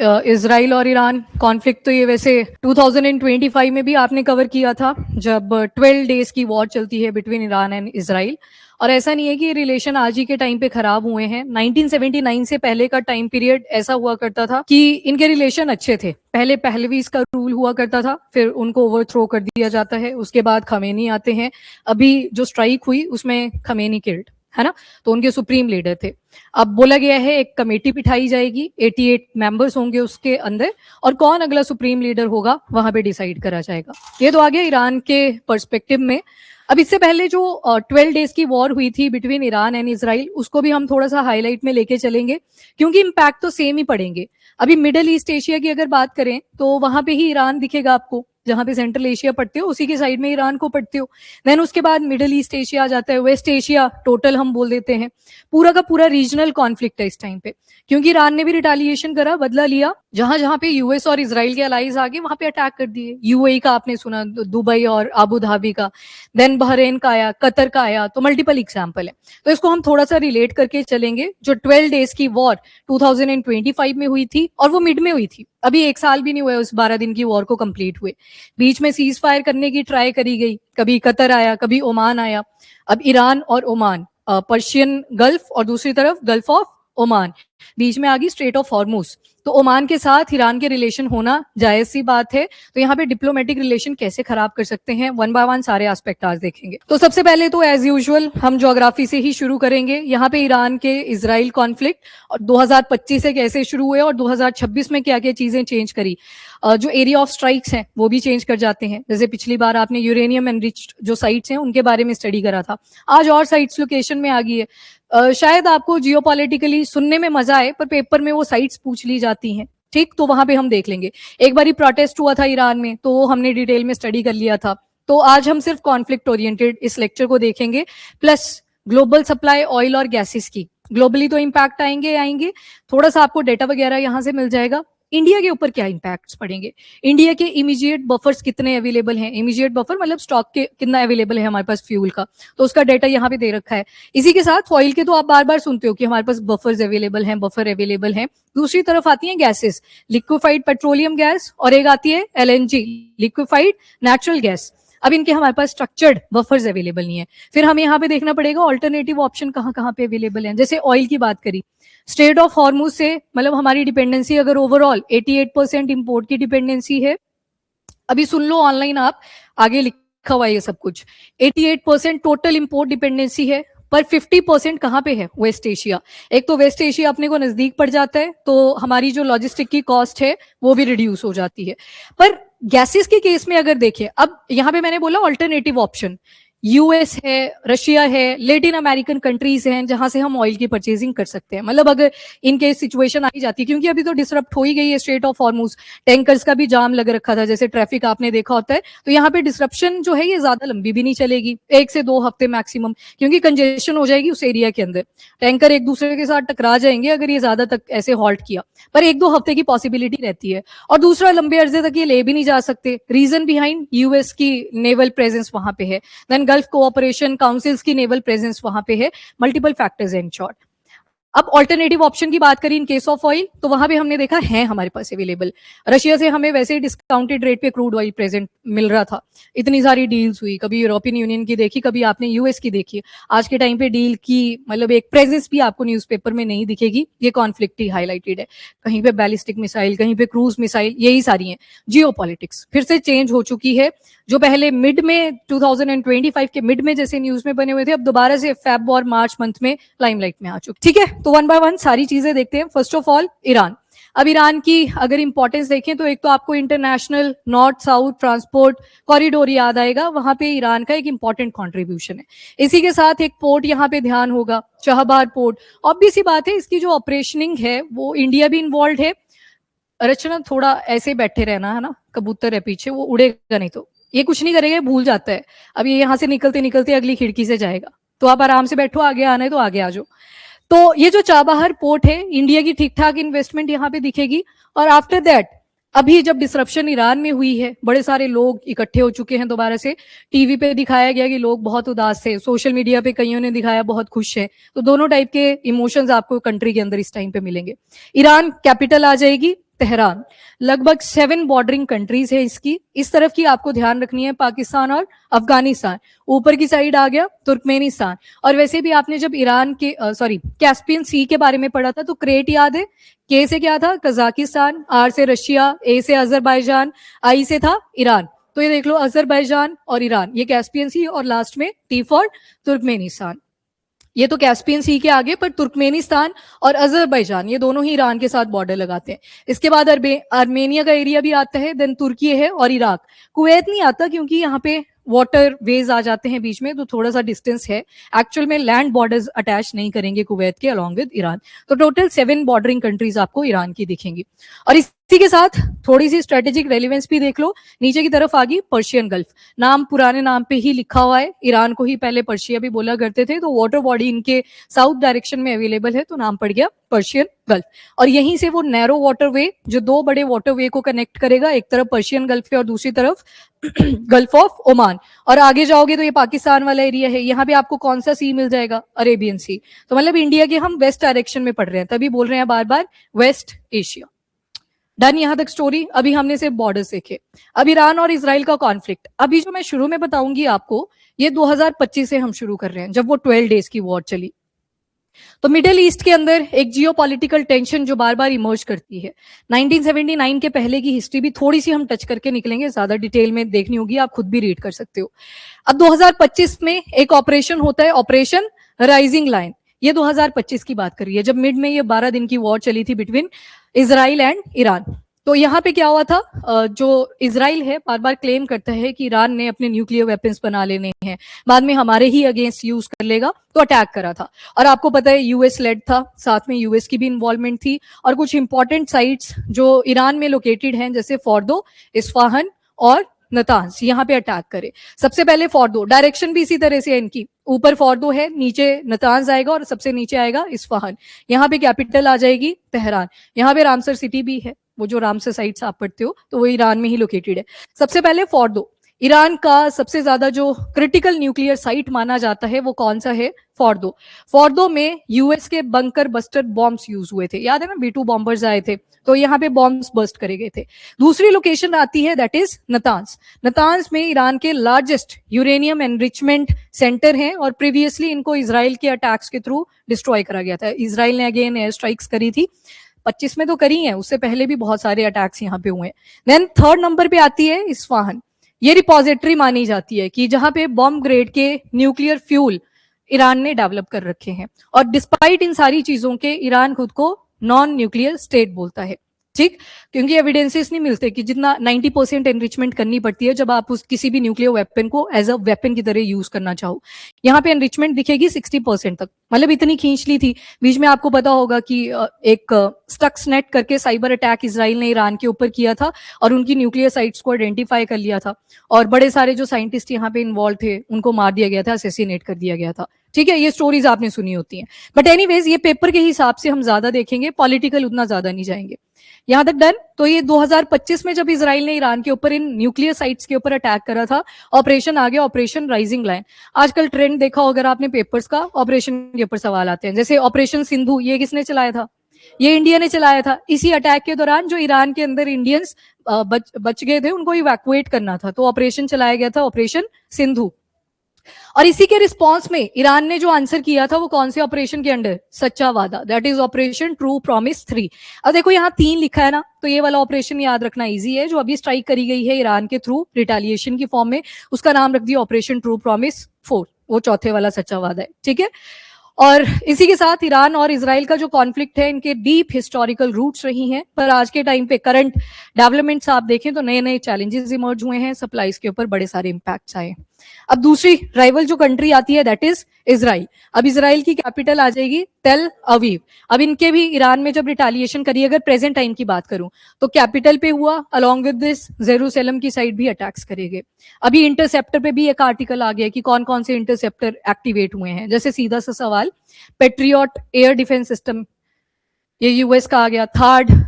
Israel और Iran conflict तो ये वैसे 2025 में भी आपने कवर किया था, जब 12 डेज की वॉर चलती है बिटवीन ईरान एंड इजराइल। और ऐसा नहीं है कि रिलेशन आज ही के टाइम पे खराब हुए हैं। 1979 से पहले का टाइम पीरियड ऐसा हुआ करता था कि इनके रिलेशन अच्छे थे। पहले पहलवीज का रूल हुआ करता था, फिर उनको ओवरथ्रो कर दिया जाता है, उसके बाद खमेनी आते हैं। अभी जो स्ट्राइक हुई उसमें खमेनी किल्ड है ना, तो उनके सुप्रीम लीडर थे। अब बोला गया है एक कमेटी बिठाई जाएगी, 88 मेंबर्स होंगे उसके अंदर, और कौन अगला सुप्रीम लीडर होगा वहां पे डिसाइड करा जाएगा। ये तो आ गया ईरान के पर्सपेक्टिव में। अब इससे पहले जो 12 डेज की वॉर हुई थी बिटवीन ईरान एंड इजराइल, उसको भी हम थोड़ा सा हाईलाइट में लेके चलेंगे, क्योंकि इम्पैक्ट तो सेम ही पड़ेंगे। अभी मिडिल ईस्ट एशिया की अगर बात करें तो वहां पे ही ईरान दिखेगा आपको, जहां पे सेंट्रल एशिया पढ़ते हो उसी के साइड में ईरान को पढ़ते हो। देन उसके बाद मिडिल ईस्ट एशिया आ जाता है, वेस्ट एशिया टोटल हम बोल देते हैं। पूरा का पूरा रीजनल कॉन्फ्लिक्ट है इस टाइम पे, क्योंकि ईरान ने भी रिटालिएशन करा, बदला लिया। जहां जहां पे यूएस और इजराइल के अलाइज आ गए वहां पे अटैक कर दिए। यूएई का आपने सुना, दुबई और आबू धाबी का, देन बहरेन का आया, कतर का आया, तो मल्टीपल एग्जाम्पल है। तो इसको हम थोड़ा सा रिलेट करके चलेंगे। जो 12 डेज की वॉर 2025 में हुई थी, और वो मिड में हुई थी, अभी 1 साल भी नहीं हुआ उस 12 दिन की वॉर को कंप्लीट हुए। बीच में सीज फायर करने की ट्राई करी गई, कभी कतर आया, कभी ओमान आया। अब ईरान और ओमान, पर्शियन गल्फ और दूसरी तरफ गल्फ ऑफ ओमान, बीच में आ गई स्ट्रेट ऑफ हॉर्मुज। तो ओमान के साथ ईरान के रिलेशन होना जायज सी बात है। तो यहाँ पे डिप्लोमेटिक रिलेशन कैसे खराब कर सकते हैं, वन बाय वन सारे एस्पेक्ट आज देखेंगे। तो सबसे पहले तो एज यूजुअल हम ज्योग्राफी से ही शुरू करेंगे। यहाँ पे ईरान के इजराइल कॉन्फ्लिक्ट और 2025 से कैसे शुरू हुए और 2026 में क्या क्या चीजें चेंज करी। जो एरिया ऑफ स्ट्राइक्स हैं वो भी चेंज कर जाते हैं। जैसे पिछली बार आपने यूरेनियम एनरिच्ड जो साइट्स हैं उनके बारे में स्टडी करा था, आज और साइट्स लोकेशन में आ गई है। शायद आपको जियोपॉलिटिकली सुनने में मजा आए, पर पेपर में वो साइट्स पूछ ली जाती हैं, ठीक, तो वहां पे हम देख लेंगे। एक बार ही प्रोटेस्ट हुआ था ईरान में, तो वो हमने डिटेल में स्टडी कर लिया था। तो आज हम सिर्फ कॉन्फ्लिक्ट ओरिएंटेड इस लेक्चर को देखेंगे, प्लस ग्लोबल सप्लाई ऑयल और गैसेस की। ग्लोबली तो इम्पैक्ट आएंगे, थोड़ा सा आपको डेटा वगैरह यहाँ से मिल जाएगा। इंडिया के ऊपर क्या इम्पैक्ट्स पड़ेंगे, इंडिया के इमीडिएट बफर्स कितने अवेलेबल हैं, इमीडिएट बफर मतलब स्टॉक के कितना अवेलेबल है हमारे पास फ्यूल का, तो उसका डेटा यहाँ पे दे रखा है। इसी के साथ ऑयल के तो आप बार बार सुनते हो कि हमारे पास बफर्स अवेलेबल हैं, बफर अवेलेबल हैं। दूसरी तरफ आती है गैसेस, लिक्विफाइड पेट्रोलियम गैस, और एक आती है एलएनजी, लिक्विफाइड नेचुरल गैस। अब इनके हमारे पास स्ट्रक्चर्ड बफर्स अवेलेबल नहीं है। फिर हमें यहाँ पे देखना पड़ेगा ऑल्टरनेटिव ऑप्शन कहाँ कहाँ पे अवेलेबल है। जैसे ऑयल की बात करी, स्ट्रेट ऑफ हॉर्मुज से मतलब हमारी डिपेंडेंसी अगर ओवरऑल 88% इंपोर्ट की डिपेंडेंसी है। अभी सुन लो ऑनलाइन, आप आगे लिखा हुआ है ये सब कुछ। 88% टोटल इंपोर्ट डिपेंडेंसी है, पर 50% कहाँ पे है, वेस्ट एशिया। एक तो वेस्ट एशिया अपने को नजदीक पड़ जाता है, तो हमारी जो लॉजिस्टिक की कॉस्ट है वो भी रिड्यूस हो जाती है। पर गैसेस के केस में अगर देखें, अब यहाँ पे मैंने बोला ऑल्टरनेटिव ऑप्शन, यूएस है, रशिया है, लेटिन अमेरिकन कंट्रीज हैं जहां से हम ऑयल की परचेजिंग कर सकते हैं। मतलब अगर इनके सिचुएशन आई जाती है, क्योंकि अभी तो डिसरप्ट हो ही गई है स्ट्रेट ऑफ हॉर्मुज, टैंकर्स का भी जाम लग रखा था, जैसे ट्रैफिक आपने देखा होता है। तो यहाँ पे डिसरप्शन जो है ये ज्यादा लंबी भी नहीं चलेगी, 1 से 2 हफ्ते मैक्सिमम, क्योंकि कंजेशन हो जाएगी उस एरिया के अंदर। टैंकर एक दूसरे के साथ टकरा जाएंगे अगर ये ज्यादा तक ऐसे हॉल्ट किया, पर 1-2 हफ्ते की पॉसिबिलिटी रहती है। और दूसरा, लंबे अर्जे तक ये ले भी नहीं जा सकते। रीजन बिहाइंड यूएस की नेवल प्रेजेंस वहां पे है, देन गल्फ कोऑपरेशन काउंसिल्स की नेवल प्रेजेंस वहां पे है, मल्टीपल फैक्टर्स इन शॉर्ट। अब ऑल्टरनेटिव ऑप्शन की बात करी इन केस ऑफ ऑयल, तो वहां भी हमने देखा है हमारे पास अवेलेबल। रशिया से हमें वैसे ही डिस्काउंटेड रेट पे क्रूड ऑयल प्रेजेंट मिल रहा था। इतनी सारी डील्स हुई, कभी यूरोपियन यूनियन की देखी, कभी आपने यूएस की देखी। आज के टाइम पे डील की मतलब एक प्रेजेंस भी आपको न्यूज़पेपर में नहीं दिखेगी, ये कॉन्फ्लिक्ट ही हाईलाइटेड है। कहीं पे बैलिस्टिक मिसाइल, कहीं पे क्रूज मिसाइल, यही सारी हैं। जियोपॉलिटिक्स फिर से चेंज हो चुकी है। जो पहले मिड में 2025 के मिड में जैसे न्यूज में बने हुए थे, अब दोबारा से फेब और मार्च मंथ में लाइमलाइट में आ चुके। ठीक है, तो वन बाय वन सारी चीजें देखते हैं। First of all Iran. अब ईरान की अगर इंपॉर्टेंस देखें तो एक तो आपको international north south transport corridor याद आएगा, वहां पे ईरान का एक इंपॉर्टेंट कंट्रीब्यूशन है। इसी के साथ एक पोर्ट यहाँ पे ध्यान होगा, चाहबार पोर्ट। ऑब्वियस सी बात है, इसकी जो ऑपरेशनिंग है वो इंडिया भी इन्वॉल्व है। रचना थोड़ा ऐसे बैठे रहना है ना, कबूतर है पीछे, वो उड़ेगा नहीं, तो ये कुछ नहीं करेगा, भूल जाता है। अब ये यहाँ से निकलते निकलते अगली खिड़की से जाएगा, तो आप आराम से बैठो, आगे आना है तो आगे आ जाओ। तो ये जो चाबहार पोर्ट है, इंडिया की ठीक ठाक इन्वेस्टमेंट यहाँ पे दिखेगी। और आफ्टर दैट अभी जब डिसरप्शन ईरान में हुई है, बड़े सारे लोग इकट्ठे हो चुके हैं दोबारा से। टीवी पे दिखाया गया कि लोग बहुत उदास थे, सोशल मीडिया पे कईयों ने दिखाया बहुत खुश है। तो दोनों टाइप के इमोशंस आपको कंट्री के अंदर इस टाइम पे मिलेंगे। ईरान कैपिटल आ जाएगी तेहरान। लगभग 7 बॉर्डरिंग कंट्रीज है इसकी। इस तरफ की आपको ध्यान रखनी है पाकिस्तान और अफगानिस्तान। ऊपर की साइड आ गया तुर्कमेनिस्तान। और वैसे भी आपने जब ईरान के कैस्पियन सी के बारे में पढ़ा था तो क्रेट याद है, के से क्या था कजाकिस्तान, आर से रशिया, ए से अजरबैजान, आई से था ईरान। तो ये देख लो अजरबैजान और ईरान, ये कैस्पियन सी, और लास्ट में टी फॉर तुर्कमेनिस्तान। ये तो कैस्पियन सी के आगे, पर तुर्कमेनिस्तान और अजरबैजान ये दोनों ही ईरान के साथ बॉर्डर लगाते हैं। इसके बाद आर्मेनिया का एरिया भी आता है, देन तुर्की है और इराक। कुवैत नहीं आता क्योंकि यहाँ पे वाटर वेज आ जाते हैं बीच में, तो थोड़ा सा डिस्टेंस है। एक्चुअल में लैंड बॉर्डर्स अटैच नहीं करेंगे कुवैत के अलॉन्ग विद ईरान। तो टोटल 7 बॉर्डरिंग कंट्रीज आपको ईरान की दिखेंगी। और इसी के साथ थोड़ी सी स्ट्रेटेजिक रेलिवेंस भी देख लो। नीचे की तरफ आ गई पर्शियन गल्फ। नाम पुराने नाम पे ही लिखा हुआ है, ईरान को ही पहले पर्शिया भी बोला करते थे, तो वाटर बॉडी इनके साउथ डायरेक्शन में अवेलेबल है, तो नाम पड़ गया पर्शियन गल्फ। और यहीं से वो नैरो वाटरवे जो 2 बड़े वाटरवे को कनेक्ट करेगा, एक तरफ पर्शियन गल्फ है और दूसरी तरफ गल्फ ऑफ ओमान। और आगे जाओगे तो ये पाकिस्तान वाला एरिया है, यहाँ पे आपको कौन सा सी मिल जाएगा, अरेबियन सी। तो मतलब इंडिया के हम वेस्ट डायरेक्शन में पढ़ रहे हैं, तभी बोल रहे हैं बार बार वेस्ट एशिया। डन यहां तक स्टोरी। अभी हमने सिर्फ बॉर्डर्स देखे। अब ईरान और इजराइल का कॉन्फ्लिक्ट, अभी जो मैं शुरू में बताऊंगी आपको, ये 2025 से हम शुरू कर रहे हैं, जब वो 12 डेज की वॉर चली। तो मिडिल ईस्ट के अंदर एक जियोपॉलिटिकल टेंशन जो बार बार इमर्ज करती है। 1979 के पहले की हिस्ट्री भी थोड़ी सी हम टच करके निकलेंगे, ज्यादा डिटेल में देखनी होगी, आप खुद भी रीड कर सकते हो। अब 2025 में एक ऑपरेशन होता है, ऑपरेशन राइजिंग लाइन। ये 2025 की बात कर रही है, जब मिड में ये 12 दिन की वॉर चली थी बिटवीन इजराइल एंड ईरान। तो यहाँ पे क्या हुआ था, जो इजराइल है बार बार क्लेम करता है कि ईरान ने अपने न्यूक्लियर वेपन्स बना लेने हैं, बाद में हमारे ही अगेंस्ट यूज कर लेगा, तो अटैक करा था। और आपको पता है यूएस लेड था, साथ में यूएस की भी इन्वॉल्वमेंट थी। और कुछ इंपॉर्टेंट साइट्स जो ईरान में लोकेटेड हैं, जैसे फोर्दो, इस्फाहान और नतांज, यहाँ पे अटैक करे। सबसे पहले फोर्दो, डायरेक्शन भी इसी तरह से है इनकी, ऊपर फोर्दो है, नीचे नतांज आएगा और सबसे नीचे आएगा इस्फाहान। यहाँ पे कैपिटल आ जाएगी तेहरान। यहाँ पे रामसर सिटी भी है, वो जो रामसर साइट्स आप पढ़ते हो तो वो ईरान में ही लोकेटेड है। सबसे पहले फोर्दो, ईरान का सबसे ज्यादा जो क्रिटिकल न्यूक्लियर साइट माना जाता है वो कौन सा है, फोर्दो। फोर्दो में यूएस के बंकर बस्टर बॉम्ब्स यूज हुए थे, याद है ना, B2 बॉम्बर्स आए थे, तो यहाँ पे बॉम्ब्स बस्ट करे गए थे। दूसरी लोकेशन आती है दैट इज नतांज। नतांज में ईरान के लार्जेस्ट यूरेनियम एनरिचमेंट सेंटर है, और प्रीवियसली इनको इसराइल के अटैक्स के थ्रू डिस्ट्रॉय करा गया था। इसराइल ने अगेन एयर स्ट्राइक्स करी थी, 25 में तो करी है, उससे पहले भी बहुत सारे अटैक्स यहाँ पे हुए हैं। देन थर्ड नंबर पे आती है इस्फाहान। ये रिपोजिटरी मानी जाती है कि जहां पे बॉम्ब ग्रेड के न्यूक्लियर फ्यूल ईरान ने डेवलप कर रखे हैं। और डिस्पाइट इन सारी चीजों के ईरान खुद को नॉन न्यूक्लियर स्टेट बोलता है, ठीक, क्योंकि एविडेंसेस नहीं मिलते कि जितना 90% एनरिचमेंट करनी पड़ती है जब आप उस किसी भी न्यूक्लियर वेपन को एज अ वेपन की तरह यूज करना चाहो। यहाँ पे एनरिचमेंट दिखेगी 60% तक, मतलब इतनी खींच ली थी। बीच में आपको पता होगा कि एक स्टक्सनेट करके साइबर अटैक इसराइल ने ईरान के ऊपर किया था और उनकी न्यूक्लियर साइट्स को आइडेंटिफाई कर लिया था, और बड़े सारे जो साइंटिस्ट यहाँ पे इन्वॉल्व थे उनको मार दिया गया था, असेसिनेट कर दिया गया था। ठीक है, ये स्टोरीज आपने सुनी होती हैं, बट एनीवेज ये पेपर के हिसाब से हम ज्यादा देखेंगे, पॉलिटिकल उतना ज्यादा नहीं जाएंगे। यहां तक डन। तो ये 2025 में जब इसराइल ने ईरान के ऊपर इन न्यूक्लियर साइट्स के ऊपर अटैक करा था, ऑपरेशन आ गया ऑपरेशन राइजिंग लाइन। आजकल ट्रेंड देखा हो अगर आपने पेपर्स का, ऑपरेशन के ऊपर सवाल आते हैं, जैसे ऑपरेशन सिंधु, ये किसने चलाया था, ये इंडिया ने चलाया था। इसी अटैक के दौरान जो ईरान के अंदर इंडियंस बच गए थे उनको इवैक्यूएट करना था, तो ऑपरेशन चलाया गया था, ऑपरेशन सिंधु। और इसी के रिस्पॉन्स में ईरान ने जो आंसर किया था वो कौन से ऑपरेशन के अंडर, सच्चा वादा, that is operation true promise 3। अब देखो यहाँ 3 लिखा है ना, तो ये वाला ऑपरेशन याद रखना इजी है, जो अभी स्ट्राइक करी गई है ईरान के थ्रू रिटेलिएशन की फॉर्म में, उसका नाम रख दिया ऑपरेशन ट्रू प्रॉमिस 4, वो चौथे वाला सच्चा वादा है, ठीक है। और इसी के साथ ईरान और इजराइल का जो कॉन्फ्लिक्ट है, इनके डीप हिस्टोरिकल रूट्स रही हैं, पर आज के टाइम पे करंट डेवलपमेंट्स आप देखें तो नए नए चैलेंजेस इमर्ज हुए हैं, सप्लाईज के ऊपर बड़े सारे इंपैक्ट्स आए। अब दूसरी राइवल जो कंट्री आती है दैट इज इजराइल। अब इजराइल की कैपिटल आ जाएगी तेल अवीव। अब इनके भी ईरान में जब रिटेलिएशन करी, अगर प्रेजेंट टाइम की बात करूं तो कैपिटल पे हुआ, अलॉन्ग विद दिस जेरूसलम की साइड भी अटैक्स करेंगे। अभी इंटरसेप्टर पे भी एक आर्टिकल आ गया कि कौन कौन से इंटरसेप्टर एक्टिवेट हुए हैं। जैसे सीधा सा सवाल, पेट्रियट एयर डिफेंस सिस्टम, ये यूएस का आ गया, थर्ड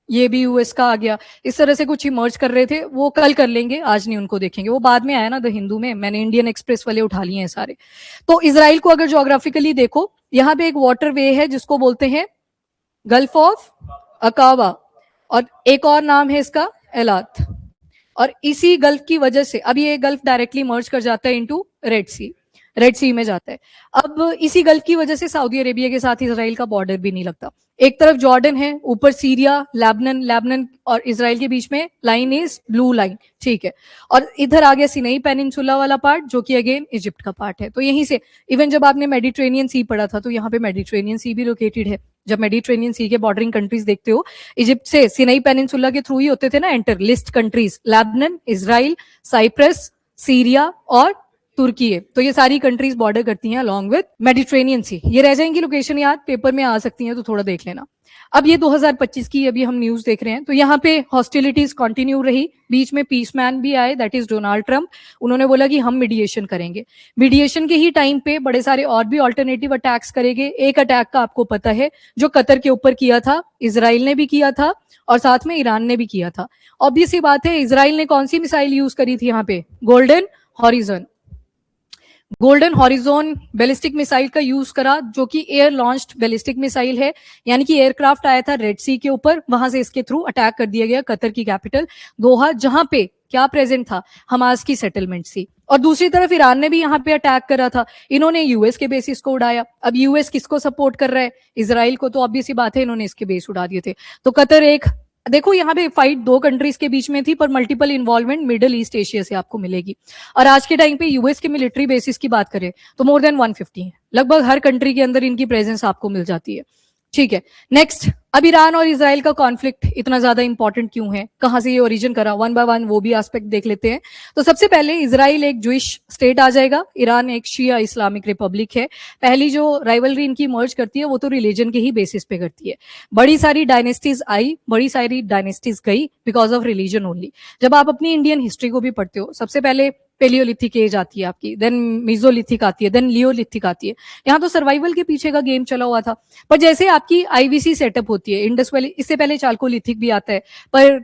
ये भी यूएस का आ गया। इस तरह से कुछ इमर्ज कर रहे थे, वो कल कर लेंगे, आज नहीं उनको देखेंगे, वो बाद में आया ना द हिंदू में, मैंने इंडियन एक्सप्रेस वाले उठा लिए हैं सारे। तो इजराइल को अगर ज्योग्राफिकली देखो, यहाँ पे एक वाटर वे है जिसको बोलते हैं गल्फ ऑफ अकावा, और एक और नाम है इसका एलात। और इसी गल्फ की वजह से अब ये गल्फ डायरेक्टली मर्ज कर जाता है इनटू रेड सी में जाता है। अब इसी गल्फ की वजह से सऊदी अरेबिया के साथ इसराइल का बॉर्डर भी नहीं लगता। एक तरफ जॉर्डन है, ऊपर सीरिया, लेबनान और इसराइल के बीच में लाइन इज ब्लू लाइन, ठीक है। और इधर आ गया सिनाई पेनिनसुला वाला पार्ट, जो कि अगेन इजिप्ट का पार्ट है। तो यहीं से इवन जब आपने मेडिटेरेनियन सी पढ़ा था, तो यहाँ पे मेडिटेरेनियन सी भी लोकेटेड है। जब मेडिटेरेनियन सी के बॉर्डरिंग कंट्रीज देखते हो, इजिप्ट से सिनाई पेनिनसुला के थ्रू ही होते थे ना enter. List countries Lebanon, Israel, Cyprus, Syria और तुर्की है। तो ये सारी कंट्रीज बॉर्डर करती हैं अलॉन्ग विद मेडिटेरेनियन सी। ये रह जाएंगी लोकेशन याद, पेपर में आ सकती हैं, तो थोड़ा देख लेना। अब ये 2025 की अभी हम न्यूज देख रहे हैं, तो यहाँ पे हॉस्टिलिटीज कंटिन्यू रही। बीच में पीसमैन भी आए, दैट इज डोनाल्ड ट्रंप। उन्होंने बोला कि हम मीडिएशन करेंगे। मीडिएशन के ही टाइम पे बड़े सारे और भी ऑल्टरनेटिव अटैक्स करेंगे। एक अटैक का आपको पता है, जो कतर के ऊपर किया था, इसराइल ने भी किया था और साथ में ईरान ने भी किया था। ऑब्वियस सी बात है, इसराइल ने कौन सी मिसाइल यूज करी थी यहाँ पे? गोल्डन हॉरिजोन बैलिस्टिक मिसाइल का यूज करा, जो कि एयर लॉन्च्ड बैलिस्टिक मिसाइल है। यानी कि एयरक्राफ्ट आया था रेड सी के ऊपर, वहां से इसके थ्रू अटैक कर दिया गया कतर की कैपिटल दोहा, जहां पे क्या प्रेजेंट था? हमास की सेटलमेंट थी। और दूसरी तरफ ईरान ने भी यहाँ पे अटैक करा था। इन्होंने यूएस के बेसिस को उड़ाया। अब यूएस किसको सपोर्ट कर रहा है? इसराइल को। तो ऑब्वियस सी बात है, इन्होंने इसके बेस उड़ा दिए थे। तो कतर एक, देखो यहाँ पे फाइट दो कंट्रीज के बीच में थी, पर multiple involvement middle east Asia से आपको मिलेगी। और आज के टाइम पे यूएस के मिलिट्री बेसिस की बात करें तो मोर देन 150 है। लगभग हर कंट्री के अंदर इनकी प्रेजेंस आपको मिल जाती है, ठीक है। नेक्स्ट, अब ईरान और इजराइल का कॉन्फ्लिक्ट इतना ज्यादा इंपॉर्टेंट क्यों है, कहां से ये ओरिजिन करा, वन बाय वन वो भी एस्पेक्ट देख लेते हैं। तो सबसे पहले इजराइल एक ज्यूइश स्टेट आ जाएगा, ईरान एक शिया इस्लामिक रिपब्लिक है। पहली जो राइवलरी इनकी मर्ज करती है वो तो रिलीजन के ही बेसिस पे करती है। बड़ी सारी डायनेस्टीज आई, बड़ी सारी डायनेस्टीज गई बिकॉज ऑफ रिलीजन ओनली। जब आप अपनी इंडियन हिस्ट्री को भी पढ़ते हो, सबसे पहले पेलियोलिथिक एज आती है आपकी, देन मीजोलिथिक आती है, देन लियोलिथिक आती है। यहाँ तो सर्वाइवल के पीछे का गेम चला हुआ था। पर जैसे आपकी आईवीसी सेटअप होती है, इंडस वैली, इससे पहले चाल्कोलिथिक भी आता है, पर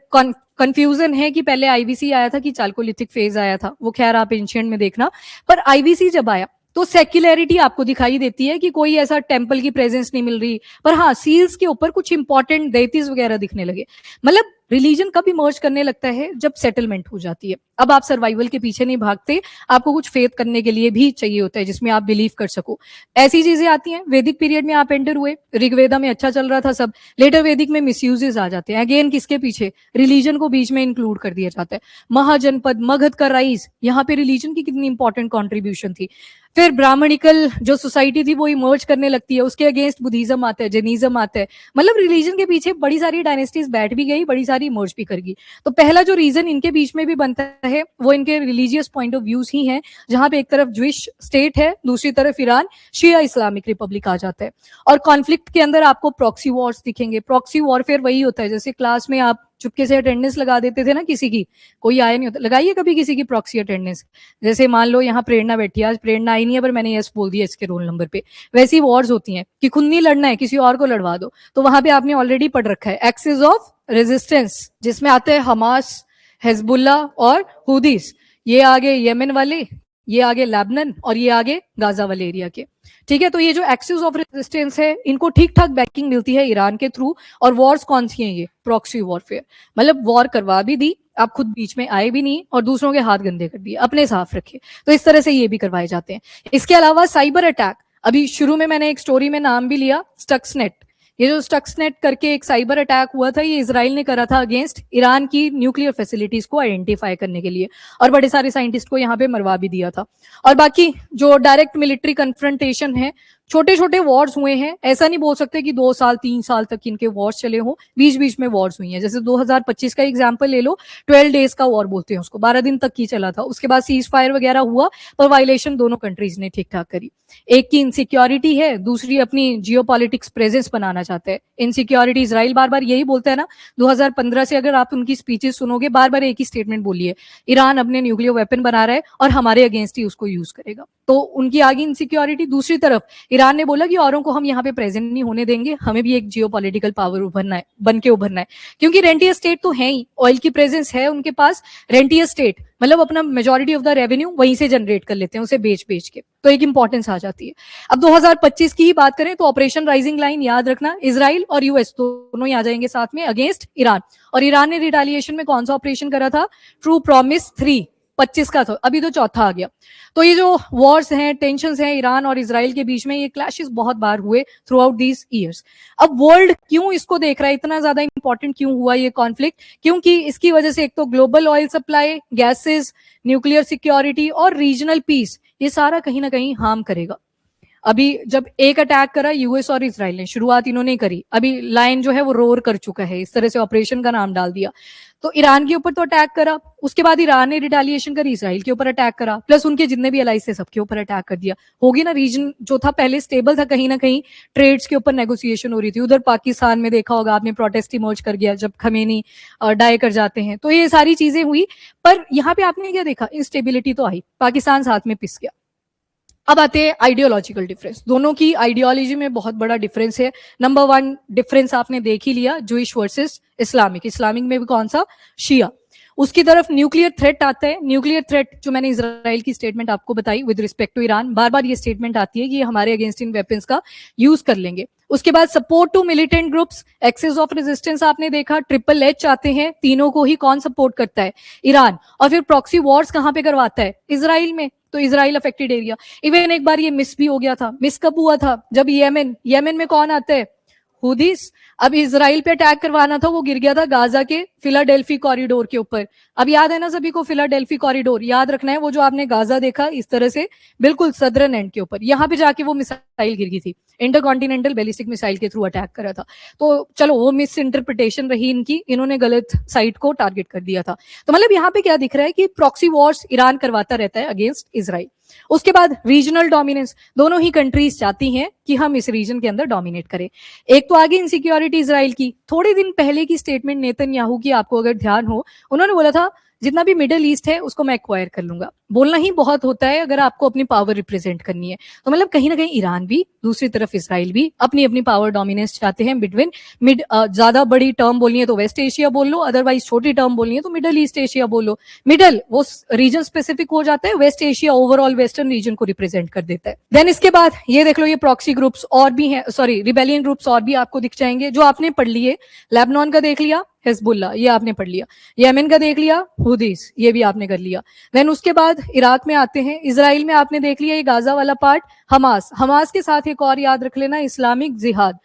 कंफ्यूजन है कि पहले आईवीसी आया था कि चाल्कोलिथिक फेज आया था, वो खैर आप एंशिएंट में देखना। पर आईवीसी जब आया तो सेक्युलरिटी आपको दिखाई देती है कि कोई ऐसा टेम्पल की प्रेजेंस नहीं मिल रही, पर हाँ सील्स के ऊपर कुछ इंपॉर्टेंट डेटीज वगैरह दिखने लगे। मतलब रिलीजन कब इमर्ज करने लगता है? जब सेटलमेंट हो जाती है। अब आप सर्वाइवल के पीछे नहीं भागते, आपको कुछ फेथ करने के लिए भी चाहिए होता है जिसमें आप बिलीव कर सको। ऐसी चीजें आती हैं। वैदिक पीरियड में आप एंटर हुए, ऋग्वेदा में अच्छा चल रहा था सब, लेटर वैदिक में मिसयूजेस आ जाते हैं। अगेन किसके पीछे? रिलीजन को बीच में इंक्लूड कर दिया जाता है। महाजनपद, मगध का राइज, यहाँ पे रिलीजन की कितनी इंपॉर्टेंट कॉन्ट्रीब्यूशन थी। फिर ब्राह्मणिकल जो सोसाइटी थी वो इमर्ज करने लगती है, उसके अगेंस्ट बुद्धिज्म आता है, जैनिज्म आता है। मतलब रिलीजन के पीछे बड़ी सारी डायनेस्टीज बैठ भी गई, बड़ी सारी इमर्ज भी कर गई। तो पहला जो रीजन इनके बीच में भी बनता है वो इनके रिलीजियस पॉइंट ऑफ व्यूज ही है, जहां पे एक तरफ ज्यूइश स्टेट है, दूसरी तरफ ईरान शिया इस्लामिक रिपब्लिक आ जाता है। और कॉन्फ्लिक्ट के अंदर आपको प्रॉक्सी वॉर्स दिखेंगे। प्रॉक्सी वॉरफेयर वही होता है जैसे क्लास में आप चुपके से अटेंडेंस लगा देते थे ना, किसी की कोई आया नहीं होता, लगाइए कभी किसी की प्रॉक्सी अटेंडेंस। जैसे मान लो यहाँ प्रेरणा बैठी है, आज प्रेरणा आई नहीं है पर मैंने यस बोल दिया इसके रोल नंबर पे। वैसी वॉर्स होती हैं कि खुद नहीं लड़ना है, किसी और को लड़वा दो। तो वहां पे आपने ऑलरेडी पढ़ रखा है एक्सिस ऑफ रेजिस्टेंस, जिसमें आते हैं हमास, हिजबुल्ला और हुदीस। ये आगे यमन वाले, ये आगे लेबनान और ये आगे गाजा वाले एरिया के, ठीक है। तो ये जो एक्सिस ऑफ रेजिस्टेंस है, इनको ठीक ठाक बैकिंग मिलती है ईरान के थ्रू। और वॉर्स कौन सी हैं? ये प्रॉक्सी वॉरफेयर, मतलब वॉर करवा भी दी, आप खुद बीच में आए भी नहीं और दूसरों के हाथ गंदे कर दिए, अपने साफ रखे। तो इस तरह से ये भी करवाए जाते हैं। इसके अलावा साइबर अटैक, अभी शुरू में मैंने एक स्टोरी में नाम भी लिया स्टक्सनेट। ये जो स्टक्सनेट करके एक साइबर अटैक हुआ था, ये इजराइल ने करा था अगेंस्ट ईरान की न्यूक्लियर फैसिलिटीज को आइडेंटिफाई करने के लिए, और बड़े सारे साइंटिस्ट को यहाँ पे मरवा भी दिया था। और बाकी जो डायरेक्ट मिलिट्री कन्फ्रंटेशन है, छोटे छोटे वॉर्स हुए हैं। ऐसा नहीं बोल सकते कि 2 साल 3 साल तक इनके वॉर्स चले हों, बीच बीच में वॉर्स हुई हैं। जैसे 2025 का एग्जांपल ले लो, 12 डेज का वॉर बोलते हैं उसको, 12 दिन तक की चला था। उसके बाद सीज फायर वगैरह हुआ, पर वायलेशन दोनों कंट्रीज ने ठीक ठाक करी। एक की इनसिक्योरिटी है, दूसरी अपनी जियोपॉलिटिक्स प्रेजेंस बनाना चाहते हैं। इनसिक्योरिटी, इजराइल बार बार यही बोलता है ना, 2015 से अगर आप उनकी स्पीचेस सुनोगे, बार बार एक ही स्टेटमेंट बोली है, ईरान अपने न्यूक्लियर वेपन बना रहा है और हमारे अगेंस्ट ही उसको यूज करेगा। तो उनकी आगे इनसिक्योरिटी। दूसरी तरफ ईरान ने बोला कि औरों को हम यहाँ पे प्रेजेंट नहीं होने देंगे, हमें भी एक जियोपॉलिटिकल पावर उभरना है, बन के उभरना है, क्योंकि रेंटियर स्टेट तो है ही, ऑयल की प्रेजेंस है उनके पास, रेंटियर स्टेट मतलब अपना मेजोरिटी ऑफ द रेवेन्यू वहीं से जनरेट कर लेते हैं, उसे बेच बेच के, तो एक इंपॉर्टेंस आ जाती है। अब 2025 की ही बात करें तो ऑपरेशन राइजिंग लाइन याद रखना, इजराइल और यूएस दोनों ही आ जाएंगे साथ में अगेंस्ट ईरान। और ईरान ने रिटालिएशन में कौन सा ऑपरेशन करा था? ट्रू प्रॉमिस 3, 25 का था, अभी तो चौथा आ गया। तो ये जो वॉर्स हैं, टेंशंस हैं ईरान और इजराइल के बीच में, ये क्लैशेस बहुत बार हुए थ्रू आउट दीज ईयर्स। अब वर्ल्ड क्यों इसको देख रहा है, इतना ज्यादा इंपॉर्टेंट क्यों हुआ ये कॉन्फ्लिक्ट? क्योंकि इसकी वजह से एक तो global oil supply, gases, nuclear security और रीजनल पीस, ये सारा कहीं ना कहीं हार्म करेगा। अभी जब एक अटैक करा यूएस और इजराइल ने, शुरुआत इन्होंने करी, अभी लायन जो है वो रोर कर चुका है, इस तरह से ऑपरेशन का नाम डाल दिया। तो ईरान के ऊपर तो अटैक करा, उसके बाद ईरान ने रिटेलिएशन करी, इजराइल के ऊपर अटैक करा, प्लस उनके जितने भी एलाइज थे सबके ऊपर अटैक कर दिया। होगी ना, रीजन जो था पहले स्टेबल था, कहीं ना कहीं ट्रेड्स के ऊपर नेगोशिएशन हो रही थी। उधर पाकिस्तान में देखा होगा आपने, प्रोटेस्ट इमर्ज कर गया जब खमेनी डाई कर जाते हैं, तो ये सारी चीजें हुई। पर यहाँ पे आपने क्या देखा, इंस्टेबिलिटी तो आई, पाकिस्तान साथ में पिस गया। अब आते हैं आइडियोलॉजिकल डिफरेंस, दोनों की आइडियोलॉजी में बहुत बड़ा डिफरेंस है। नंबर 1 डिफरेंस आपने देख ही लिया, जूइश वर्सेस इस्लामिक, इस्लामिक में भी कौन सा? शिया। उसकी तरफ न्यूक्लियर थ्रेट आता है, न्यूक्लियर थ्रेट जो मैंने इजराइल की स्टेटमेंट आपको बताई विद रिस्पेक्ट टू ईरान, बार बार ये स्टेटमेंट आती है कि ये हमारे अगेंस्ट इन वेपन्स का यूज कर लेंगे। उसके बाद support to militant groups, axis of resistance आपने देखा, ट्रिपल एच आते हैं, तीनों को ही कौन सपोर्ट करता है? ईरान। और फिर प्रॉक्सी वॉर्स कहां पे करवाता है? इजराइल में, तो इजराइल अफेक्टेड एरिया। इवन एक बार ये मिस भी हो गया था, मिस कब हुआ था? जब येमेन में कौन आता है? हुदीस। अब इजराइल पे अटैक करवाना था, वो गिर गया था गाजा के फिलाडेल्फी कॉरिडोर के ऊपर। अब याद है ना सभी को, फिलाडेल्फी कॉरिडोर याद रखना है, वो जो आपने गाजा देखा इस तरह से बिल्कुल सदर्न एंड के ऊपर, यहां पे जाके वो मिसाइल गिर गई थी, इंटरकॉन्टिनेंटल बैलिस्टिक मिसाइल के थ्रू अटैक करा था। तो चलो वो मिस इंटरप्रिटेशन रही इनकी, इन्होंने गलत साइट को टारगेट कर दिया था। तो मतलब यहाँ पे क्या दिख रहा है कि प्रॉक्सी वॉर्स ईरान करवाता रहता है अगेंस्ट इजराइल। उसके बाद रीजनल डोमिनेंस, दोनों ही कंट्रीज चाहती हैं कि हम इस रीजन के अंदर डोमिनेट करें। एक तो आगे इनसिक्योरिटी इजराइल की, थोड़े दिन पहले की स्टेटमेंट नेतन्याहू की आपको अगर ध्यान हो, उन्होंने बोला था जितना भी मिडिल ईस्ट है उसको मैं एक्वायर कर लूंगा। बोलना ही बहुत होता है अगर आपको अपनी पावर रिप्रेजेंट करनी है। तो मतलब कहीं ना कहीं ईरान भी, दूसरी तरफ इजराइल भी अपनी अपनी पावर डोमिनेंस चाहते हैं बिटवीन मिड, ज्यादा बड़ी टर्म बोलनी है तो वेस्ट एशिया बोल लो, अदरवाइज छोटी टर्म बोलनी है तो मिडल ईस्ट एशिया बोलो। मिडल वो रीजन स्पेसिफिक हो जाता है, west Asia overall western region को रिप्रेजेंट कर देता है। देन इसके बाद ये देख लो, ये प्रॉक्सी ग्रुप्स और भी हैं, सॉरी रिबेलियन ग्रुप्स और भी आपको दिख जाएंगे जो आपने पढ़ लिए। लेबनान का देख लिया, हिजबुल्ला, ये आपने पढ़ लिया। येमेन का देख लिया, हुदीस, ये भी आपने कर लिया। देन उसके बाद इराक में आते हैं, इजराइल में आपने देख लिया ये गाजा वाला पार्ट, हमास, हमास के साथ एक और याद रख लेना, इस्लामिक जिहाद।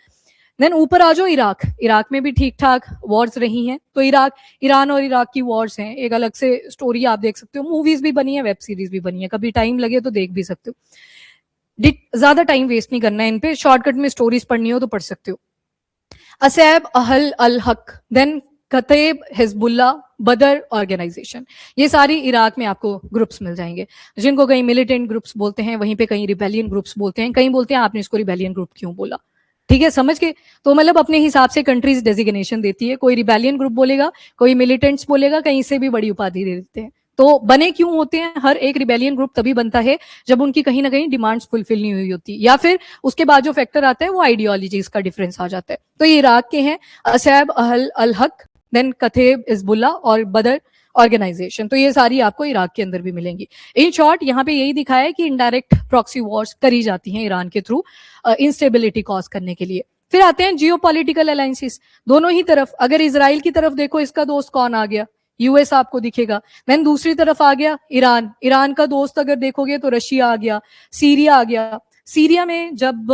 देन ऊपर आ जाओ इराक, इराक में भी ठीक ठाक वॉर्स रही हैं। तो इराक, ईरान और इराक की वॉर्स हैं, एक अलग से स्टोरी आप देख सकते हो, मूवीज भी बनी है, वेब सीरीज भी बनी है, कभी टाइम लगे तो देख भी सकते हो। ज्यादा टाइम वेस्ट नहीं करना है इन पे, शॉर्टकट में स्टोरीज पढ़नी हो तो पढ़ सकते हो। असैब अहल अल हक, देन कतेब, हिजबुल्ला, बदर ऑर्गेनाइजेशन, ये सारी इराक में आपको ग्रुप्स मिल जाएंगे, जिनको कहीं मिलिटेंट ग्रुप्स बोलते हैं, वहीं पे कहीं रिबेलियन ग्रुप्स बोलते हैं, कहीं बोलते हैं आपने इसको रिबेलियन ग्रुप क्यों बोला, ठीक है, समझ के। तो मतलब अपने हिसाब से कंट्रीज डेजिग्नेशन देती है, कोई रिबेलियन ग्रुप बोलेगा, कोई मिलिटेंट्स बोलेगा, कहीं से भी बड़ी उपाधि दे देते हैं। तो बने क्यों होते हैं? हर एक रिबेलियन ग्रुप तभी बनता है जब उनकी कहीं ना कहीं डिमांड्स फुलफिल नहीं हुई होती, या फिर उसके बाद जो फैक्टर आता है वो आइडियोलॉजीज का डिफरेंस आ जाता है। तो ये इराक के हैं, असैब अहल अल हक, देन कथेब, हिजबुल्ला और बदर ऑर्गेनाइजेशन। तो ये सारी आपको इराक के अंदर भी मिलेंगी। इन शॉर्ट यहाँ पे यही दिखाया है कि इनडायरेक्ट प्रॉक्सी वॉर्स करी जाती हैं ईरान के थ्रू इंस्टेबिलिटी कॉज करने के लिए। फिर आते हैं जियोपॉलिटिकल अलायंसेस, दोनों ही तरफ। अगर इजराइल की तरफ देखो, इसका दोस्त कौन आ गया? यूएस आपको दिखेगा। देन दूसरी तरफ आ गया ईरान, ईरान का दोस्त अगर देखोगे तो रशिया आ गया, सीरिया आ गया। सीरिया में जब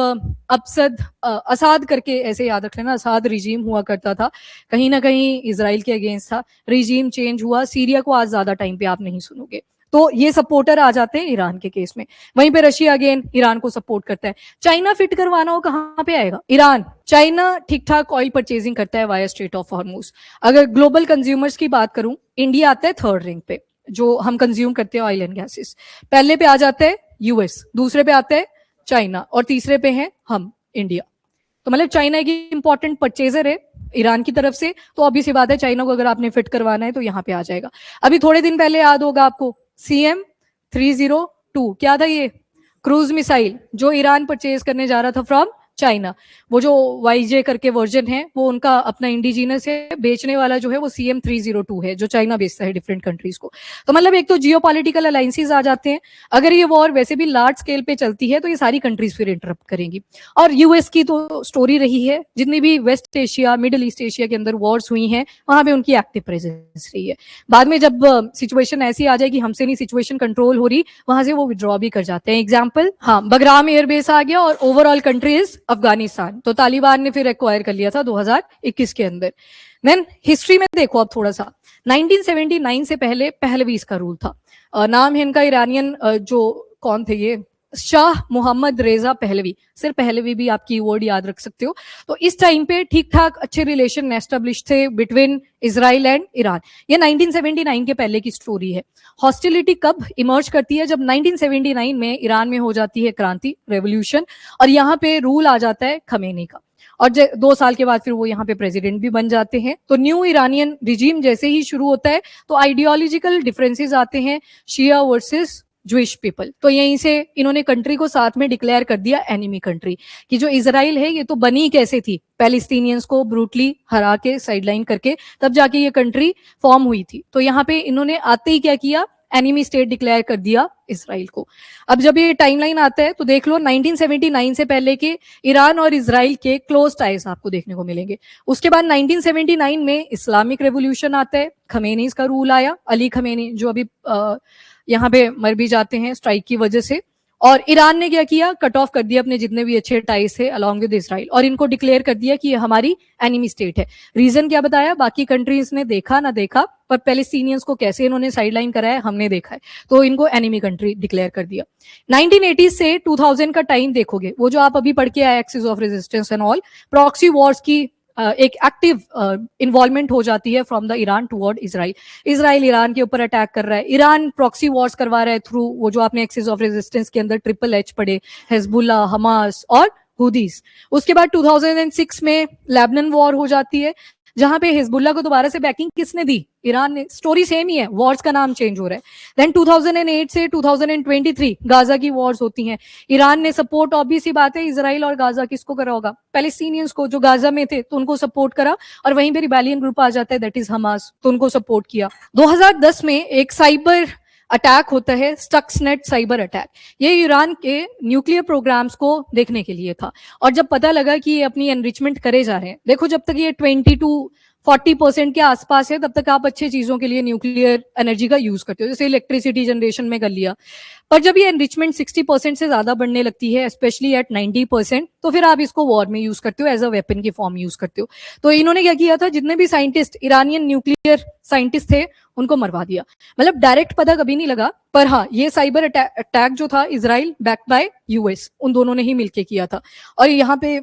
असाद करके, ऐसे याद रख लेना, असाद रिजीम हुआ करता था, कहीं ना कहीं इजराइल के अगेंस्ट था, रिजीम चेंज हुआ, सीरिया को आज ज्यादा टाइम पे आप नहीं सुनोगे। तो ये सपोर्टर आ जाते हैं ईरान के केस में। वहीं पे रशिया अगेन ईरान को सपोर्ट करता है। चाइना फिट करवाना हो कहां पे आएगा? ईरान। चाइना ठीक ठाक ऑयल परचेजिंग करता है वाया स्ट्रेट ऑफ हॉर्मुज। अगर ग्लोबल कंज्यूमर्स की बात करूं, इंडिया आता है थर्ड रैंक पे, जो हम कंज्यूम करते हैं ऑयल एंड गैसेस। पहले पे आ जाता है यूएस, दूसरे पे आता है चाइना, और तीसरे पे है हम, इंडिया। तो मतलब चाइना एक इंपॉर्टेंट परचेजर है ईरान की तरफ से, तो ऑब्वियस सी बात है चाइना को अगर आपने फिट करवाना है तो यहाँ पे आ जाएगा। अभी थोड़े दिन पहले याद होगा आपको, CM 302 क्या था ये? क्रूज मिसाइल जो ईरान परचेज करने जा रहा था फ्रॉम चाइना, वो जो वाईजे करके वर्जन है वो उनका अपना इंडिजिनस है, बेचने वाला जो है वो CM302 है जो चाइना बेचता है डिफरेंट कंट्रीज को। तो मतलब एक तो जियोपॉलिटिकल अलायंसेस आ जाते हैं। अगर ये वॉर वैसे भी लार्ज स्केल पे चलती है तो ये सारी कंट्रीज फिर इंटरप्ट करेंगी। और यूएस की तो स्टोरी रही है, जितनी भी west Asia middle east Asia के अंदर वॉर्स हुई हैं वहां पे उनकी एक्टिव प्रेजेंस रही है। बाद में जब सिचुएशन ऐसी आ जाए कि हमसे नहीं सिचुएशन कंट्रोल हो रही, वहां से वो विड्रॉ भी कर जाते हैं। एग्जाम्पल, हाँ, बगराम एयरबेस आ गया और ओवरऑल कंट्री इज अफगानिस्तान। तो तालिबान ने फिर एक्वायर कर लिया था 2021 के अंदर। देन हिस्ट्री में देखो अब थोड़ा सा, 1979 से पहले पहलवीज का रूल था। नाम है इनका ईरानियन, जो कौन थे ये, शाह मोहम्मद रेजा पहलवी, सिर्फ पहलवी भी आप कीवर्ड याद रख सकते हो। तो इस टाइम पे ठीक ठाक अच्छे रिलेशन एस्टेब्लिश थे बिटवीन इजराइल एंड ईरान। ये 1979 के पहले की स्टोरी है। हॉस्टिलिटी कब इमर्ज करती है? जब 1979 में ईरान में हो जाती है क्रांति, रेवोल्यूशन, और यहाँ पे रूल आ जाता है खमेनी का, और 2 साल के बाद फिर वो यहाँ पे प्रेसिडेंट भी बन जाते हैं। तो न्यू ईरानियन रिजीम जैसे ही शुरू होता है तो आइडियोलॉजिकल डिफरेंसेस आते हैं, शिया वर्सेस ज्विश पीपल। तो यहीं से इन्होंने कंट्री को साथ में डिक्लेयर कर दिया एनिमी कंट्री, कि जो इजराइल है ये तो बनी कैसे थी, पैलेस्टीनियंस को ब्रूटली हरा के साइडलाइन करके तब जाके ये कंट्री फॉर्म हुई थी। तो यहाँ पे इन्होंने आते ही क्या किया, एनिमी स्टेट डिक्लेयर कर दिया इसराइल को। अब जब ये टाइमलाइन आता है तो देख लो 1979 से पहले के ईरान और इसराइल के क्लोज टाइज आपको देखने को मिलेंगे। उसके बाद 1979 में इस्लामिक रेवोल्यूशन आता है, खमेनीज का रूल आया, अली खमेनी जो अभी यहाँ पे मर भी जाते हैं स्ट्राइक की वजह से। और ईरान ने क्या किया, कट ऑफ कर दिया अपने जितने भी अच्छे टाइज थे अलॉन्ग विद इसराइल, और इनको डिक्लेयर कर दिया कि ये हमारी एनिमी स्टेट है। रीजन क्या बताया, बाकी कंट्रीज ने देखा ना देखा, पर पैलेस्टीनियंस को कैसे इन्होंने साइडलाइन कराया हमने देखा है, तो इनको एनिमी कंट्री डिक्लेयर कर दिया। 1980 से 2000 का टाइम देखोगे, वो जो आप अभी पढ़ के आए axis of resistance and all, proxy Wars की एक एक्टिव इन्वॉल्वमेंट हो जाती है from the Iran toward Israel. Israel Iran के ऊपर अटैक कर रहा है, ईरान प्रॉक्सी वॉर्स करवा रहा है थ्रू वो जो आपने एक्सिस ऑफ रेजिस्टेंस के अंदर HHH पढ़े, हिजबुल्लाह, हमास और हुदीस। उसके बाद 2006 में लेबनान वॉर हो जाती है, जहां पे हिजबुल्लाह को दोबारा से बैकिंग किसने दी, ईरान ने। स्टोरी सेम ही है, वॉर्स का नाम चेंज हो रहा है। देन 2008 से 2023 गाजा की वॉर्स होती हैं। ईरान ने सपोर्ट, ऑब्वियस सी बात है, इजराइल और गाजा किसको करा होगा, पैलेस्टीनियंस को, जो गाजा में थे तो उनको सपोर्ट करा, और वहीं पे रिबेलियन ग्रुप आ जाता है दैट इज हमास, तो उनको सपोर्ट किया। 2010 में एक साइबर अटैक होता है, स्टक्सनेट साइबर अटैक। ये ईरान के न्यूक्लियर प्रोग्राम्स को देखने के लिए था, और जब पता लगा कि ये अपनी एनरिचमेंट करे जा रहे हैं, देखो जब तक ये 20 to 40% के आसपास है तब तक आप अच्छे चीजों के लिए न्यूक्लियर एनर्जी का यूज करते हो, जैसे इलेक्ट्रिसिटी जनरेशन में कर लिया। पर जब ये एनरिचमेंट 60% से ज्यादा बढ़ने लगती है, स्पेशली एट 90%, तो फिर आप इसको वॉर में यूज करते हो, एज अ वेपन की फॉर्म यूज करते हो। तो इन्होंने क्या किया था, जितने भी साइंटिस्ट, ईरानियन न्यूक्लियर साइंटिस्ट थे, उनको मरवा दिया। मतलब डायरेक्ट पता कभी नहीं लगा, पर हाँ ये साइबर अटैक जो था इजराइल बैक्ड बाय यूएस, उन दोनों ने ही मिलके किया था। और यहाँ पे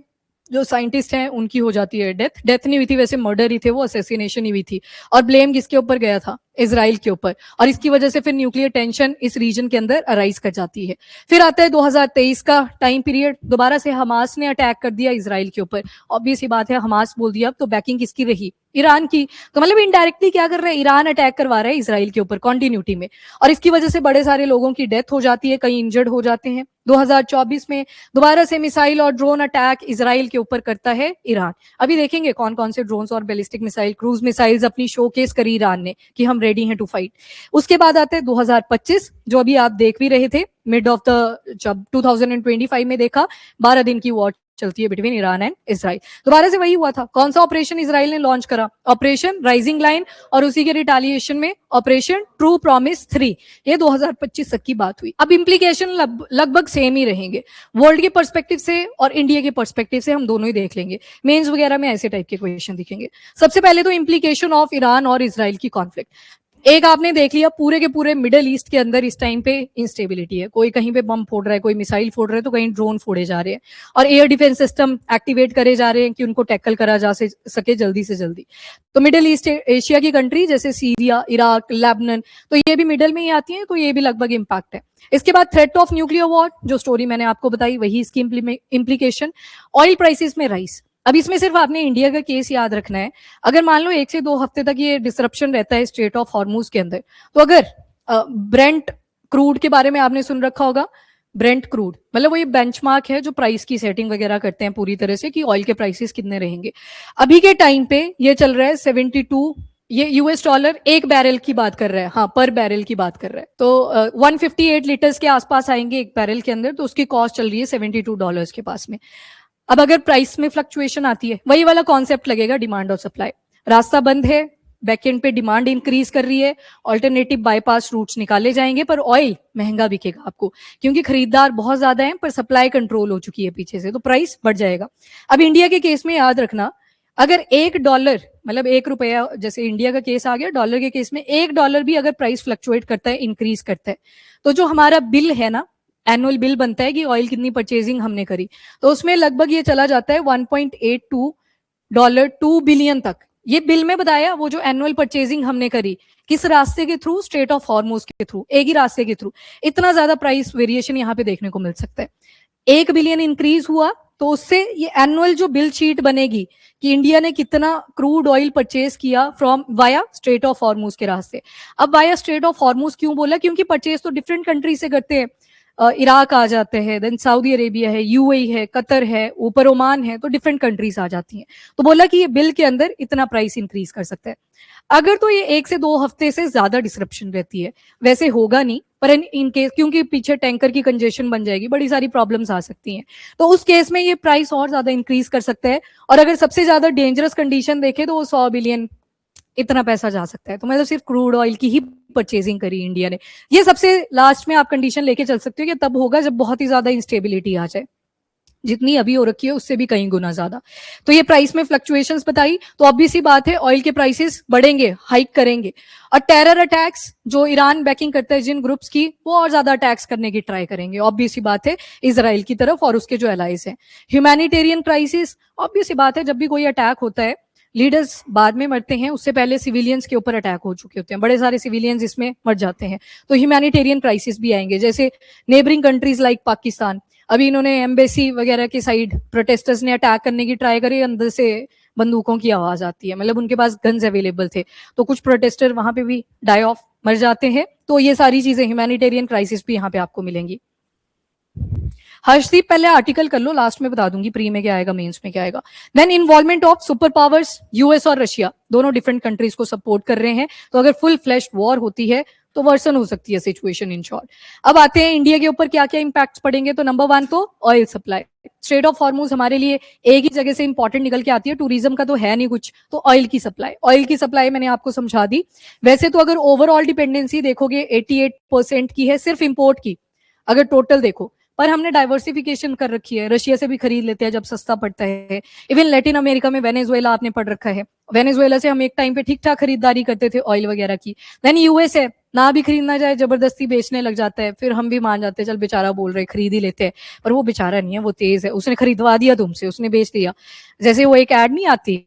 जो साइंटिस्ट हैं उनकी हो जाती है डेथ नहीं हुई थी वैसे, मर्डर ही थे वो, असैसिनेशन ही हुई थी। और ब्लेम किसके ऊपर गया था, इजराइल के ऊपर, और इसकी वजह से फिर न्यूक्लियर टेंशन इस रीजन के अंदर अराइज कर जाती है। फिर आता है 2023 का टाइम पीरियड, दोबारा से हमास ने अटैक कर दिया इजराइल के ऊपर। ऑब्वियस ही बात है, हमास बोल दिया, अब तो बैकिंग किसकी रही, ईरान की। तो मतलब इनडायरेक्टली क्या कर रहा है, ईरान अटैक करवा रहा है इजराइल के ऊपर कॉन्टिन्यूटी में, और इसकी वजह से बड़े सारे लोगों की डेथ हो जाती है, कई इंजर्ड हो जाते हैं। 2024 में दोबारा से मिसाइल और ड्रोन अटैक इजराइल के ऊपर करता है ईरान। अभी देखेंगे कौन कौन से ड्रोन्स और बैलिस्टिक मिसाइल, क्रूज मिसाइल्स अपनी शोकेस करी ईरान ने कि हम रेडी हैं टू फाइट। उसके बाद आते हैं 2025, जो अभी आप देख भी रहे थे, मिड ऑफ द, जब 2025 में देखा 12 दिन की वॉर चलती है बिटवीन ईरान एंड इजराइल। दोबारा से वही हुआ था, कौन सा ऑपरेशन इजराइल ने लॉन्च करा, ऑपरेशन राइजिंग लाइन, और उसी के रिटालिएशन में ऑपरेशन ट्रू प्रॉमिस 3। ये 2025 तक की बात हुई। अब इंप्लीकेशन लगभग सेम ही रहेंगे, वर्ल्ड के पर्सपेक्टिव से और इंडिया के पर्सपेक्टिव से हम दोनों ही देख लेंगे। मेंस वगैरह में ऐसे टाइप के क्वेश्चन दिखेंगे। सबसे पहले तो इंप्लीकेशन ऑफ ईरान और इजराइल की कॉन्फ्लिक्ट। एक आपने देख लिया, पूरे के पूरे मिडिल ईस्ट के अंदर इस टाइम पे इंस्टेबिलिटी है, कोई कहीं पे बम फोड़ रहा है, कोई मिसाइल फोड़ रहा है, तो कहीं ड्रोन फोड़े जा रहे हैं, और एयर डिफेंस सिस्टम एक्टिवेट करे जा रहे हैं कि उनको टैकल करा जा सके जल्दी से जल्दी। तो मिडिल ईस्ट एशिया की कंट्री जैसे सीरिया, इराक, लेबनान, तो ये भी मिडल में ही आती है, तो ये भी लगभग इम्पैक्ट है। इसके बाद थ्रेट ऑफ न्यूक्लियर वॉर, जो स्टोरी मैंने आपको बताई वही इसकी इम्प्लीकेशन। ऑयल प्राइसेस में राइस, अब इसमें सिर्फ आपने इंडिया का केस याद रखना है। अगर मान लो 1 से 2 हफ्ते तक ये डिसरप्शन रहता है स्ट्रेट ऑफ हॉर्मूज के अंदर, तो अगर ब्रेंट क्रूड के बारे में आपने सुन रखा होगा, ब्रेंट क्रूड, मतलब वो ये बेंचमार्क है जो प्राइस की सेटिंग वगैरह करते हैं पूरी तरह से कि ऑयल के प्राइसेस कितने रहेंगे। अभी के टाइम पे ये चल रहा है 72, ये यूएस डॉलर एक बैरल की बात कर रहा है, हाँ पर बैरल की बात कर रहा है। तो 158 लीटर्स के आसपास आएंगे एक बैरल के अंदर, तो उसकी कॉस्ट चल रही है $72 के पास में। अब अगर प्राइस में फ्लक्चुएशन आती है, वही वाला कॉन्सेप्ट लगेगा डिमांड और सप्लाई। रास्ता बंद है, बैकएंड पे डिमांड इंक्रीज कर रही है, ऑल्टरनेटिव बाईपास रूट्स निकाले जाएंगे, पर ऑयल महंगा बिकेगा आपको, क्योंकि खरीदार बहुत ज्यादा है पर सप्लाई कंट्रोल हो चुकी है पीछे से, तो प्राइस बढ़ जाएगा। अब इंडिया के केस में याद रखना, अगर $1 मतलब ₹1, जैसे इंडिया का केस आ गया, डॉलर के केस में $1 भी अगर प्राइस फ्लक्चुएट करता है, इंक्रीज करता है, तो जो हमारा बिल है ना, एनुअल बिल बनता है कि ऑयल कितनी परचेजिंग हमने करी, तो उसमें लगभग ये चला जाता है $1.82 $2 बिलियन तक। ये बिल में बताया, वो जो एनुअल परचेजिंग हमने करी किस रास्ते के थ्रू, स्ट्रेट ऑफ हॉर्मोज के थ्रू, एक ही रास्ते के थ्रू, इतना ज्यादा प्राइस वेरिएशन यहाँ पे देखने को मिल सकता है। 1 बिलियन इंक्रीज हुआ तो उससे ये एनुअल जो बिल शीट बनेगी कि इंडिया ने कितना क्रूड ऑयल परचेज किया from via straight of Hormuz के रास्ते। अब वाया स्ट्रेट ऑफ हॉर्मूज क्यों बोला, क्योंकि परचेज तो डिफरेंट कंट्री से करते हैं, इराक आ जाते हैं, देन सऊदी अरेबिया है, यूएई है, कतर है, ऊपर ओमान है, तो डिफरेंट कंट्रीज आ जाती हैं। तो बोला कि ये बिल के अंदर इतना प्राइस इंक्रीज कर सकता है। अगर तो ये 1 से 2 हफ्ते से ज्यादा डिसरप्शन रहती है, वैसे होगा नहीं, पर इन केस क्योंकि पीछे टैंकर की कंजेशन बन जाएगी, बड़ी सारी प्रॉब्लम्स आ सकती हैं, तो उस केस में ये प्राइस और ज्यादा इंक्रीज कर सकता है। और अगर सबसे ज्यादा डेंजरस कंडीशन देखे तो वो 100 बिलियन इतना पैसा जा सकता है। तो मतलब सिर्फ क्रूड ऑयल की ही परचेजिंग करी इंडिया ने। ये सबसे लास्ट में आप कंडीशन लेके चल सकते हो कि तब होगा जब बहुत ही ज्यादा इंस्टेबिलिटी आ जाए, जितनी अभी हो रखी है उससे भी कहीं गुना ज्यादा। तो ये प्राइस में फ्लक्चुएशंस बताई, तो ऑब्वियस सी बात है ऑयल के प्राइसेस बढ़ेंगे, हाइक करेंगे। और टेरर अटैक्स जो ईरान बैकिंग करता है जिन ग्रुप्स की, वो और ज्यादा अटैक्स करने की ट्राई करेंगे, ऑब्वियस सी बात है, इजराइल की तरफ और उसके जो एलाइज हैं। ह्यूमैनिटेरियन क्राइसिस, ऑब्वियस सी बात है, जब भी कोई अटैक होता है लीडर्स बाद में मरते हैं, उससे पहले सिविलियंस के ऊपर अटैक हो चुके होते हैं, बड़े सारे सिविलियंस इसमें मर जाते हैं, तो ह्यूमैनिटेरियन क्राइसिस भी आएंगे। जैसे नेबरिंग कंट्रीज लाइक पाकिस्तान, अभी इन्होंने एम्बेसी वगैरह की साइड प्रोटेस्टर्स ने अटैक करने की ट्राई करी, अंदर से बंदूकों की आवाज आती है, मतलब उनके पास गन्स अवेलेबल थे, तो कुछ प्रोटेस्टर वहां पे भी डाई ऑफ मर जाते हैं। तो ये सारी चीजें ह्यूमैनिटेरियन क्राइसिस भी यहाँ पे आपको मिलेंगी। हर्षदीप पहले आर्टिकल कर लो, लास्ट में बता दूंगी प्री में क्या आएगा, मेंस में क्या आएगा। Then involvement of super powers, US और रशिया दोनों डिफरेंट कंट्रीज को सपोर्ट कर रहे हैं, तो अगर फुल फ्लैश वॉर होती है तो वर्सन हो सकती है सिचुएशन इन शॉर्ट। अब आते हैं इंडिया के ऊपर क्या क्या इंपैक्ट्स पड़ेंगे। तो नंबर 1 तो oil supply, straight of Hormuz हमारे लिए एक ही जगह से इंपॉर्टेंट निकल के आती है, टूरिज्म का तो है नहीं कुछ, तो ऑयल की सप्लाई मैंने आपको समझा दी। वैसे तो अगर ओवरऑल डिपेंडेंसी देखोगे 88% की है सिर्फ इंपोर्ट की, अगर टोटल देखो, पर हमने डाइवर्सिफिकेशन कर रखी है, रशिया से भी खरीद लेते हैं जब सस्ता पड़ता है। इवन लैटिन अमेरिका में वेनेजुएला आपने पढ़ रखा है, वेनेजुएला से हम एक टाइम पे ठीक ठाक खरीदारी करते थे ऑयल वगैरह की। देन यूएस है, ना भी खरीदना जाए जबरदस्ती बेचने लग जाता है, फिर हम भी मान जाते हैं चल बेचारा बोल रहे खरीद ही लेते हैं, पर वो बेचारा नहीं है, वो तेज है, उसने खरीदवा दिया तुमसे, उसने बेच दिया। जैसे वो एक एड नहीं आती,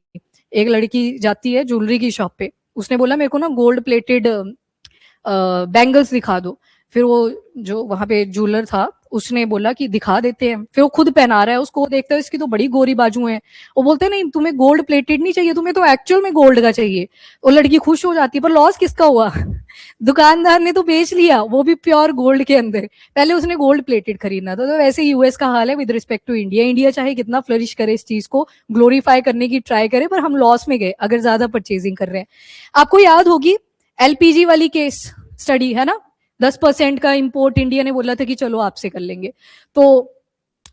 एक लड़की जाती है ज्वेलरी की शॉप पे, उसने बोला मेरे को ना गोल्ड प्लेटेड बैंगल्स दिखा दो, फिर वो जो वहां पे ज्वेलर था उसने बोला कि दिखा देते हैं, फिर वो खुद पहना रहा है उसको, देखता है इसकी तो बड़ी गोरी बाजू है, वो बोलते हैं नहीं तुम्हें गोल्ड प्लेटेड नहीं चाहिए, तुम्हें तो एक्चुअल में गोल्ड का चाहिए। वो लड़की खुश हो जाती है, पर लॉस किसका हुआ दुकानदार ने तो बेच लिया, वो भी प्योर गोल्ड के अंदर, पहले उसने गोल्ड प्लेटेड खरीदना था। तो वैसे यूएस का हाल है with respect to India. India चाहे कितना फ्लरिश करे, इस चीज को ग्लोरीफाई करने की ट्राई करे, पर हम लॉस में गए अगर ज्यादा परचेजिंग कर रहे हैं। आपको याद होगी एलपीजी वाली केस स्टडी है ना, 10% का इंपोर्ट इंडिया ने बोला था कि चलो आपसे कर लेंगे, तो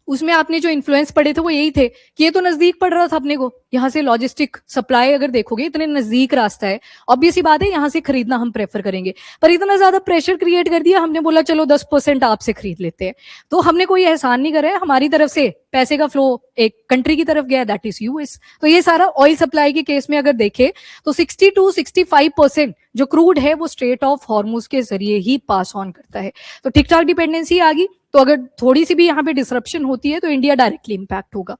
उसमें आपने जो इन्फ्लुएंस पड़े थे वो यही थे कि ये तो नजदीक पड़ रहा था अपने को, यहाँ से लॉजिस्टिक सप्लाई अगर देखोगे इतने नजदीक रास्ता है, ऑब्वियस सी बात है यहाँ से खरीदना हम प्रेफर करेंगे, पर इतना ज्यादा प्रेशर क्रिएट कर दिया, हमने बोला चलो 10% आपसे खरीद लेते हैं। तो हमने कोई एहसान नहीं करा है, हमारी तरफ से पैसे का फ्लो एक कंट्री की तरफ गया, दैट इज यूएस। तो ये सारा ऑयल सप्लाई के केस में अगर देखे तो 60-65% जो क्रूड है वो स्ट्रेट ऑफ हॉर्मूज के जरिए ही पास ऑन करता है। तो ठीक ठाक डिपेंडेंसी आ गई, तो अगर थोड़ी सी भी यहाँ पे डिसरप्शन होती है तो इंडिया डायरेक्टली इंपैक्ट होगा।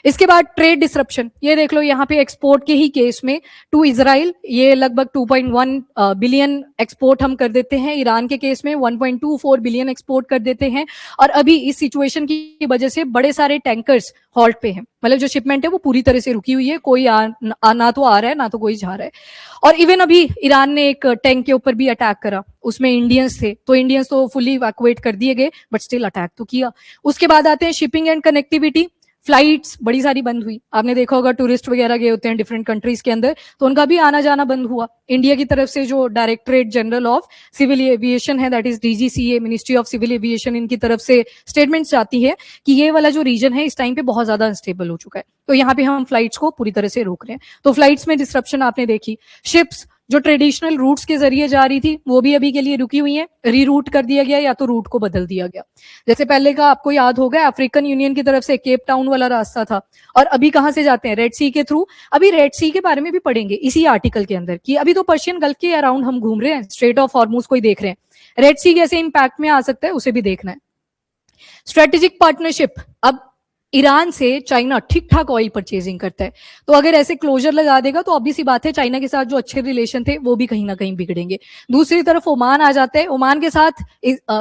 इसके बाद ट्रेड डिसरप्शन, ये देख लो यहाँ पे एक्सपोर्ट के ही केस में टू इजराइल ये लगभग 2.1 बिलियन एक्सपोर्ट हम कर देते हैं, ईरान के केस में 1.24 बिलियन एक्सपोर्ट कर देते हैं। और अभी इस सिचुएशन की वजह से बड़े सारे टैंकर्स हॉल्ट पे हैं, मतलब जो शिपमेंट है वो पूरी तरह से रुकी हुई है, कोई ना तो आ रहा है ना तो कोई जा रहा है। और इवन अभी ईरान ने एक टैंक के ऊपर भी अटैक करा, उसमें इंडियंस थे, तो इंडियंस तो फुली इवैक्यूएट कर दिए गए, बट स्टिल अटैक तो किया। उसके बाद आते हैं शिपिंग एंड कनेक्टिविटी, फ्लाइट्स बड़ी सारी बंद हुई, आपने देखा होगा टूरिस्ट वगैरह गए होते हैं डिफरेंट कंट्रीज के अंदर, तो उनका भी आना जाना बंद हुआ। इंडिया की तरफ से जो directorate general of civil aviation है, that is DGCA, ministry of civil aviation, इनकी तरफ से स्टेटमेंट्स आती है कि ये वाला जो रीजन है इस टाइम पे बहुत ज्यादा अनस्टेबल हो चुका है, तो यहाँ पे हम फ्लाइट्स को पूरी तरह से रोक रहे हैं। तो फ्लाइट्स में डिस्ट्रप्शन आपने देखी, शिप्स जो ट्रेडिशनल रूट्स के जरिए जा रही थी वो भी अभी के लिए रुकी हुई है, रीरूट कर दिया गया या तो रूट को बदल दिया गया। जैसे पहले का आपको याद होगा अफ्रीकन यूनियन की तरफ से केप टाउन वाला रास्ता था, और अभी कहां से जाते हैं, रेड सी के थ्रू। अभी रेड सी के बारे में भी पढ़ेंगे इसी आर्टिकल के अंदर कि अभी तो पर्शियन गल्फ के अराउंड हम घूम रहे हैं, स्ट्रेट ऑफ हॉर्मूज को ही देख रहे हैं, रेड सी कैसे इंपैक्ट में आ सकता है उसे भी देखना है। स्ट्रेटेजिक पार्टनरशिप, अब ईरान से चाइना ठीक ठाक ऑयल परचेजिंग करता है, तो अगर ऐसे क्लोजर लगा देगा तो ऑब्वियस सी बात है चाइना के साथ जो अच्छे रिलेशन थे वो भी कहीं ना कहीं बिगड़ेंगे। दूसरी तरफ ओमान आ जाता है, ओमान के साथ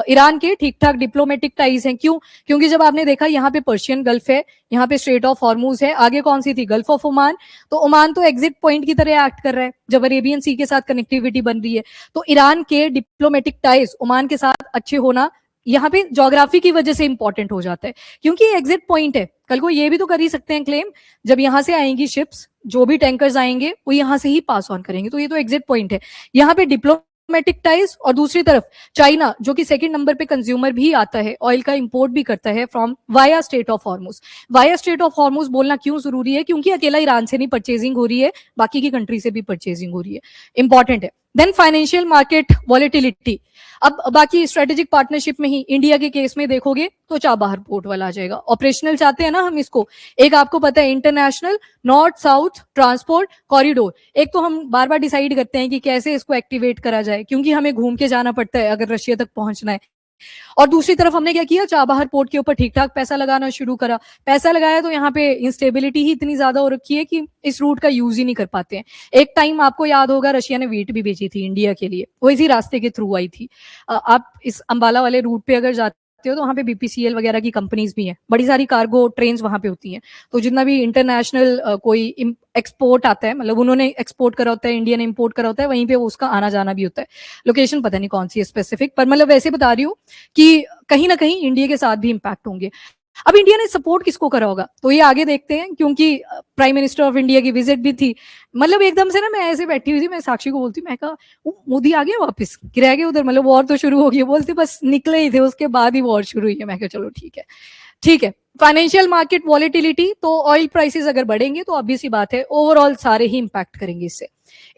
ईरान के ठीक ठाक डिप्लोमेटिक टाइज हैं, क्यों, क्योंकि जब आपने देखा यहाँ पे पर्शियन गल्फ है, यहाँ पे स्ट्रेट ऑफ हॉर्मूज है, आगे कौन सी थी, गल्फ ऑफ ओमान, तो ओमान तो एग्जिट पॉइंट की तरह एक्ट कर रहा है जब अरेबियन सी के साथ कनेक्टिविटी बन रही है। तो ईरान के डिप्लोमेटिक टाइज ओमान के साथ अच्छे होना यहाँ पे ज्योग्राफी की वजह से इंपॉर्टेंट हो जाता है, क्योंकि एग्जिट पॉइंट है। कल को ये भी तो कर ही सकते हैं क्लेम, जब यहां से आएंगी शिप्स, जो भी टैंकर्स आएंगे वो यहां से ही पास ऑन करेंगे, तो ये तो एग्जिट पॉइंट है। यहाँ पे डिप्लोमेटिक टाइज, और दूसरी तरफ चाइना जो कि सेकंड नंबर पे कंज्यूमर भी आता है, ऑयल का इंपोर्ट भी करता है from via straight of Hormuz. Via straight of Hormuz बोलना क्यों जरूरी है, क्योंकि अकेला ईरान से नहीं परचेजिंग हो रही है, बाकी की कंट्री से भी परचेजिंग हो रही है, इंपॉर्टेंट है। देन फाइनेंशियल मार्केट वॉलेटिलिटी, अब बाकी स्ट्रेटेजिक पार्टनरशिप में ही इंडिया के केस में देखोगे तो चाबहार पोर्ट वाला आ जाएगा। ऑपरेशनल चाहते हैं ना हम इसको, एक आपको पता है international north south transport corridor, एक तो हम बार बार डिसाइड करते हैं कि कैसे इसको एक्टिवेट करा जाए, क्योंकि हमें घूम के जाना पड़ता है अगर रशिया तक पहुंचना है। और दूसरी तरफ हमने क्या किया, चाबहार पोर्ट के ऊपर ठीक ठाक पैसा लगाना शुरू करा, पैसा लगाया तो यहाँ पे इंस्टेबिलिटी ही इतनी ज्यादा हो रखी है कि इस रूट का यूज ही नहीं कर पाते हैं। एक टाइम आपको याद होगा रशिया ने वीट भी बेची थी इंडिया के लिए, वो इसी रास्ते के थ्रू आई थी। आप इस अंबाला वाले रूट पे अगर जाते हो तो वहाँ पे बीपीसीएल वगैरह की कंपनीज भी हैं, बड़ी सारी कार्गो ट्रेन वहां पे होती हैं, तो जितना भी इंटरनेशनल कोई एक्सपोर्ट आता है, मतलब उन्होंने एक्सपोर्ट करा होता है, इंडिया ने इंपोर्ट करा होता है, वहीं पे वो उसका आना जाना भी होता है। लोकेशन पता नहीं कौन सी है स्पेसिफिक, पर मतलब वैसे बता रही हूँ कि कहीं ना कहीं इंडिया के साथ भी इंपैक्ट होंगे। अब इंडिया ने सपोर्ट किसको करा होगा, तो ये आगे देखते हैं, क्योंकि प्राइम मिनिस्टर ऑफ इंडिया की विजिट भी थी। मतलब एकदम से ना मैं ऐसे बैठी हुई थी, मैं साक्षी को बोलती, मैं कहा मोदी आ गए वापस, रह गए उधर, मतलब वॉर तो शुरू हो गई, बोलती बस निकले ही थे उसके बाद ही वॉर शुरू हुई है। मैं कहा चलो ठीक है ठीक है। फाइनेंशियल मार्केट वॉलेटिलिटी, तो ऑयल प्राइसेस अगर बढ़ेंगे तो ऑब्वियस सी बात है ओवरऑल सारे ही इंपैक्ट करेंगे इससे।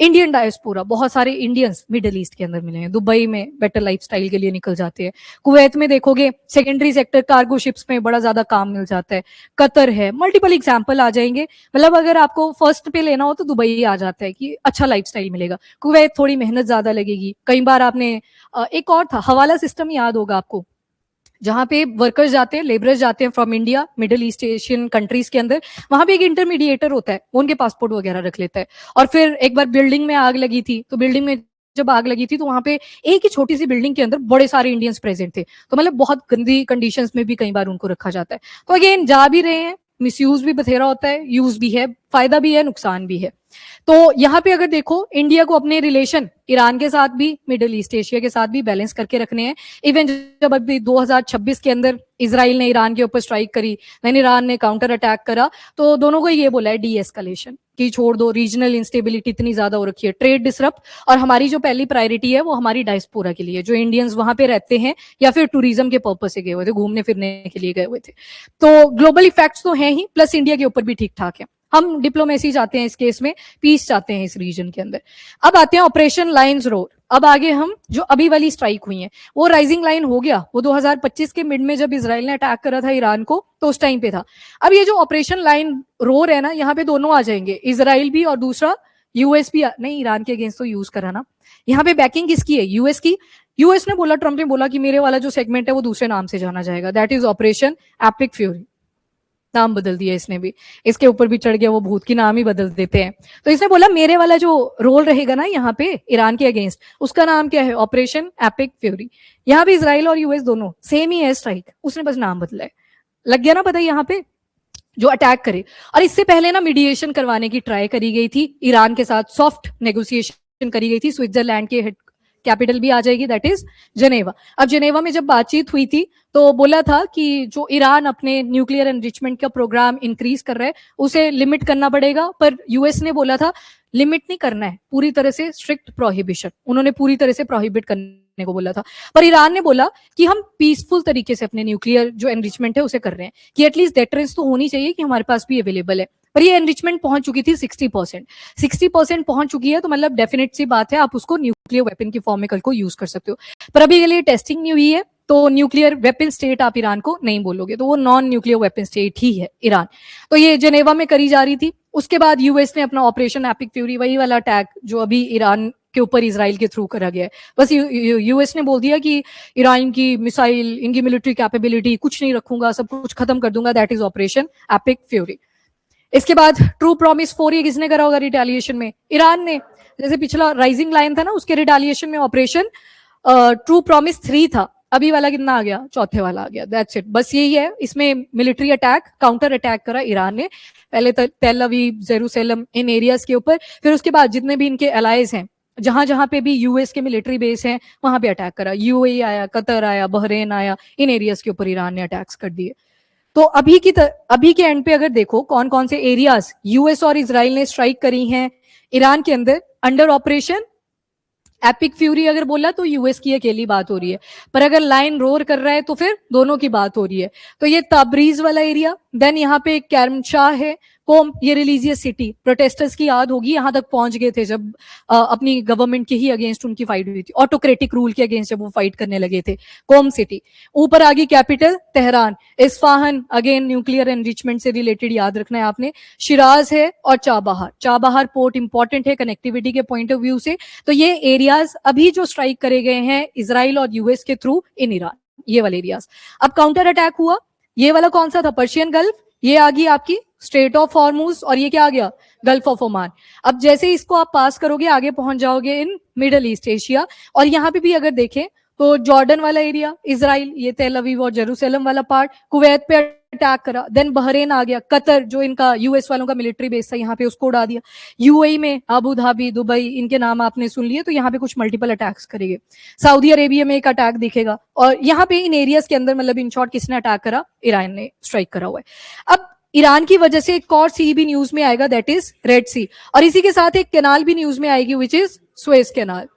इंडियन डायस्पोरा, बहुत सारे इंडियंस मिडिल ईस्ट के अंदर मिले हैं, दुबई में बेटर लाइफस्टाइल के लिए निकल जाते हैं, कुवैत में देखोगे सेकेंडरी सेक्टर कार्गो शिप्स में बड़ा ज्यादा काम मिल जाता है, कतर है, मल्टीपल एग्जाम्पल आ जाएंगे। मतलब अगर आपको फर्स्ट पे लेना हो तो दुबई आ जाता है कि अच्छा लाइफस्टाइल मिलेगा, कुवैत थोड़ी मेहनत ज्यादा लगेगी। कई बार आपने एक और था हवाला सिस्टम, याद होगा आपको, जहां पे वर्कर्स जाते हैं, लेबरर्स जाते हैं from India middle east Asian countries के अंदर, वहां पे एक इंटरमीडिएटर होता है, वो उनके पासपोर्ट वगैरह रख लेता है। और फिर एक बार बिल्डिंग में आग लगी थी, तो बिल्डिंग में जब आग लगी थी तो वहां पे एक ही छोटी सी बिल्डिंग के अंदर बड़े सारे इंडियंस प्रेजेंट थे, तो मतलब बहुत गंदी कंडीशंस में भी कई बार उनको रखा जाता है। तो अगेन जा भी रहे हैं, मिसयूज भी बथेरा होता है, यूज भी है, फायदा भी है, नुकसान भी है। तो यहाँ पे अगर देखो इंडिया को अपने रिलेशन ईरान के साथ भी मिडिल ईस्ट एशिया के साथ भी बैलेंस करके रखने हैं। इवन जब अभी 2026 के अंदर इजराइल ने ईरान के ऊपर स्ट्राइक करी, देन ईरान ने काउंटर अटैक करा, तो दोनों को ये बोला है डी एस्केलेशन की, छोड़ दो, रीजनल इंस्टेबिलिटी इतनी ज्यादा हो रखी है, ट्रेड डिसरप्ट, और हमारी जो पहली प्रायोरिटी है वो हमारी डायस्पोरा के लिए, जो इंडियंस वहां पे रहते हैं या फिर टूरिज्म के पर्पज से गए हुए थे, घूमने फिरने के लिए गए हुए थे। तो ग्लोबल इफेक्ट्स तो हैं ही, प्लस इंडिया के ऊपर भी ठीक ठाक है। हम डिप्लोमेसी चाहते हैं इस केस में, पीस चाहते हैं इस रीजन के अंदर। अब आते हैं ऑपरेशन लायंस रोड। अब आगे हम जो अभी वाली स्ट्राइक हुई है वो राइजिंग लाइन हो गया, वो 2025 के मिड में जब इजराइल ने अटैक करा था ईरान को, तो उस टाइम पे था। अब ये जो ऑपरेशन लाइन रोर है ना, यहाँ पे दोनों आ जाएंगे, इजराइल भी और दूसरा यूएस भी। नहीं, ईरान के अगेंस्ट तो यूज करा ना, यहाँ पे बैकिंग किसकी है, यूएस की। यूएस ने बोला, ट्रम्प ने बोला कि मेरे वाला जो सेगमेंट है वो दूसरे नाम से जाना जाएगा, that is operation epic fury. नाम बदल दिया इसने भी, इसके ऊपर भी चढ़ गया वो भूत की, नाम ही बदल देते हैं। तो इसने बोला मेरे वाला जो रोल रहेगा ना यहाँ पे ईरान के अगेंस्ट, उसका नाम क्या है, ऑपरेशन एपिक फ्यूरी। यहाँ पे इसराइल और यूएस दोनों सेम ही है स्ट्राइक, उसने बस नाम बदला है। लग गया ना पता यहाँ पे, जो अटैक करे। और इससे पहले ना मीडिएशन करवाने की ट्राई करी गई थी ईरान के साथ, सॉफ्ट नेगोशिएशन करी गई थी, स्विट्जरलैंड के हेड कैपिटल भी आ जाएगी, दैट इज जेनेवा। अब जेनेवा में जब बातचीत हुई थी तो बोला था कि जो ईरान अपने न्यूक्लियर एनरिचमेंट का प्रोग्राम इंक्रीज कर रहा है उसे लिमिट करना पड़ेगा, पर यूएस ने बोला था लिमिट नहीं करना है, पूरी तरह से स्ट्रिक्ट प्रोहिबिशन, उन्होंने पूरी तरह से प्रोहिबिट करने को बोला था। पर ईरान ने बोला कि हम पीसफुल तरीके से अपने न्यूक्लियर जो एनरिचमेंट है उसे कर रहे हैं, कि एटलीस्ट डेटरेंस तो होनी चाहिए कि हमारे पास भी अवेलेबल है। पर ये एनरिचमेंट पहुंच चुकी थी 60% पहुंच चुकी है, तो मतलब डेफिनेट सी बात है आप उसको न्यूक्लियर वेपन की फॉर्म में कल को यूज कर सकते हो। पर अभी के लिए टेस्टिंग नहीं हुई है, तो न्यूक्लियर वेपन स्टेट आप ईरान को नहीं बोलोगे, तो वो नॉन न्यूक्लियर वेपन स्टेट ही है ईरान। तो ये जेनेवा में करी जा रही थी। उसके बाद यूएस ने अपना ऑपरेशन एपिक फ्यूरी, वही वाला अटैक जो अभी ईरान के ऊपर इसराइल के थ्रू करा गया है, बस यूएस ने बोल दिया कि ईरान की मिसाइल, इनकी मिलिट्री कैपेबिलिटी कुछ नहीं रखूंगा, सब कुछ खत्म कर दूंगा, that is operation epic fury. इसके बाद ट्रू प्रॉमिस 4 ये किसने करा होगा रिटेलिएशन में, ईरान ने। जैसे पिछला राइजिंग लाइन था ना, उसके रिटेलिएशन में ऑपरेशन ट्रू प्रॉमिस 3 था, अभी वाला कितना आ गया, चौथे वाला आ गया, दैट्स इट, बस यही है। इसमें मिलिट्री अटैक, काउंटर अटैक करा ईरान ने, पहले तेल अवीव, जेरूसलम, इन एरियाज के ऊपर, फिर उसके बाद जितने भी इनके अलाइज हैं, जहां जहां पे भी यूएस के मिलिट्री बेस हैं वहां पे अटैक करा। यूएई आया, कतर आया, बहरेन आया, इन एरियाज के ऊपर ईरान ने अटैक्स कर दिए। तो अभी के एंड पे अगर देखो कौन कौन से एरियाज यूएस और इजराइल ने स्ट्राइक करी हैं ईरान के अंदर अंडर ऑपरेशन एपिक फ्यूरी, अगर बोला तो यूएस की अकेली बात हो रही है, पर अगर लाइन रोर कर रहा है तो फिर दोनों की बात हो रही है। तो ये ताबरीज वाला एरिया, देन यहाँ पे कैरमशाह है, कोम, ये रिलीजियस सिटी, प्रोटेस्टर्स की याद होगी, यहां तक पहुंच गए थे जब अपनी गवर्नमेंट के ही अगेंस्ट उनकी फाइट हुई थी, ऑटोक्रेटिक रूल के अगेंस्ट जब वो फाइट करने लगे थे, कोम सिटी। ऊपर आ गई capital Tehran, Isfahan, again nuclear enrichment से रिलेटेड याद रखना है आपने, शिराज है, और चाबहार। चाबहार पोर्ट इंपॉर्टेंट है कनेक्टिविटी के पॉइंट ऑफ व्यू से। तो ये एरियाज अभी जो स्ट्राइक करे गए हैं इसराइल और यूएस के थ्रू इन ईरान, ये वाले एरियाज। अब काउंटर अटैक हुआ, ये वाला कौन सा था, पर्शियन गल्फ, ये आ गई आपकी स्ट्रेट ऑफ हॉर्मुज, और ये क्या आ गया, गल्फ ऑफ ओमान। अब जैसे इसको आप पास करोगे आगे पहुंच जाओगे इन मिडल ईस्ट एशिया। और यहाँ पे भी अगर देखें तो जॉर्डन वाला एरिया, इसराइल, ये तेल अवीव और जेरूसलम वाला पार्ट, कुवैत पे अटैक करा, देन बहरेन आ गया, कतर जो इनका यूएस वालों का मिलिट्री बेस था यहाँ पे उसको उड़ा दिया, यूएई में अबू धाबी, दुबई, इनके नाम आपने सुन लिए, तो यहाँ पे कुछ मल्टीपल अटैक्स करेंगे। सऊदी अरेबिया में एक अटैक दिखेगा, और यहाँ पे इन एरियाज के अंदर मतलब इन शॉर्ट किसने अटैक करा, ईरान ने स्ट्राइक करा हुआ है। अब ईरान की वजह से एक और सी भी न्यूज में आएगा, दैट इज रेड सी, और इसी के साथ एक कैनाल भी न्यूज में आएगी विच इज सुएज कैनाल।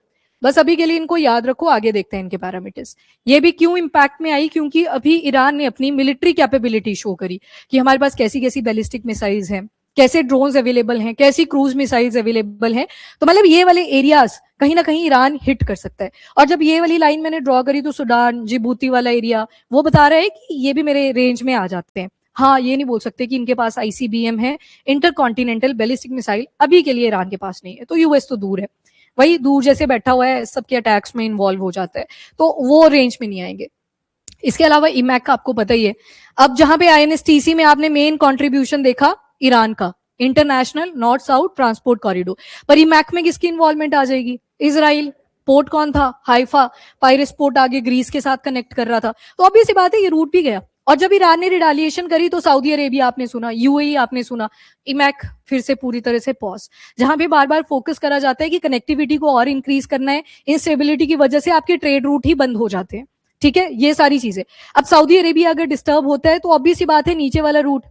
बस अभी के लिए इनको याद रखो, आगे देखते हैं इनके पैरामीटर्स। ये भी क्यों इंपैक्ट में आई, क्योंकि अभी ईरान ने अपनी मिलिट्री कैपेबिलिटी शो करी कि हमारे पास कैसी कैसी बैलिस्टिक मिसाइल्स हैं, कैसे ड्रोन्स अवेलेबल हैं, कैसी क्रूज मिसाइल्स अवेलेबल हैं। तो मतलब ये वाले एरियाज कहीं ना कहीं ईरान हिट कर सकता है। और जब ये वाली लाइन मैंने ड्रॉ करी तो सूडान, जिबूती वाला एरिया वो बता रहा है कि ये भी मेरे रेंज में आ जाते हैं। हाँ, ये नहीं बोल सकते कि इनके पास आईसीबीएम है, इंटरकॉन्टिनेंटल बैलिस्टिक मिसाइल अभी के लिए ईरान के पास नहीं है। तो यूएस तो दूर है, वही दूर जैसे बैठा हुआ है, सबके अटैक्स में इन्वॉल्व हो जाता है, तो वो रेंज में नहीं आएंगे। इसके अलावा इमैक का आपको पता ही है। अब जहां पे आईएनएसटीसी में आपने मेन कंट्रीब्यूशन देखा ईरान का, international north south transport corridor, पर इमैक में किसकी इन्वॉल्वमेंट आ जाएगी, इसराइल। पोर्ट कौन था, हाइफा, पायरस पोर्ट आगे ग्रीस के साथ कनेक्ट कर रहा था, तो ऑब्वियस सी बात है ये रूट भी गया। और जब ईरान ने रिडालिएशन करी तो सऊदी अरेबिया आपने सुना, यूएई आपने सुना, इमैक फिर से पूरी तरह से पॉज। जहां पे बार बार फोकस करा जाता है कि कनेक्टिविटी को और इंक्रीज करना है, इंस्टेबिलिटी की वजह से आपके ट्रेड रूट ही बंद हो जाते हैं, ठीक है, ये सारी चीजें। अब सऊदी अरेबिया अगर डिस्टर्ब होता है तो ऑब्वियस सी बात है नीचे वाला रूट,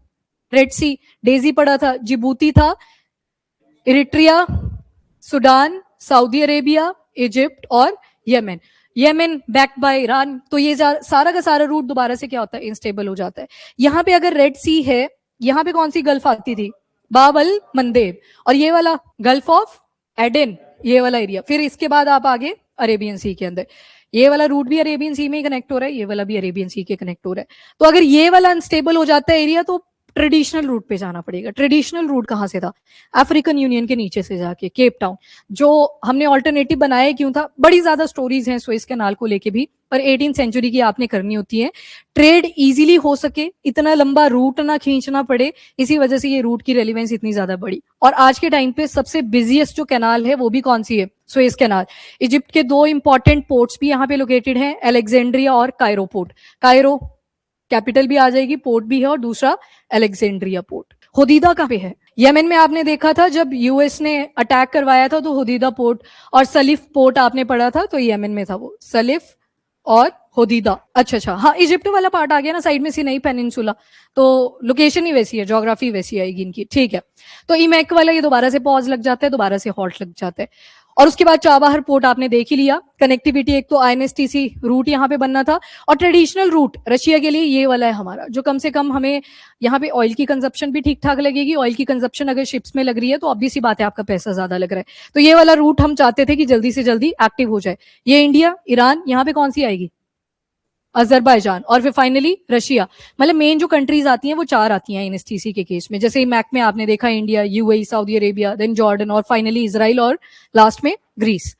रेड सी, डेजी पड़ा था, जिबूती था, Eritrea, Sudan, Saudi Arabia, Egypt और Yemen. Yemen backed by Iran, तो ये सारा का सारा रूट दोबारा से क्या होता है, इंस्टेबल हो जाता है। यहाँ पे अगर रेड सी है, यहाँ पे कौन सी गल्फ आती थी, बाब अल मंदेब, और ये वाला गल्फ ऑफ एडन, ये वाला एरिया। फिर इसके बाद आप आगे अरेबियन सी के अंदर, ये वाला रूट भी अरेबियन सी में ही कनेक्ट हो रहा है, ये वाला भी अरेबियन सी के कनेक्ट हो रहा है। तो अगर ये वाला अनस्टेबल हो जाता है एरिया तो ट्रेडिशनल रूट पे जाना पड़ेगा। ट्रेडिशनल रूट कहाँ से था? अफ्रीकन यूनियन के नीचे से जाके केप टाउन, जो हमने ऑल्टरनेटिव बनाया क्यों था? बड़ी ज्यादा स्टोरीज हैं स्वेज कैनाल को लेके भी, पर 18th सेंचुरी की आपने करनी होती है, ट्रेड इजीली हो सके, इतना लंबा रूट ना खींचना पड़े, इसी वजह से ये रूट की रेलिवेंस इतनी ज्यादा बड़ी। और आज के टाइम पे सबसे बिजिएस्ट जो कैनाल है वो भी कौन सी है? Suez canal. इजिप्ट के दो इंपॉर्टेंट पोर्ट्स भी यहाँ पे लोकेटेड हैं, अलेक्जेंड्रिया और कायरो पोर्ट। कायरो कैपिटल भी आ जाएगी, पोर्ट भी है, और दूसरा अलेक्जेंड्रिया पोर्ट। होदीदा कहाँ पे है? यमन में आपने देखा था जब यूएस ने अटैक करवाया था तो होदीदा पोर्ट, और सलिफ पोर्ट आपने पढ़ा था तो यमन में था वो, सलिफ और होदीदा। अच्छा, हाँ, इजिप्ट वाला पार्ट आ गया ना साइड में, सिनाई पेनिनसुला, तो लोकेशन ही वैसी है, ज्योग्राफी वैसी आएगी इनकी, ठीक है। तो इमेक वाला ये दोबारा से पॉज लग जाता है, दोबारा से हॉल्ट लग जाता है। और उसके बाद चाबाहर पोर्ट आपने देख ही लिया। कनेक्टिविटी एक तो आईएनएसटीसी रूट यहाँ पे बनना था, और ट्रेडिशनल रूट रशिया के लिए ये वाला है हमारा, जो कम से कम हमें यहाँ पे ऑयल की कंजप्शन भी ठीक ठाक लगेगी। ऑयल की कंजप्शन अगर शिप्स में लग रही है तो ऑब्वियस सी बात है आपका पैसा ज्यादा लग रहा है, तो ये वाला रूट हम चाहते थे कि जल्दी से जल्दी एक्टिव हो जाए। ये इंडिया, ईरान, यहाँ पे कौन सी आएगी? अजरबैजान, और फिर फाइनली रशिया। मतलब मेन जो कंट्रीज आती हैं वो चार आती हैं एनएसटीसी के केस में, जैसे मैक में आपने देखा India, UAE, Saudi Arabia, then Jordan, और फाइनली इजराइल, और लास्ट में ग्रीस।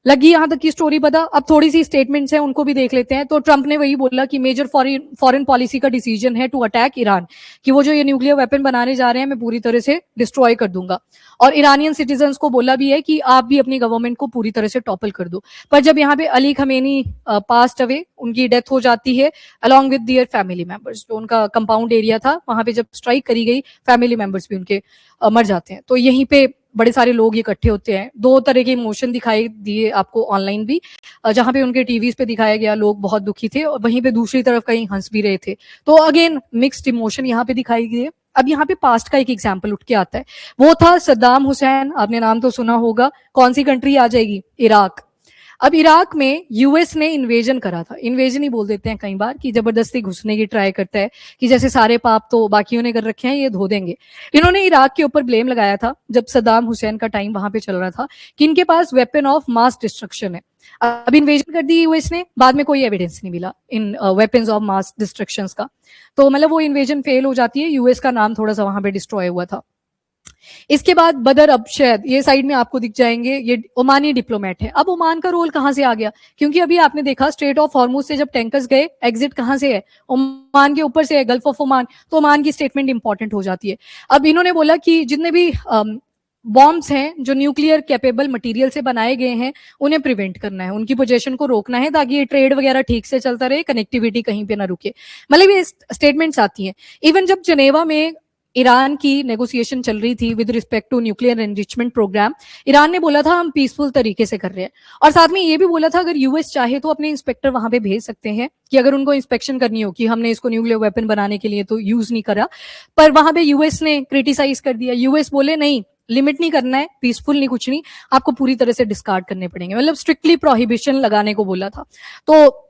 लगी यहां तक की स्टोरी पता? अब थोड़ी सी स्टेटमेंट्स हैं उनको भी देख लेते हैं। तो ट्रंप ने वही बोला कि मेजर फॉरेन पॉलिसी का डिसीजन है टू अटैक ईरान, कि वो जो ये न्यूक्लियर वेपन बनाने जा रहे हैं मैं पूरी तरह से डिस्ट्रॉय कर दूंगा। और ईरानियन सिटीजन्स को बोला भी है कि आप भी अपनी गवर्नमेंट को पूरी तरह से टॉपल कर दो। पर जब यहाँ पे अली खमेनी पास्ट अवे, उनकी डेथ हो जाती है along with their family members, जो उनका कंपाउंड एरिया था वहां पे जब स्ट्राइक करी गई, फैमिली मेंबर्स भी उनके मर जाते हैं। तो यहीं पे बड़े सारे लोग इकट्ठे होते हैं। दो तरह के इमोशन दिखाई दिए आपको ऑनलाइन भी, जहां पे उनके टीवीज पे दिखाया गया लोग बहुत दुखी थे, और वहीं पे दूसरी तरफ कहीं हंस भी रहे थे। तो अगेन मिक्स्ड इमोशन यहाँ पे दिखाई दिए। अब यहाँ पे पास्ट का एक एग्जाम्पल उठ के आता है, वो था सद्दाम हुसैन, आपने नाम तो सुना होगा। कौन सी कंट्री आ जाएगी? इराक। अब इराक में यूएस ने इन्वेजन करा था, इन्वेजन ही बोल देते हैं कई बार, कि जबरदस्ती घुसने की ट्राई करता है, कि जैसे सारे पाप तो बाकियों ने कर रखे हैं, ये धो देंगे। इन्होंने इराक के ऊपर ब्लेम लगाया था जब सद्दाम हुसैन का टाइम वहां पे चल रहा था, कि इनके पास वेपन ऑफ मास डिस्ट्रक्शन है। अब इन्वेजन कर दी यूएस ने, बाद में कोई एविडेंस नहीं मिला इन वेपन्स ऑफ मास डिस्ट्रक्शन का। तो मतलब वो इन्वेजन फेल हो जाती है, यूएस का नाम थोड़ा सा वहां पे डिस्ट्रॉय हुआ था। इसके बाद बदर अबशैद, ये साइड में आपको दिख जाएंगे, ये ओमानी डिप्लोमेट है। अब ओमान का रोल कहां से आ गया? क्योंकि अभी आपने देखा स्ट्रेट ऑफ हॉर्मुज से जब टैंकर्स गए, एग्जिट कहां से है? ओमान के ऊपर से है, गल्फ ऑफ ओमान। तो ओमान की स्टेटमेंट इंपॉर्टेंट हो जाती है। अब इन्होंने बोला कि जितने भी बॉम्ब्स हैं जो न्यूक्लियर कैपेबल मटेरियल से बनाए गए हैं, उन्हें प्रिवेंट करना है, उनकी पोजेशन को रोकना है, ताकि ये ट्रेड वगैरह ठीक से चलता रहे, कनेक्टिविटी कहीं पे ना रुके। मतलब ये स्टेटमेंट्स आती हैं। इवन जब जनेवा में ईरान की नेगोशिएशन चल रही थी with respect to nuclear enrichment program, Iran ने बोला था हम पीसफुल तरीके से कर रहे हैं, और साथ में ये भी बोला था अगर यूएस चाहे तो अपने इंस्पेक्टर वहां पे भेज सकते हैं, कि अगर उनको इंस्पेक्शन करनी हो कि हमने इसको न्यूक्लियर वेपन बनाने के लिए तो यूज नहीं करा। पर वहां पे यूएस ने क्रिटिसाइज कर दिया, यूएस बोले नहीं, लिमिट नहीं करना है, पीसफुल नहीं, कुछ नहीं, आपको पूरी तरह से डिस्कार्ड करने पड़ेंगे। मतलब स्ट्रिक्टली प्रोहिबिशन लगाने को बोला था। तो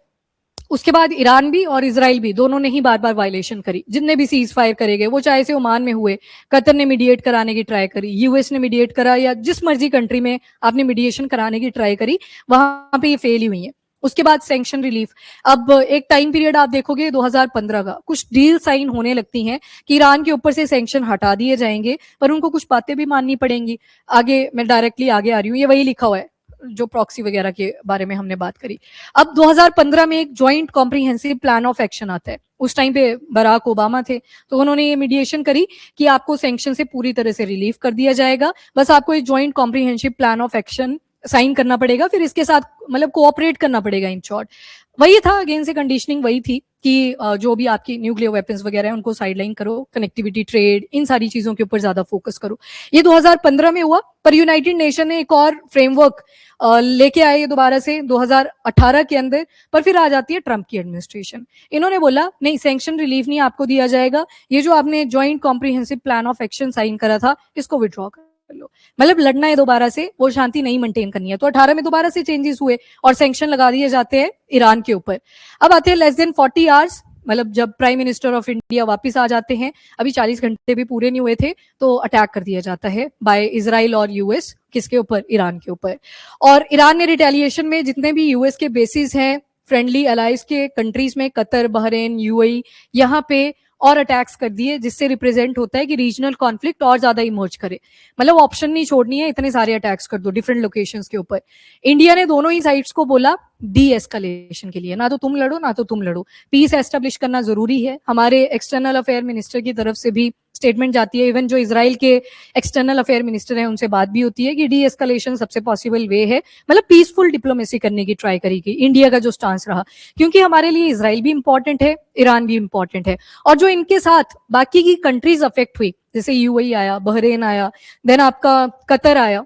उसके बाद ईरान भी और इजराइल भी दोनों ने ही बार बार वायलेशन करी। जितने भी सीज फायर करे गए, वो चाहे से ओमान में हुए, कतर ने मीडिएट कराने की ट्राई करी, यूएस ने मीडिएट करा, या जिस मर्जी कंट्री में आपने मीडिएशन कराने की ट्राई करी, वहां पे ये फेल ही हुई है। उसके बाद सैंक्शन रिलीफ। अब एक टाइम पीरियड आप देखोगे 2015 का, कुछ डील साइन होने लगती हैं कि ईरान के ऊपर से सैंक्शन हटा दिए जाएंगे, पर उनको कुछ बातें भी माननी पड़ेंगी। आगे मैं डायरेक्टली आगे आ रही हूँ, ये वही लिखा हुआ है जो प्रॉक्सी वगैरह के बारे में हमने बात करी। अब 2015 में एक joint comprehensive plan of action आता है। उस टाइम पे बराक ओबामा थे, तो उन्होंने ये मीडिएशन करी कि आपको सैंक्शन से पूरी तरह से रिलीफ कर दिया जाएगा, बस आपको एक joint comprehensive plan of action sign करना पड़ेगा, फिर इसके साथ मतलब कोऑपरेट करना पड़ेगा। इन शॉर्ट वही था, अगेन से कंडीशनिंग वही थी कि जो भी आपकी न्यूक्लियर वेपन्स वगैरह है उनको साइडलाइन करो, कनेक्टिविटी, ट्रेड, इन सारी चीजों के ऊपर ज्यादा फोकस करो। ये 2015 में हुआ, पर यूनाइटेड नेशन ने एक और फ्रेमवर्क लेके आए दोबारा से 2018 के अंदर। पर फिर आ जाती है ट्रंप की एडमिनिस्ट्रेशन, इन्होंने बोला नहीं, सैंक्शन रिलीफ नहीं आपको दिया जाएगा, ये जो आपने joint comprehensive plan of action sign करा था इसको विड्रॉ कर लो। मतलब लड़ना है दोबारा से, वो शांति नहीं मेंटेन करनी है। तो 18 में दोबारा से चेंजेस हुए और सैंक्शन लगा दिए जाते हैं ईरान के ऊपर। अब आते हैं लेस देन 40 आवर्स, मतलब जब प्राइम मिनिस्टर ऑफ इंडिया वापस आ जाते हैं, अभी 40 घंटे भी पूरे नहीं हुए थे, तो अटैक कर दिया जाता है बाय इजराइल और यूएस। किसके ऊपर? ईरान के ऊपर। और ईरान ने रिटेलिएशन में जितने भी यूएस के बेसिस हैं फ्रेंडली अलाइज के कंट्रीज में, कतर, बहरीन, यूएई, यहाँ पे और अटैक्स कर दिए, जिससे रिप्रेजेंट होता है कि रीजनल कॉन्फ्लिक्ट और ज्यादा इमर्ज करे। मतलब ऑप्शन नहीं छोड़नी है, इतने सारे अटैक्स कर दो डिफरेंट लोकेशंस के ऊपर। इंडिया ने दोनों ही साइड्स को बोला डी एस्कलेशन के लिए, ना तो तुम लड़ो ना तो तुम लड़ो, पीस एस्टेब्लिश करना जरूरी है। हमारे एक्सटर्नल अफेयर मिनिस्टर की तरफ से भी स्टेटमेंट जाती है, इवन जो इजराइल के एक्सटर्नल अफेयर मिनिस्टर हैं उनसे बात भी होती है कि डी एस्कलेशन सबसे पॉसिबल वे है, मतलब पीसफुल डिप्लोमेसी करने की ट्राई करेगी इंडिया का जो स्टांस रहा, क्योंकि हमारे लिए इजराइल भी इंपॉर्टेंट है, ईरान भी इंपॉर्टेंट है, और जो इनके साथ बाकी की कंट्रीज अफेक्ट हुई, जैसे यूएई आया, बहरेन आया, देन आपका कतर आया,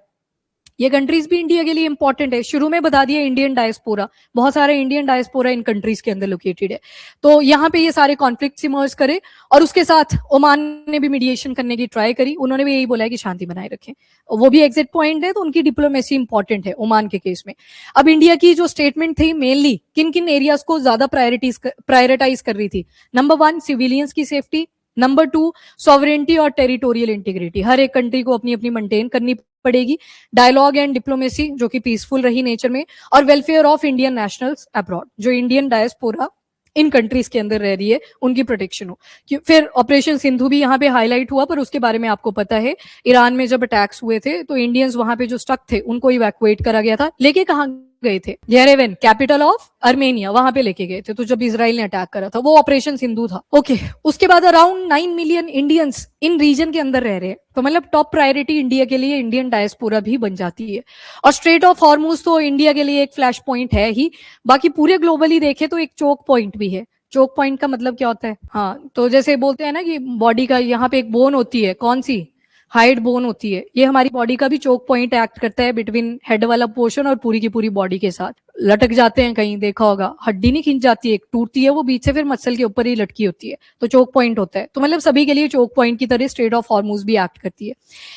ये कंट्रीज भी इंडिया के लिए इंपॉर्टेंट है। शुरू में बता दिया इंडियन डायस्पोरा, बहुत सारे इंडियन डायस्पोरा इन कंट्रीज के अंदर लोकेटेड है, तो यहाँ पे ये सारे कॉन्फ्लिक्ट्स इमर्ज करे। और उसके साथ ओमान ने भी मीडिएशन करने की ट्राई करी, उन्होंने भी यही बोला है कि शांति बनाए रखें, वो भी एग्जिट पॉइंट है, तो उनकी डिप्लोमेसी इंपॉर्टेंट है ओमान के केस में। अब इंडिया की जो स्टेटमेंट थी मेनली किन किन एरियाज को ज्यादा प्रायोरिटाइज कर रही थी, नंबर 1 सिविलियंस की सेफ्टी, नंबर 2 सॉवरेंटी और टेरिटोरियल इंटीग्रिटी, हर एक कंट्री को अपनी अपनी मेंटेन करनी पड़ेगी, डायलॉग एंड डिप्लोमेसी जो कि पीसफुल रही नेचर में, और welfare of Indian nationals abroad, जो इंडियन डायस्पोरा इन कंट्रीज के अंदर रह रही है उनकी प्रोटेक्शन हो। फिर ऑपरेशन सिंधु भी यहाँ पे हाईलाइट हुआ, पर उसके बारे में आपको पता है, ईरान में जब अटैक्स हुए थे तो इंडियंस वहां पे जो स्टक थे उनको इवैक्यूएट करा गया था, लेके कहाँ गए थे, येरेवन कैपिटल ऑफ अर्मेनिया, वहां पे लेके गए थे, तो जब इजराइल ने अटैक करा था वो ऑपरेशन सिंधु था। ओके, उसके बाद अराउंड 9 मिलियन इंडियंस इन रीजन के अंदर रह रहे हैं, तो मतलब टॉप प्रायोरिटी इंडिया के लिए इंडियन डायस्पोरा भी बन जाती है। और स्ट्रेट ऑफ हॉर्मूज तो इंडिया के लिए एक फ्लैश पॉइंट है ही, बाकी पूरे ग्लोबली देखे तो एक चोक पॉइंट भी है। चोक पॉइंट का मतलब क्या होता है, हाँ, तो जैसे बोलते हैं ना कि बॉडी का यहाँ पे एक बोन होती है, कौन सी, हाइड बोन होती है, ये हमारी बॉडी का भी चोक पॉइंट एक्ट करता है बिटवीन हेड वाला पोर्शन और पूरी की पूरी बॉडी के साथ। लटक जाते हैं कहीं, देखा होगा, हड्डी नहीं खिंच जाती है, टूटती है वो बीच से, फिर मसल के ऊपर ही लटकी होती है, तो चोक पॉइंट होता है। तो मतलब सभी के लिए चोक पॉइंट की तरह स्ट्रेट ऑफ हॉर्मूज भी एक्ट करती है।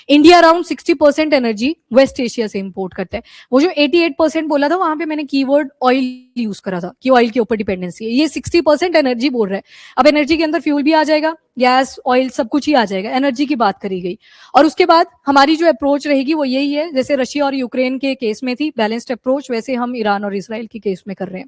India around 60% energy west Asia से इंपोर्ट करता है। वो जो 88% बोला था वहां पे मैंने कीवर्ड ऑयल यूज करा था कि ऑयल के ऊपर डिपेंडेंसी है, ये 60% एनर्जी बोल रहा है। अब एनर्जी के अंदर फ्यूल भी आ जाएगा, गैस ऑयल सब कुछ ही आ जाएगा, एनर्जी की बात करी गई। और उसके बाद हमारी जो अप्रोच रहेगी वो यही है, जैसे रशिया और यूक्रेन के केस में थी बैलेंस्ड अप्रोच, वैसे हम ईरान और इसराइल के केस में कर रहे हैं।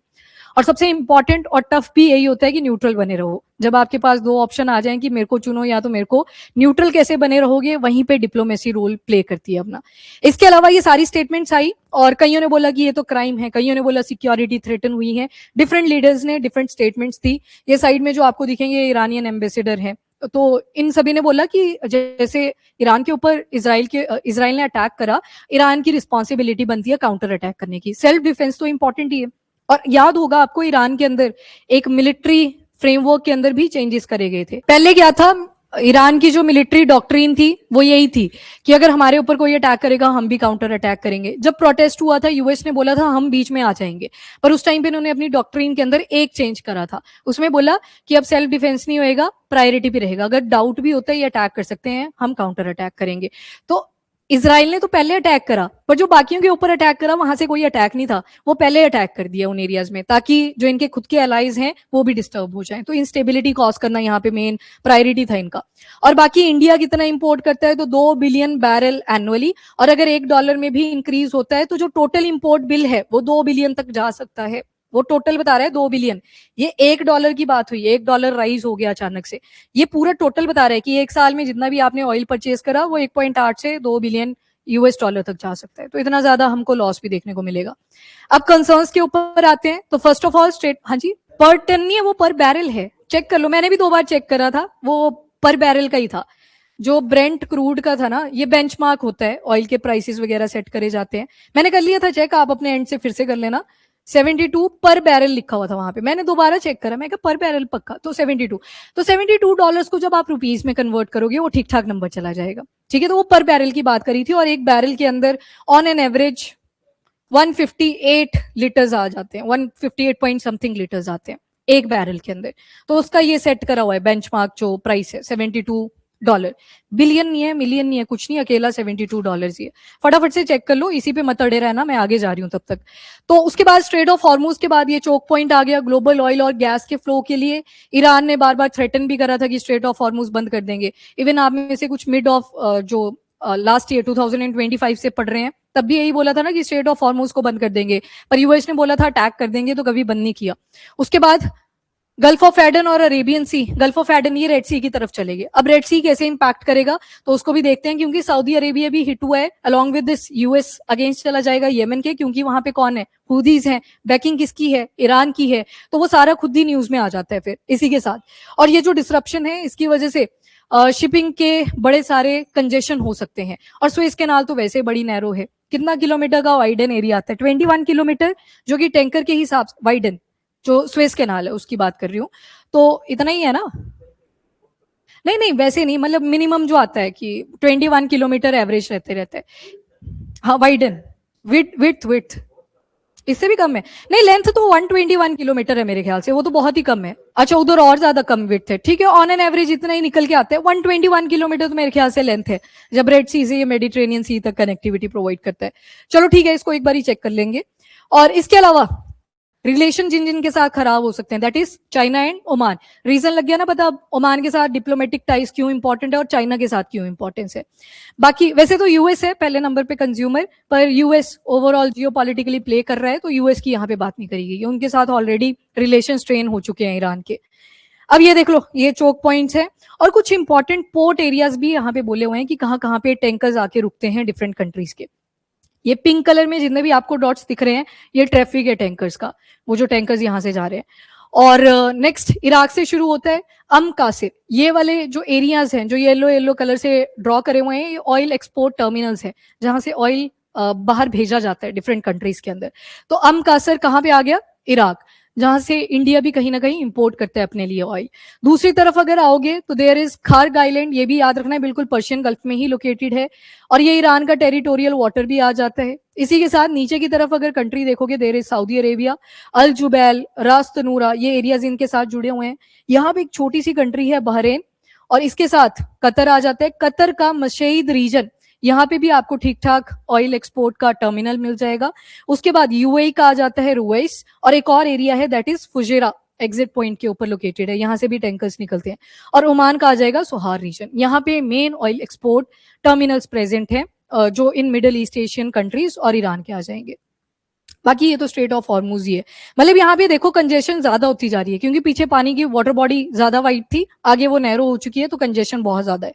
और सबसे इंपॉर्टेंट और टफ भी यही होता है कि न्यूट्रल बने रहो। जब आपके पास दो ऑप्शन आ जाएं कि मेरे को चुनो या तो मेरे को, न्यूट्रल कैसे बने रहोगे, वहीं पे डिप्लोमेसी रोल प्ले करती है अपना। इसके अलावा ये सारी स्टेटमेंट्स आई, और कईयों ने बोला कि ये तो क्राइम है, कईयों ने बोला सिक्योरिटी थ्रेटन हुई है, डिफरेंट लीडर्स ने डिफरेंट स्टेटमेंट्स दी। ये साइड में जो आपको दिखेंगे ईरानियन एम्बेसडर हैं, तो इन सभी ने बोला कि जैसे ईरान के ऊपर इजराइल ने अटैक करा, ईरान की रिस्पॉन्सिबिलिटी बनती है काउंटर अटैक करने की, सेल्फ डिफेंस तो इंपॉर्टेंट ही है। और याद होगा आपको ईरान के अंदर एक मिलिट्री फ्रेमवर्क के अंदर भी चेंजेस करे गए थे। पहले क्या था, ईरान की जो मिलिट्री डॉक्ट्रिन थी वो यही थी कि अगर हमारे ऊपर कोई अटैक करेगा हम भी काउंटर अटैक करेंगे। जब प्रोटेस्ट हुआ था यूएस ने बोला था हम बीच में आ जाएंगे, पर उस टाइम पे इन्होंने अपनी डॉक्ट्रिन के अंदर एक चेंज करा था, उसमें बोला कि अब सेल्फ डिफेंस नहीं होएगा, प्रायोरिटी भी रहेगा, अगर डाउट भी होता है ये अटैक कर सकते हैं, हम काउंटर अटैक करेंगे। तो इजराइल ने तो पहले अटैक करा, पर जो बाकियों के ऊपर अटैक करा वहां से कोई अटैक नहीं था, वो पहले अटैक कर दिया उन एरियाज में, ताकि जो इनके खुद के एलाइज हैं वो भी डिस्टर्ब हो जाए। तो इंस्टेबिलिटी कॉज करना यहाँ पे मेन प्रायोरिटी था इनका। और बाकी इंडिया कितना इंपोर्ट करता है, तो 2 बिलियन बैरल एनुअली, और अगर $1 में भी इंक्रीज होता है तो जो टोटल इंपोर्ट बिल है वो 2 बिलियन तक जा सकता है। वो टोटल बता रहा है 2 बिलियन, ये $1 की बात हुई, $1 राइज हो गया अचानक से, ये पूरा टोटल बता रहा है कि एक साल में जितना भी आपने ऑयल परचेज करा वो 1.8 से 2 बिलियन $US तक जा सकता है, तो इतना ज्यादा हमको लॉस भी देखने को मिलेगा। अब कंसर्न्स के ऊपर आते हैं, तो फर्स्ट ऑफ ऑल स्टेट, हाँ जी, पर टन नहीं है, वो पर बैरल है, चेक कर लो, मैंने भी 2 बार चेक करा था, वो पर बैरल का ही था। जो ब्रेंट क्रूड का था ना, ये बेंचमार्क होता है, ऑयल के प्राइसेस वगैरह सेट करे जाते हैं, मैंने कर लिया था चेक, आप अपने एंड से फिर से कर लेना। 72 पर बैरल लिखा हुआ था वहां पे, मैंने दोबारा चेक करा, मैं कहा पर बैरल पक्का, तो 72, तो $72 को जब आप रुपीज में कन्वर्ट करोगे वो ठीक ठाक नंबर चला जाएगा, ठीक है। तो वो पर बैरल की बात करी थी, और एक बैरल के अंदर ऑन एन एवरेज 158 लीटर्स आ जाते हैं, 158 पॉइंट समथिंग लीटर्स आते हैं एक बैरल के अंदर, तो उसका ये सेट करा हुआ है बेंचमार्क जो प्राइस है $72, बिलियन नहीं है, मिलियन नहीं है, कुछ नहीं, अकेला $72 ही है। फटाफट से चेक कर लो, इसी पे मत अड़े रहना, मैं आगे जा रही हूँ तब तक। तो उसके बाद स्ट्रेट ऑफ हॉर्मूज के बाद ये चोक पॉइंट आ गया ग्लोबल ऑयल और गैस के फ्लो के लिए। ईरान ने बार बार थ्रेटन भी करा था कि स्ट्रेट ऑफ हॉर्मूज बंद कर देंगे, इवन आप में से कुछ मिड ऑफ जो लास्ट ईयर 2025 से पढ़ रहे हैं, तब भी यही बोला था ना कि स्ट्रेट ऑफ हॉर्मूज को बंद कर देंगे, पर यूएस ने बोला था अटैक कर देंगे, तो कभी बंद नहीं किया। उसके बाद गल्फ ऑफ एडन और Arabian sea, Gulf of Aden ये रेड सी की तरफ चलेगी। अब रेड सी कैसे इंपैक्ट करेगा तो उसको भी देखते हैं, क्योंकि सऊदी अरेबिया भी हिट हुआ है along with this, US against चला जाएगा येमन के, क्योंकि वहां पे कौन है, हुदीज हैं, बैकिंग किसकी है, ईरान की है, तो वो सारा खुद ही न्यूज में आ जाता है फिर इसी के साथ। और ये जो डिसरप्शन है इसकी वजह से शिपिंग के बड़े सारे कंजेशन हो सकते हैं। और स्वेज कैनाल तो वैसे बड़ी नैरो है, कितना किलोमीटर का वाइडन एरिया आता है, 21 किलोमीटर, जो कि टैंकर के हिसाब से वाइडन, जो स्वेज कैनाल है उसकी बात कर रही हूँ, तो इतना ही है ना। नहीं नहीं वैसे नहीं, मतलब मिनिमम जो आता है कि 21 किलोमीटर एवरेज रहते हैं। हाँ वाइडन, विथ विथ विथ इससे भी कम है। नहीं लेंथ तो 121 किलोमीटर है मेरे ख्याल से, वो तो बहुत ही कम है। अच्छा उधर और ज्यादा कम विड्थ है, ठीक है, ऑन एन एवरेज इतना ही निकल के आता है। 121 किलोमीटर तो मेरे ख्याल से लेंथ है, जब रेड सी से ये मेडिटेरेनियन सी तक कनेक्टिविटी प्रोवाइड करता है। चलो ठीक है, इसको एक बार ही चेक कर लेंगे। और इसके अलावा रिलेशन जिन जिन के साथ खराब हो सकते हैं, that is China and Oman. Region लग गया ना पता, ओमान के साथ डिप्लोमेटिक टाइज क्यों इंपॉर्टेंट है और चाइना के साथ क्यों इंपॉर्टेंस है। बाकी वैसे तो यूएस है पहले नंबर पे कंज्यूमर, पर यूएस ओवरऑल जियोपॉलिटिकली प्ले कर रहा है, तो यूएस की यहाँ पे बात नहीं करी गई, उनके साथ ऑलरेडी रिलेशन स्ट्रेन हो चुके हैं ईरान के। अब ये देख लो, ये चोक पॉइंट्स हैं और कुछ इंपॉर्टेंट पोर्ट एरियाज भी यहाँ पे बोले हुए हैं कि कहाँ कहाँ पे टैंकर्स आके रुकते हैं डिफरेंट कंट्रीज के। ये पिंक कलर में जितने भी आपको डॉट्स दिख रहे हैं ये ट्रैफिक है टैंकर्स का, वो जो टैंकर्स यहाँ से जा रहे हैं। और नेक्स्ट इराक से शुरू होता है कासिर, ये वाले जो एरियाज हैं जो येलो येलो कलर से ड्रॉ करे हुए हैं, ये ऑयल एक्सपोर्ट टर्मिनल्स हैं जहां से ऑयल बाहर भेजा जाता है डिफरेंट कंट्रीज के अंदर। तो कासिर कहाँ पे आ गया, इराक, जहां से इंडिया भी कहीं ना कहीं इंपोर्ट करता है अपने लिए ऑयल। दूसरी तरफ अगर आओगे तो देयर इज खार्ग आइलैंड, ये भी याद रखना है, बिल्कुल पर्शियन गल्फ में ही लोकेटेड है, और ये ईरान का टेरिटोरियल वाटर भी आ जाता है। इसी के साथ नीचे की तरफ अगर कंट्री देखोगे, there is Saudi Arabia, Al Jubail, Ras Tanura, ये एरियाज इनके साथ जुड़े हुए हैं। यहाँ पे एक छोटी सी कंट्री है बहरेन, और इसके साथ कतर आ जाता है। कतर का मशईद रीजन, यहाँ पे भी आपको ठीक ठाक ऑयल एक्सपोर्ट का टर्मिनल मिल जाएगा। उसके बाद यूएई का आ जाता है रुवैस, और एक और एरिया है that is Fujairah, exit point के ऊपर लोकेटेड है, यहाँ से भी टैंकर्स निकलते हैं। और ओमान का आ जाएगा सोहार रीजन, यहाँ पे men oil export terminals present हैं जो in middle east Asian countries और ईरान के आ जाएंगे। बाकी ये तो स्ट्रेट ऑफ हॉर्मुज ही है, मतलब यहाँ पे देखो कंजेशन ज्यादा होती जा रही है, क्योंकि पीछे पानी की वाटर बॉडी ज्यादा वाइड थी, आगे वो नैरो हो चुकी है, तो कंजेशन बहुत ज्यादा है।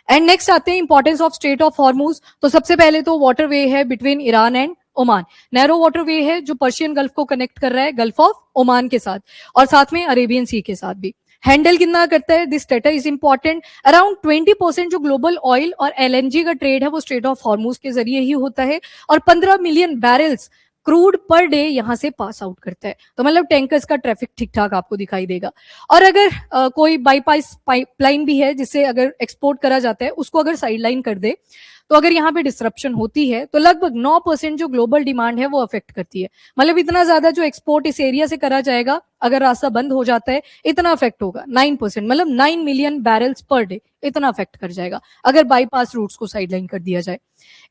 एंड नेक्स्ट आते हैं importance of straight of Hormuz. तो सबसे पहले तो वाटर वे है between Iran and Oman, narrow water way है जो पर्शियन गल्फ को कनेक्ट कर रहा है गल्फ ऑफ ओमान के साथ, और साथ में अरेबियन सी के साथ भी। हैंडल कितना करता है, this strata is important, around 20% जो ग्लोबल ऑयल और एलएनजी का ट्रेड है वो स्ट्रेट ऑफ हॉर्मुज के जरिए ही होता है, और 15 million barrels crude per day यहां से पास आउट करता है। तो मतलब टैंकर्स का ट्रैफिक ठीक ठाक आपको दिखाई देगा। और अगर कोई बाईपास पाइपलाइन भी है जिससे अगर एक्सपोर्ट करा जाता है, उसको अगर साइडलाइन कर दे, तो अगर यहाँ पे डिसरप्शन होती है तो लगभग 9% जो ग्लोबल डिमांड है वो अफेक्ट करती है। मतलब इतना ज्यादा जो एक्सपोर्ट इस एरिया से करा जाएगा, अगर रास्ता बंद हो जाता है इतना अफेक्ट होगा, 9%, मतलब 9 मिलियन बैरल्स पर डे इतना अफेक्ट कर जाएगा अगर बाईपास रूट्स को साइडलाइन कर दिया जाए।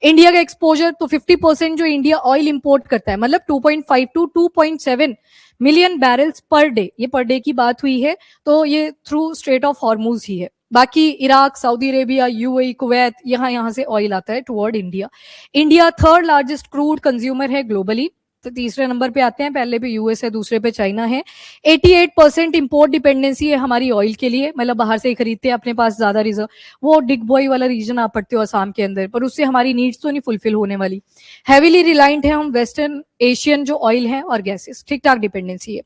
इंडिया का एक्सपोजर तो 50% जो इंडिया ऑयल इंपोर्ट करता है, मतलब 2.5 to 2.7 million barrels per day, ये पर डे की बात हुई है, तो ये थ्रू स्ट्रेट ऑफ हॉर्मुज ही है। बाकी Iraq, Saudi Arabia, UAE, Kuwait, यहाँ से ऑयल आता है toward India. India third largest crude consumer है ग्लोबली, तो तीसरे नंबर पे आते हैं, पहले पे यूएस है, दूसरे पे चाइना है। 88% इंपोर्ट डिपेंडेंसी है हमारी ऑयल के लिए, मतलब बाहर से ही खरीदते हैं, अपने पास ज्यादा रिजर्व, वो डिगबॉय वाला रीजन आप पढ़ते हो असम के अंदर, पर उससे हमारी नीड्स तो नहीं फुलफिल होने वाली। हैवीली रिलायंट है हम वेस्टर्न एशियन जो ऑयल है और गैसेस, ठीक ठाक डिपेंडेंसी है।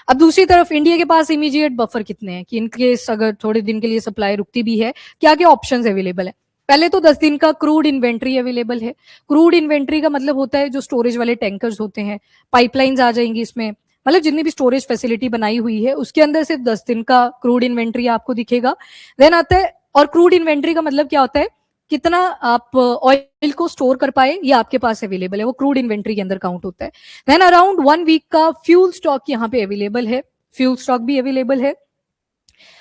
अब दूसरी तरफ इंडिया के पास इमीडिएट बफर कितने हैं कि इनकेस अगर थोड़े दिन के लिए सप्लाई रुकती भी है, क्या क्या ऑप्शंस अवेलेबल है। पहले तो 10 दिन का क्रूड इन्वेंट्री अवेलेबल है। क्रूड इन्वेंट्री का मतलब होता है जो स्टोरेज वाले टैंकर्स होते हैं, पाइपलाइंस आ जाएंगी इसमें, मतलब जितनी भी स्टोरेज फैसिलिटी बनाई हुई है उसके अंदर सिर्फ 10 दिन का क्रूड इन्वेंट्री आपको दिखेगा। देन आता है, और क्रूड इन्वेंट्री का मतलब क्या होता है, कितना आप ऑयल को स्टोर कर पाए ये आपके पास अवेलेबल है, वो क्रूड इन्वेंट्री के अंदर काउंट होता है। देन अराउंड 1 वीक का फ्यूल स्टॉक यहाँ पे अवेलेबल है, फ्यूल स्टॉक भी अवेलेबल है।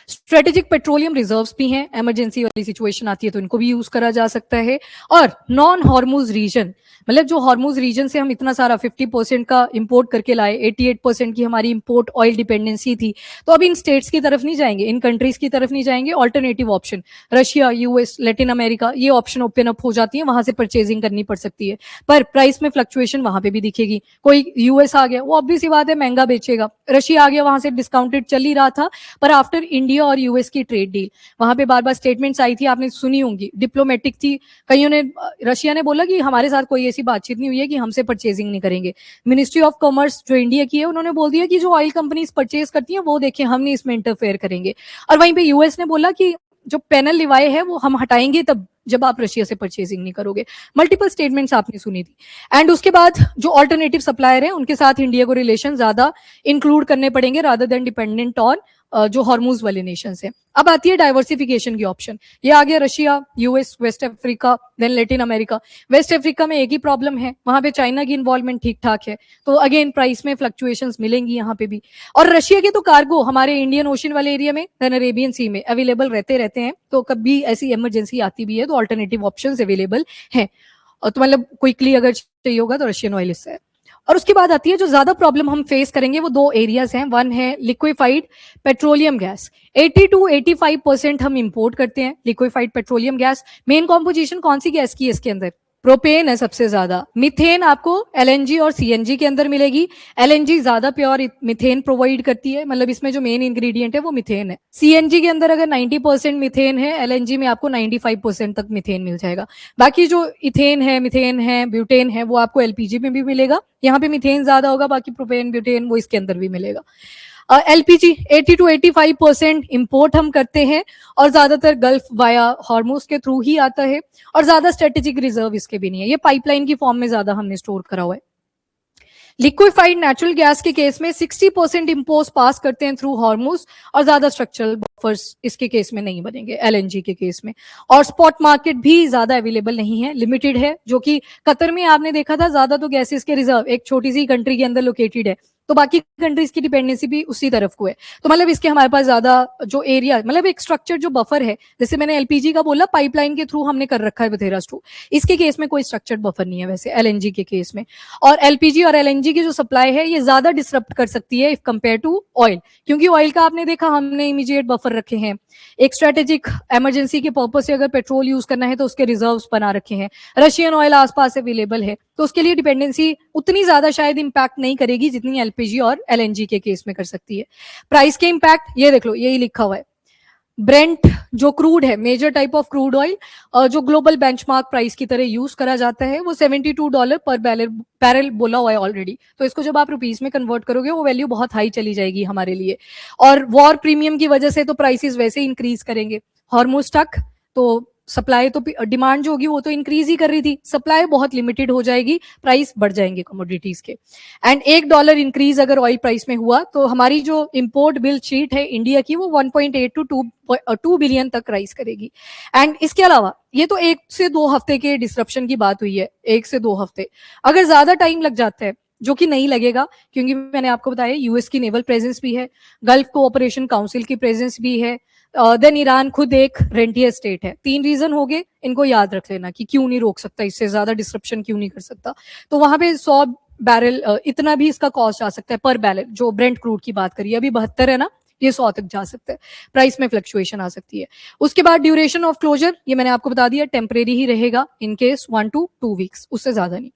स्ट्रेटेजिक पेट्रोलियम रिजर्व्स भी हैं, इमरजेंसी वाली सिचुएशन आती है तो इनको भी यूज करा जा सकता है। और नॉन हॉर्मुज रीजन, मतलब जो हॉर्मुज रीजन से हम इतना सारा 50% का इंपोर्ट करके लाए, 88% की हमारी इंपोर्ट ऑयल डिपेंडेंसी थी, तो अब इन स्टेट्स की तरफ नहीं जाएंगे, इन कंट्रीज की तरफ नहीं जाएंगे। Alternative option Russia, US, Latin America, ये ऑप्शन ओपन अप हो जाती है, वहां से परचेजिंग करनी पड़ सकती है, पर प्राइस में फ्लक्चुएशन वहां पे भी दिखेगी। कोई यूएस आ गया, वो ऑब्वियस सी बात है महंगा बेचेगा। रशिया आ गया, वहां से डिस्काउंटेड चल ही रहा था, पर आफ्टर इंडिया और यूएस की ट्रेड डील, वहां पे बार बार स्टेटमेंट्स आई थी, आपने सुनी होंगी, डिप्लोमेटिक थी। कईयों ने, रशिया ने बोला कि हमारे साथ कोई ऐसी बातचीत नहीं हुई है कि हमसे परचेजिंग नहीं करेंगे। मिनिस्ट्री ऑफ कॉमर्स जो इंडिया की है, उन्होंने बोल दिया कि जो ऑयल कंपनीज परचेज करती हैं वो देखिए हम नहीं इसमें इंटरफेयर करेंगे। और वहीं पे यूएस ने बोला कि जो पैनल लिवाए है वो हम हटाएंगे तब जब आप रशिया से परचेजिंग नहीं करोगे। मल्टीपल स्टेटमेंट्स आपने सुनी थी। एंड उसके बाद जो ऑल्टरनेटिव सप्लायर है उनके साथ इंडिया को रिलेशन ज्यादा इंक्लूड करने पड़ेंगे रादर देन डिपेंडेंट ऑन जो हॉर्मुज वाले नेशंस हैं। अब आती है डाइवर्सिफिकेशन की ऑप्शन। ये आ गया Russia, US, west Africa, then Latin America. West Africa में एक ही प्रॉब्लम है, वहां पे चाइना की इन्वॉल्वमेंट ठीक ठाक है, तो अगेन प्राइस में फ्लक्चुएशंस मिलेंगी यहाँ पे भी। और रशिया के तो कार्गो हमारे इंडियन ओशन वाले एरिया में, देन अरेबियन सी में अवेलेबल रहते हैं, तो कभी ऐसी इमरजेंसी आती भी है तो ऑल्टरनेटिव ऑप्शंस अवेलेबल हैं। तो मतलब क्विकली अगर चाहिए होगा तो रशियन ऑयल इससे है। और उसके बाद आती है जो ज्यादा प्रॉब्लम हम फेस करेंगे, वो दो एरियाज हैं। वन है लिक्विफाइड पेट्रोलियम गैस। 80 to 85% हम इंपोर्ट करते हैं liquefied petroleum gas. Main composition कौन सी गैस की है इसके अंदर? प्रोपेन है सबसे ज्यादा। मिथेन आपको एलएनजी और सीएनजी के अंदर मिलेगी। एलएनजी ज्यादा प्योर मिथेन प्रोवाइड करती है, मतलब इसमें जो मेन इंग्रेडिएंट है वो मिथेन है। सीएनजी के अंदर अगर 90% मिथेन है, एलएनजी में आपको 95% तक मिथेन मिल जाएगा। बाकी जो इथेन है, मिथेन है, ब्यूटेन है, वो आपको एलपीजी में भी मिलेगा। यहाँ पे मिथेन ज्यादा होगा, बाकी प्रोपेन, ब्यूटेन वो इसके अंदर भी मिलेगा। एलपीजी 80 to 85% इंपोर्ट हम करते हैं और ज्यादातर गल्फ वाया हॉर्मुज के थ्रू ही आता है, और ज्यादा स्ट्रेटेजिक रिजर्व इसके भी नहीं है, ये पाइपलाइन की फॉर्म में ज्यादा हमने स्टोर करा हुआ है। लिक्विफाइड नेचुरल गैस के केस में 60% इंपोज पास करते हैं थ्रू हॉर्मुज, और ज्यादा स्ट्रक्चरल बफर्स इसके केस में नहीं बनेंगे एलएनजी के केस में। और स्पॉट मार्केट भी ज्यादा अवेलेबल नहीं है, लिमिटेड है, जो कि कतर में आपने देखा था ज्यादा तो गैसेस के रिजर्व एक छोटी सी कंट्री के अंदर लोकेटेड है, तो बाकी कंट्रीज की डिपेंडेंसी भी उसी तरफ को है। तो मतलब इसके हमारे पास ज्यादा जो एरिया, मतलब एक स्ट्रक्चर जो बफर है, जैसे मैंने एलपीजी का बोला पाइपलाइन के थ्रू हमने कर रखा है बथेरास टू, इसके केस में कोई स्ट्रक्चर्ड बफर नहीं है वैसे एलएनजी के केस में। और एलपीजी और एलएनजी की जो सप्लाई है ये ज्यादा डिसरप्ट कर सकती है इफ कंपेयर टू ऑयल, क्योंकि ऑयल का आपने देखा हमने इमीडिएट बफर रखे हैं। एक स्ट्रेटेजिक इमरजेंसी के पर्पज से अगर पेट्रोल यूज करना है तो उसके रिजर्व्स बना रखे हैं। रशियन ऑयल आसपास अवेलेबल है, तो उसके लिए डिपेंडेंसी उतनी ज्यादा शायद इंपैक्ट नहीं करेगी जितनी एलपीजी और एलएनजी के केस में कर सकती है। प्राइस के इंपैक्ट ये देख लो, यही लिखा हुआ है। ब्रेंट जो क्रूड है, major type of crude oil, जो ग्लोबल बेंचमार्क प्राइस की तरह यूज करा जाता है, वो $72 पर बैरल बोला हुआ है ऑलरेडी। तो इसको जब आप रुपीस में कन्वर्ट करोगे वो वैल्यू बहुत हाई चली जाएगी हमारे लिए। और वॉर प्रीमियम की वजह से तो प्राइसेस वैसे ही इंक्रीज करेंगे। हॉर्मुज तक तो सप्लाई तो, डिमांड जो होगी वो तो इंक्रीज ही कर रही थी, सप्लाई बहुत लिमिटेड हो जाएगी, प्राइस बढ़ जाएंगे कमोडिटीज के। एंड $1 इंक्रीज अगर ऑयल प्राइस में हुआ तो हमारी जो इंपोर्ट बिल शीट है इंडिया की, वो 1.8 to 2 बिलियन तक राइज करेगी। एंड इसके अलावा ये तो 1 से 2 हफ्ते के डिसरप्शन की बात हुई है, 1 से 2 हफ्ते। अगर ज्यादा टाइम लग जाता है, जो कि नहीं लगेगा क्योंकि मैंने आपको बताया यूएस की नेवल प्रेजेंस भी है, गल्फ कोऑपरेशन काउंसिल की प्रेजेंस भी है, देन ईरान खुद एक रेंटियर स्टेट है। 3 रीजन हो गए, इनको याद रख लेना कि क्यों नहीं रोक सकता, इससे ज्यादा डिसरप्शन क्यों नहीं कर सकता। तो वहां पे 100 बैरल इतना भी इसका कॉस्ट आ सकता है पर बैरल, जो ब्रेंट क्रूड की बात करिए अभी 72 है ना, ये 100 तक जा सकता है, प्राइस में फ्लक्चुएशन आ सकती है। उसके बाद ड्यूरेशन ऑफ क्लोजर, ये मैंने आपको बता दिया, टेम्परेरी ही रहेगा, इन केस 1 to 2 वीक्स, उससे ज्यादा नहीं।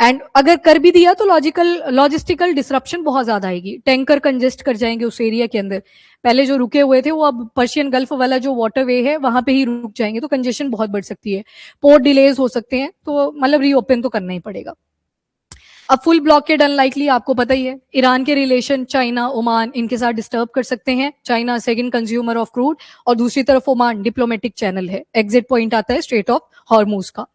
एंड अगर कर भी दिया तो लॉजिस्टिकल डिसरप्शन बहुत ज्यादा आएगी, टैंकर कंजेस्ट कर जाएंगे उस एरिया के अंदर। पहले जो रुके हुए थे वो अब पर्शियन गल्फ वाला जो वाटरवे है वहां पे ही रुक जाएंगे, तो कंजेशन बहुत बढ़ सकती है, पोर्ट डिलेज हो सकते हैं, तो मतलब रीओपन तो करना ही पड़ेगा। अब फुल ब्लॉकेड अनलाइकली, आपको पता ही है, ईरान के रिलेशन चाइना, ओमान इनके साथ डिस्टर्ब कर सकते हैं। China second consumer of crude, और दूसरी तरफ ओमान डिप्लोमेटिक चैनल है, एग्जिट पॉइंट आता है स्ट्रेट ऑफ हॉर्मुज का।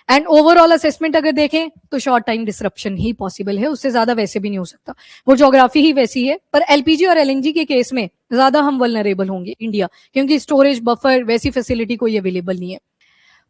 एंड ओवरऑल असेसमेंट अगर देखें तो शॉर्ट टाइम डिसरप्शन ही पॉसिबल है, उससे ज्यादा वैसे भी नहीं हो सकता, वो ज्योग्राफी ही वैसी है। पर एलपीजी और एलएनजी के केस में ज्यादा हम वल्नरेबल होंगे इंडिया, क्योंकि स्टोरेज बफर वैसी फैसिलिटी कोई अवेलेबल नहीं है।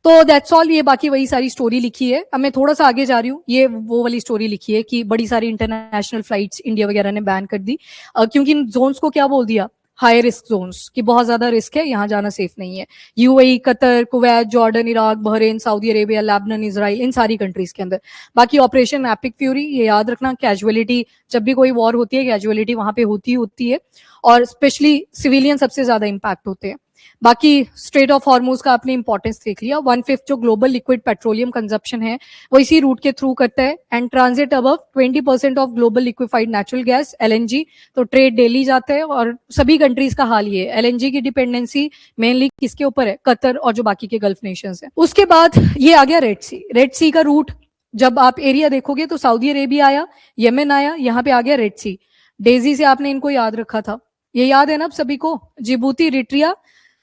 तो दैट्स ऑल, ये बाकी वही सारी स्टोरी लिखी है। अब मैं थोड़ा सा आगे जा रही हूँ, ये वो वाली स्टोरी लिखी है कि बड़ी सारी इंटरनेशनल फ्लाइट्स इंडिया वगैरह ने बैन कर दी, क्योंकि इन जोन्स को क्या बोल दिया, हाई रिस्क जोन्स की बहुत ज्यादा रिस्क है, यहाँ जाना सेफ नहीं है। UAE, Qatar, Kuwait, Jordan, Iraq, Bahrain, Saudi Arabia, Lebanon, Israel, इन सारी कंट्रीज के अंदर। बाकी ऑपरेशन एपिक फ्यूरी, ये याद रखना, कैजुअलिटी जब भी कोई वॉर होती है कैजुअलिटी वहां पे होती है, और स्पेशली सिविलियन सबसे ज्यादा इंपैक्ट होते हैं। बाकी स्ट्रेट ऑफ हॉर्मूज का आपने इंपॉर्टेंस देख लिया। 1/5 जो ग्लोबल लिक्विड पेट्रोलियम कंजप्शन है वो इसी रूट के थ्रू करता है, and transit above 20% of global liquefied natural gas LNG, तो ट्रेड डेली जाता है। और सभी कंट्रीज का हाल ये है, एलएनजी की डिपेंडेंसी मेनली किसके ऊपर है, कतर और जो बाकी के गल्फ नेशंस है। उसके बाद ये आ गया रेड सी। रेड सी का रूट जब आप एरिया देखोगे तो सऊदी अरेबिया आया, यमन आया, यहाँ पे आ गया रेड सी। डेजी से आपने इनको याद रखा था, ये याद है ना अब सभी को, Djibouti, Eritrea,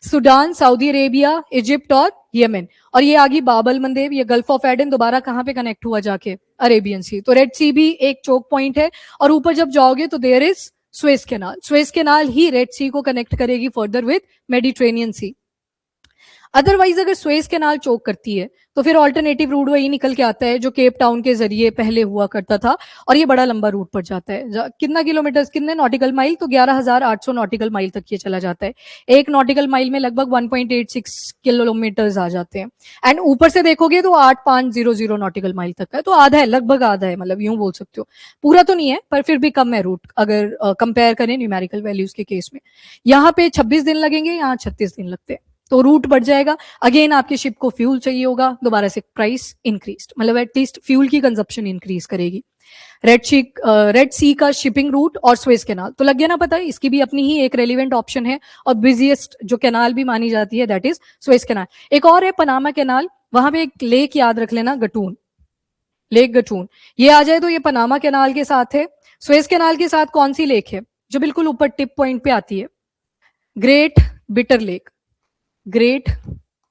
Sudan, Saudi Arabia, Egypt और यमन। और ये आ गई बाबल मंदेब, ये गल्फ ऑफ एडन दोबारा कहां पे कनेक्ट हुआ जाके, अरेबियन सी। तो रेड सी भी एक चोक पॉइंट है, और ऊपर जब जाओगे तो there is Suez canal. Suez canal ही रेड सी को कनेक्ट करेगी further with Mediterranean sea. Otherwise अगर स्वेज कैनाल चोक करती है तो फिर ऑल्टरनेटिव रूट वही निकल के आता है जो केप टाउन के जरिए पहले हुआ करता था, और ये बड़ा लंबा रूट पड़ जाता है। कितना किलोमीटर, कितने नॉटिकल माइल, तो 11,800 नॉटिकल माइल तक ये चला जाता है। एक नॉटिकल माइल में लगभग 1.86 किलोमीटर आ जाते हैं, एंड ऊपर से देखोगे तो 8500 नॉटिकल माइल तक है, तो आधा है, लगभग आधा है, मतलब यूं बोल सकते हो, पूरा तो नहीं है पर फिर भी कम है रूट अगर कंपेयर करें न्यूमेरिकल वैल्यूज के केस में। यहाँ पे 26 दिन लगेंगे, यहाँ 36 दिन लगते हैं, तो रूट बढ़ जाएगा। अगेन आपके शिप को फ्यूल चाहिए होगा, दोबारा से प्राइस इंक्रीज, मतलब एटलीस्ट फ्यूल की कंजप्शन इंक्रीज करेगी। रेड सी का शिपिंग रूट और स्वेज कैनाल तो लग गया ना पता है, इसकी भी अपनी ही एक रेलिवेंट ऑप्शन है, और बिजिएस्ट जो कैनाल भी मानी जाती है दैट इज स्वेज कैनाल। एक और है पनामा कैनाल, वहां पे एक लेक याद रख लेना, गटून, लेक गटून, ये आ जाए तो ये पनामा कैनाल के साथ है। स्वेज कैनाल के साथ कौन सी लेक है जो बिल्कुल ऊपर टिप पॉइंट पे आती है, great bitter lake, great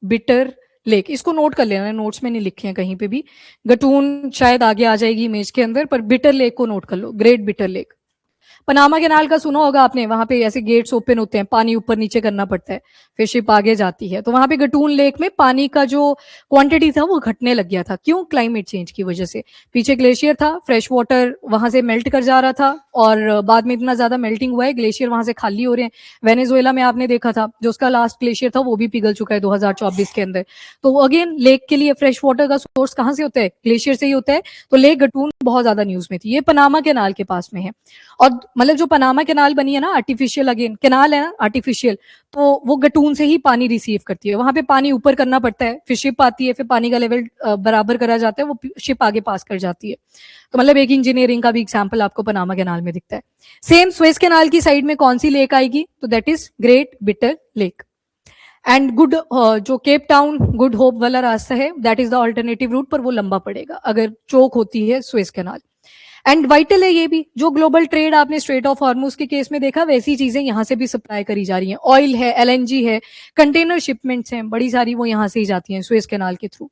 bitter lake, इसको नोट कर लेना, नोट्स में नहीं लिखे हैं कहीं पे भी, गटून शायद आगे आ जाएगी इमेज के अंदर, पर बिटर लेक को नोट कर लो, great bitter lake. Panama canal का सुना होगा आपने, वहां पे ऐसे गेट्स ओपन होते हैं, पानी ऊपर नीचे करना पड़ता है, फिर शिप आगे जाती है, तो वहां पे गटून लेक में पानी का जो क्वांटिटी था वो घटने लग गया था। क्यों? क्लाइमेट चेंज की वजह से। पीछे ग्लेशियर था, फ्रेश वाटर वहां से मेल्ट कर जा रहा था, और बाद में इतना ज्यादा मेल्टिंग हुआ है, ग्लेशियर वहां से खाली हो रहे हैं। वेनेजुएला में आपने देखा था जो उसका लास्ट ग्लेशियर था वो भी पिघल चुका है 2024 के अंदर। तो अगेन लेक के लिए फ्रेश वाटर का सोर्स कहाँ से होता है? ग्लेशियर से ही होता है। तो लेक गटून बहुत ज्यादा न्यूज में थी, ये पनामा कैनाल के पास में है। और मतलब जो पनामा कैनाल बनी है ना आर्टिफिशियल, अगेन कैनाल है ना आर्टिफिशियल, तो वो गटून से ही पानी रिसीव करती है। वहां पे पानी ऊपर करना पड़ता है, फिर शिप आती है, फिर पानी का लेवल बराबर करा जाता है, वो शिप आगे पास कर जाती है। तो मतलब एक इंजीनियरिंग का भी एग्जाम्पल आपको पनामा कैनाल में दिखता है। सेम स्वेज कैनाल की साइड में कौन सी लेक आएगी? तो that is great bitter lake. And good जो केप टाउन गुड होप वाला रास्ता है that is the alternative root, पर वो लंबा पड़ेगा अगर चोक होती है स्वेज कैनाल। एंड वाइटल है ये भी, जो ग्लोबल ट्रेड आपने स्ट्रेट ऑफ हॉर्मुज के केस में देखा, वैसी चीजें यहां से भी सप्लाई करी जा रही हैं। ऑयल है, एलएनजी है, कंटेनर शिपमेंट्स हैं, बड़ी सारी वो यहां से ही जाती हैं स्वेज कैनाल के थ्रू।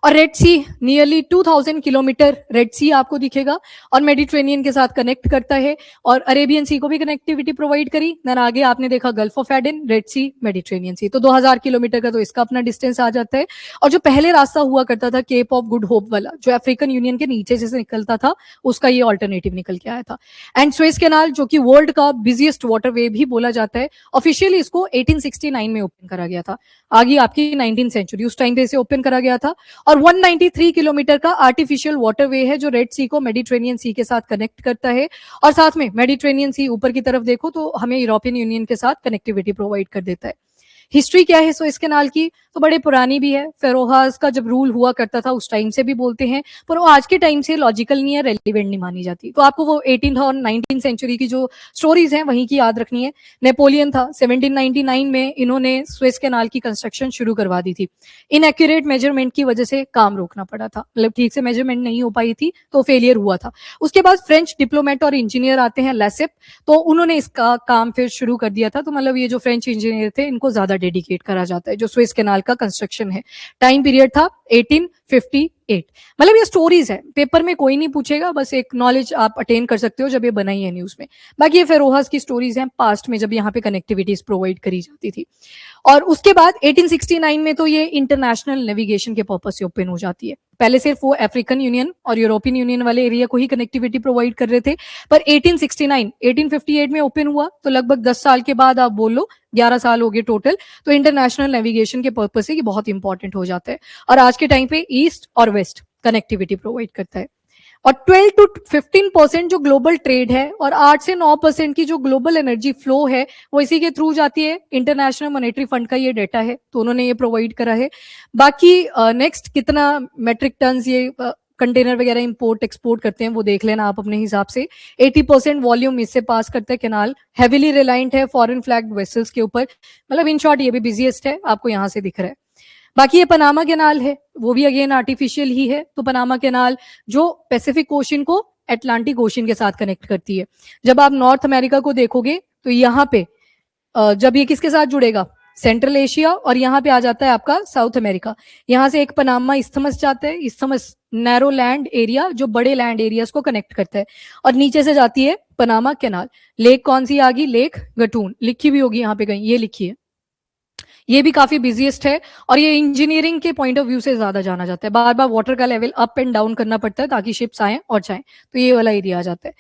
और रेड सी नियरली 2000 किलोमीटर रेड सी आपको दिखेगा, और मेडिटेरेनियन के साथ कनेक्ट करता है, और अरेबियन सी को भी कनेक्टिविटी प्रोवाइड करी। देन आगे आपने देखा gulf of Aden, red sea, Mediterranean sea, तो 2000 किलोमीटर का तो इसका अपना डिस्टेंस आ जाता है। और जो पहले रास्ता हुआ करता था केप ऑफ गुड होप वाला, जो अफ्रीकन यूनियन के नीचे से निकलता था, उसका ये ऑल्टरनेटिव निकल के आया था। एंड स्वेज कैनाल जो कि वर्ल्ड का बिजिएस्ट वाटरवे भी बोला जाता है, ऑफिशियली इसको 1869 में ओपन करा गया था, आगे आपकी 19th सेंचुरी, उस टाइम पे इसे ओपन करा गया था। और 193 किलोमीटर का आर्टिफिशियल वाटरवे है जो रेड सी को मेडिटेरेनियन सी के साथ कनेक्ट करता है, और साथ में मेडिटेरेनियन सी ऊपर की तरफ देखो तो हमें यूरोपियन यूनियन के साथ कनेक्टिविटी प्रोवाइड कर देता है। हिस्ट्री क्या है स्वेज कैनाल की? तो बड़े पुरानी भी है, फेरोहास का जब रूल हुआ करता था उस टाइम से भी बोलते हैं, पर वो आज के टाइम से लॉजिकल नहीं है, रेलिवेंट नहीं मानी जाती। तो आपको वो 18th और 19th सेंचुरी की जो स्टोरीज हैं वहीं की याद रखनी है। नेपोलियन था, 1799 में इन्होंने स्वेज कैनाल की कंस्ट्रक्शन शुरू करवा दी थी। इनएक्यूरेट मेजरमेंट की वजह से काम रोकना पड़ा था, मतलब ठीक से मेजरमेंट नहीं हो पाई थी तो फेलियर हुआ था। उसके बाद फ्रेंच डिप्लोमेट और इंजीनियर आते हैं, लेसेप, तो उन्होंने इसका काम फिर शुरू कर दिया था। तो मतलब ये जो फ्रेंच इंजीनियर थे इनको ज्यादा डेडिकेट करा जाता है जो स्वेज कैनाल का कंस्ट्रक्शन है। टाइम पीरियड था 1858। मतलब ये स्टोरीज है, पेपर में कोई नहीं पूछेगा, बस एक नॉलेज आप अटेन कर सकते हो जब ये बनाई है न्यूज में। बाकी ये फेरोहास की स्टोरीज हैं पास्ट में जब यहाँ पे कनेक्टिविटीज प्रोवाइड करी जाती थी। और उसके बाद 1869 में तो ये इंटरनेशनल नेविगेशन के पर्पज से ओपन हो जाती है। पहले सिर्फ वो अफ्रीकन यूनियन और यूरोपियन यूनियन वाले एरिया को ही कनेक्टिविटी प्रोवाइड कर रहे थे, पर 1869 1858 में ओपन हुआ, तो लगभग 10 साल के बाद आप बोल लो 11 साल हो गए टोटल, तो इंटरनेशनल नेविगेशन के पर्पज से ये बहुत इंपॉर्टेंट हो जाता है और आज के टाइम पे ईस्ट और वेस्ट कनेक्टिविटी प्रोवाइड करता है। और 12 to 15% जो ग्लोबल ट्रेड है और 8 से 9% की जो ग्लोबल एनर्जी फ्लो है वो इसी के थ्रू जाती है। इंटरनेशनल मॉनेटरी फंड का ये डेटा है, तो उन्होंने ये प्रोवाइड करा है। बाकी नेक्स्ट कितना मेट्रिक टन्स ये कंटेनर वगैरह इंपोर्ट एक्सपोर्ट करते हैं वो देख लेना आप अपने हिसाब से। 80% वॉल्यूम इससे पास करता है कैनाल, हैविली रिलायंट है फॉरेन फ्लैग्ड वेसल्स के ऊपर, मतलब इन शॉर्ट ये भी बिजिएस्ट है, आपको यहाँ से दिख रहा है। बाकी ये पनामा कैनाल है, वो भी अगेन आर्टिफिशियल ही है, तो पनामा कैनाल जो पैसिफिक ओशन को अटलांटिक ओशन के साथ कनेक्ट करती है। जब आप नॉर्थ अमेरिका को देखोगे तो यहाँ पे जब ये किसके साथ जुड़ेगा, सेंट्रल एशिया, और यहाँ पे आ जाता है आपका साउथ अमेरिका। यहाँ से एक पनामा इस्थमस जाता है, इस्थमस नैरो लैंड एरिया जो बड़े लैंड एरियाज को कनेक्ट करता है, और नीचे से जाती है पनामा कैनाल। लेक कौन सी आ गई, लेक गटून, लिखी भी होगी यहाँ पे कहीं, ये लिखी है, ये भी काफी बिजिएस्ट है और ये इंजीनियरिंग के पॉइंट ऑफ व्यू से ज्यादा जाना जाता है। बार बार वाटर का लेवल अप एंड डाउन करना पड़ता है ताकि शिप्स आए और जाएं, तो ये वाला एरिया आ जाता है।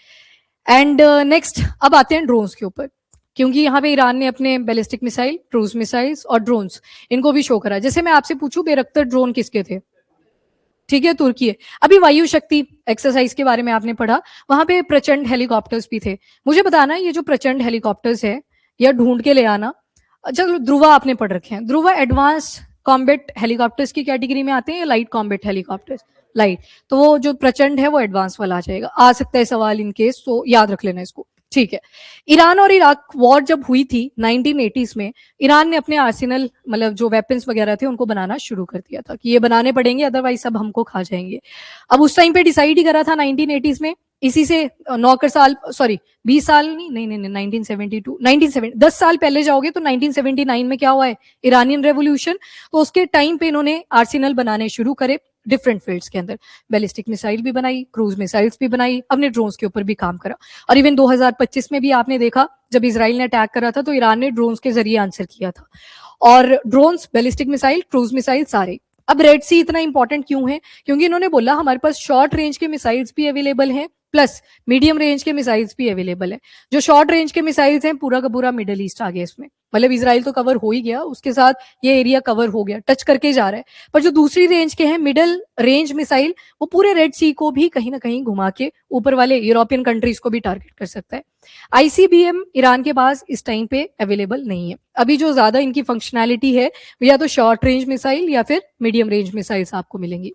एंड नेक्स्ट अब आते हैं ड्रोन्स के ऊपर, क्योंकि यहाँ पे ईरान ने अपने बैलिस्टिक मिसाइल, क्रूज मिसाइल्स और ड्रोन्स इनको भी शो करा। जैसे मैं आपसे पूछूं बेरख्तर ड्रोन किसके थे, ठीक है, तुर्की है। अभी वायु शक्ति एक्सरसाइज के बारे में आपने पढ़ा, वहां पे प्रचंड हेलीकॉप्टर्स भी थे। मुझे बताना ये जो प्रचंड हेलीकॉप्टर्स है या ढूंढ के ले आना, चलो ध्रुवा आपने पढ़ रखे हैं, ध्रुवा एडवांस कॉम्बैट हेलीकॉप्टर्स की कैटेगरी में आते हैं या लाइट कॉम्बैट हेलीकॉप्टर्स, लाइट, तो वो जो प्रचंड है वो एडवांस वाला आ जाएगा। आ सकता है सवाल इन केस, तो याद रख लेना इसको, ठीक है। ईरान और इराक वॉर जब हुई थी 1980s में, ईरान ने अपने आर्सेनल मतलब जो वेपन्स वगैरह थे उनको बनाना शुरू कर दिया था कि ये बनाने पड़ेंगे अदरवाइज सब हमको खा जाएंगे। अब उस टाइम पे डिसाइड ही करा था 1980s में, इसी से 20 साल नहीं 1972 1970 10 साल पहले जाओगे तो 1979 में क्या हुआ है, इरानियन रेवोल्यूशन। तो उसके टाइम पे इन्होंने आर्सेनल बनाने शुरू करे डिफरेंट फील्ड्स के अंदर, बैलिस्टिक मिसाइल भी बनाई, क्रूज मिसाइल्स भी बनाई, अपने ड्रोन्स के ऊपर भी काम करा। और इवन 2025 में भी आपने देखा जब इजराइल ने अटैक करा था तो ईरान ने ड्रोन्स के जरिए आंसर किया था। और drones, ballistic missile, cruise missile सारे। अब रेड सी इतना इंपॉर्टेंट क्यों है, क्योंकि इन्होंने बोला हमारे पास शॉर्ट रेंज के मिसाइल्स भी अवेलेबल हैं प्लस मीडियम रेंज के मिसाइल्स भी अवेलेबल है। जो शॉर्ट रेंज के मिसाइल्स हैं पूरा का पूरा मिडल ईस्ट आ गया इसमें, मतलब इजराइल तो कवर हो ही गया, उसके साथ ये एरिया कवर हो गया, टच करके जा रहा है। पर जो दूसरी रेंज के हैं मिडल रेंज मिसाइल, वो पूरे रेड सी को भी कहीं ना कहीं घुमा के ऊपर वाले यूरोपियन कंट्रीज को भी टारगेट कर सकता है। आईसीबीएम ईरान के पास इस टाइम पे अवेलेबल नहीं है। अभी जो ज्यादा इनकी फंक्शनैलिटी है वो या तो शॉर्ट रेंज मिसाइल या फिर मीडियम रेंज मिसाइल्स आपको मिलेंगी।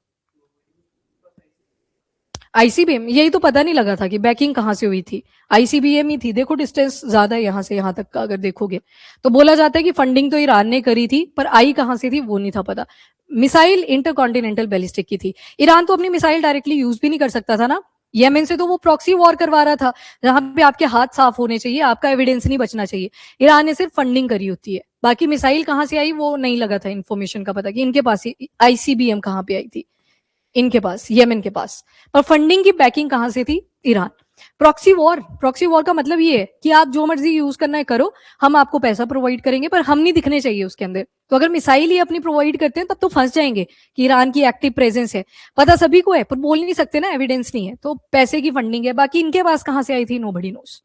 आईसीबीएम, यही तो पता नहीं लगा था कि बैकिंग कहां से हुई थी, आईसीबीएम ही थी। देखो डिस्टेंस ज्यादा है यहाँ से यहाँ तक का, अगर देखोगे तो बोला जाता है कि फंडिंग तो ईरान ने करी थी पर आई कहां से थी वो नहीं था पता। मिसाइल इंटरकॉन्टिनेंटल बैलिस्टिक की थी। ईरान तो अपनी मिसाइल डायरेक्टली यूज भी नहीं कर सकता था ना, येमेन से तो वो प्रॉक्सी वॉर करवा रहा था जहां पे आपके हाथ साफ होने चाहिए, आपका एविडेंस नहीं बचना चाहिए। ईरान ने सिर्फ फंडिंग करी होती है, बाकी मिसाइल कहां से आई वो नहीं लगा था इन्फॉर्मेशन का पता कि इनके पास आईसीबीएम कहां पे आई थी, इनके पास, येमेन के पास। पर फंडिंग की बैकिंग कहां से थी, ईरान। प्रॉक्सी वॉर का मतलब ये है कि आप जो मर्जी यूज करना है करो, हम आपको पैसा प्रोवाइड करेंगे पर हम नहीं दिखने चाहिए उसके अंदर। तो अगर मिसाइल ही अपनी प्रोवाइड करते हैं तब तो फंस जाएंगे कि ईरान की एक्टिव प्रेजेंस है, पता सभी को है पर बोल नहीं सकते ना, एविडेंस नहीं है, तो पैसे की फंडिंग है। बाकी इनके पास कहां से आई थी नोबडी नोस।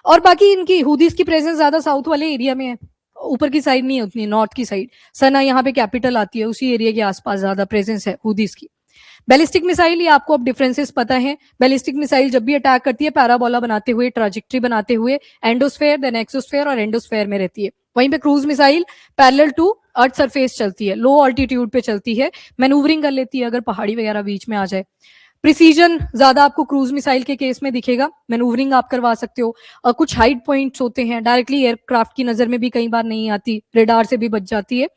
और बाकी इनकी हुदीस की प्रेजेंस ज्यादा साउथ वाले एरिया में है, ऊपर की साइड नहीं है उतनी, नॉर्थ की साइड। सना यहाँ पे कैपिटल आती है, उसी एरिया के आसपास ज्यादा प्रेजेंस है हुदीस की। बैलिस्टिक मिसाइल, ये आपको अब डिफरेंसेस पता है। बैलिस्टिक मिसाइल जब भी अटैक करती है पैराबोला बनाते हुए, ट्राजेक्ट्री बनाते हुए, एंडोस्फेयर देन एक्सोस्फेयर और एंडोस्फेयर में रहती है। वहीं पे cruise missile parallel to earth surface चलती है, लो ऑल्टीट्यूड पे चलती है, मैनूवरिंग कर लेती है अगर पहाड़ी वगैरह बीच में आ जाए। प्रिसीजन ज्यादा आपको क्रूज मिसाइल के केस में दिखेगा, मैनूवरिंग आप करवा सकते हो। और कुछ हाइड पॉइंट्स होते हैं, डायरेक्टली एयरक्राफ्ट की नजर में भी कई बार नहीं आती, रेडार से भी बच जाती है।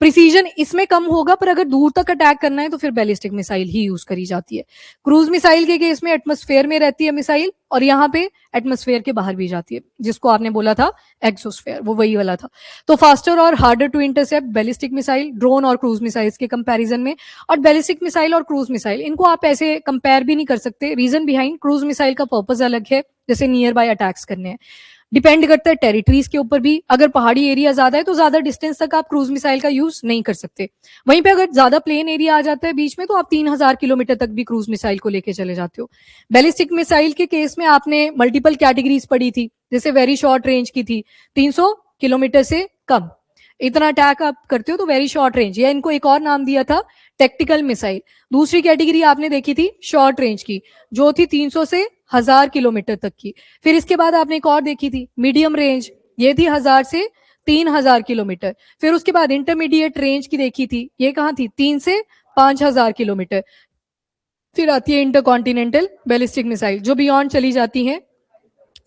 प्रिसीजन इसमें कम होगा पर अगर दूर तक अटैक करना है तो फिर बैलिस्टिक मिसाइल ही यूज करी जाती है। क्रूज मिसाइल के केस में एटमॉस्फेयर में रहती है मिसाइल और यहाँ पे एटमॉस्फेयर के बाहर भी जाती है, जिसको आपने बोला था एक्सोस्फेयर, वो वही वाला था। तो फास्टर और harder to intercept ballistic missile drone और क्रूज मिसाइल्स के कंपैरिजन में। और बैलिस्टिक मिसाइल और क्रूज मिसाइल इनको आप ऐसे कंपेयर भी नहीं कर सकते, रीजन बिहाइंड, क्रूज मिसाइल का पर्पज अलग है, जैसे नियर बाय अटैक्स करने हैं। डिपेंड करता है टेरिटरीज के ऊपर भी। अगर पहाड़ी एरिया ज्यादा है तो ज्यादा डिस्टेंस तक आप क्रूज मिसाइल का यूज नहीं कर सकते। वहीं पे अगर ज्यादा प्लेन एरिया आ जाता है बीच में तो आप 3000 किलोमीटर तक भी क्रूज मिसाइल को लेके चले जाते हो। बैलिस्टिक मिसाइल के केस में आपने मल्टीपल कैटेगरीज पढ़ी थी, जैसे वेरी शॉर्ट रेंज की थी 300 किलोमीटर से कम, इतना अटैक आप करते हो तो वेरी शॉर्ट रेंज, या इनको एक और नाम दिया था टेक्टिकल मिसाइल। दूसरी कैटेगरी आपने देखी थी शॉर्ट रेंज की, जो थी 300 से 1000 किलोमीटर तक की। फिर इसके बाद आपने एक और देखी थी मीडियम रेंज, ये थी 1000 से 3000 किलोमीटर। फिर उसके बाद इंटरमीडिएट रेंज की देखी थी, ये कहाँ थी 3 से 5000 किलोमीटर। फिर आती है इंटरकॉन्टिनेंटल बैलिस्टिक मिसाइल, जो बियॉन्ड चली जाती है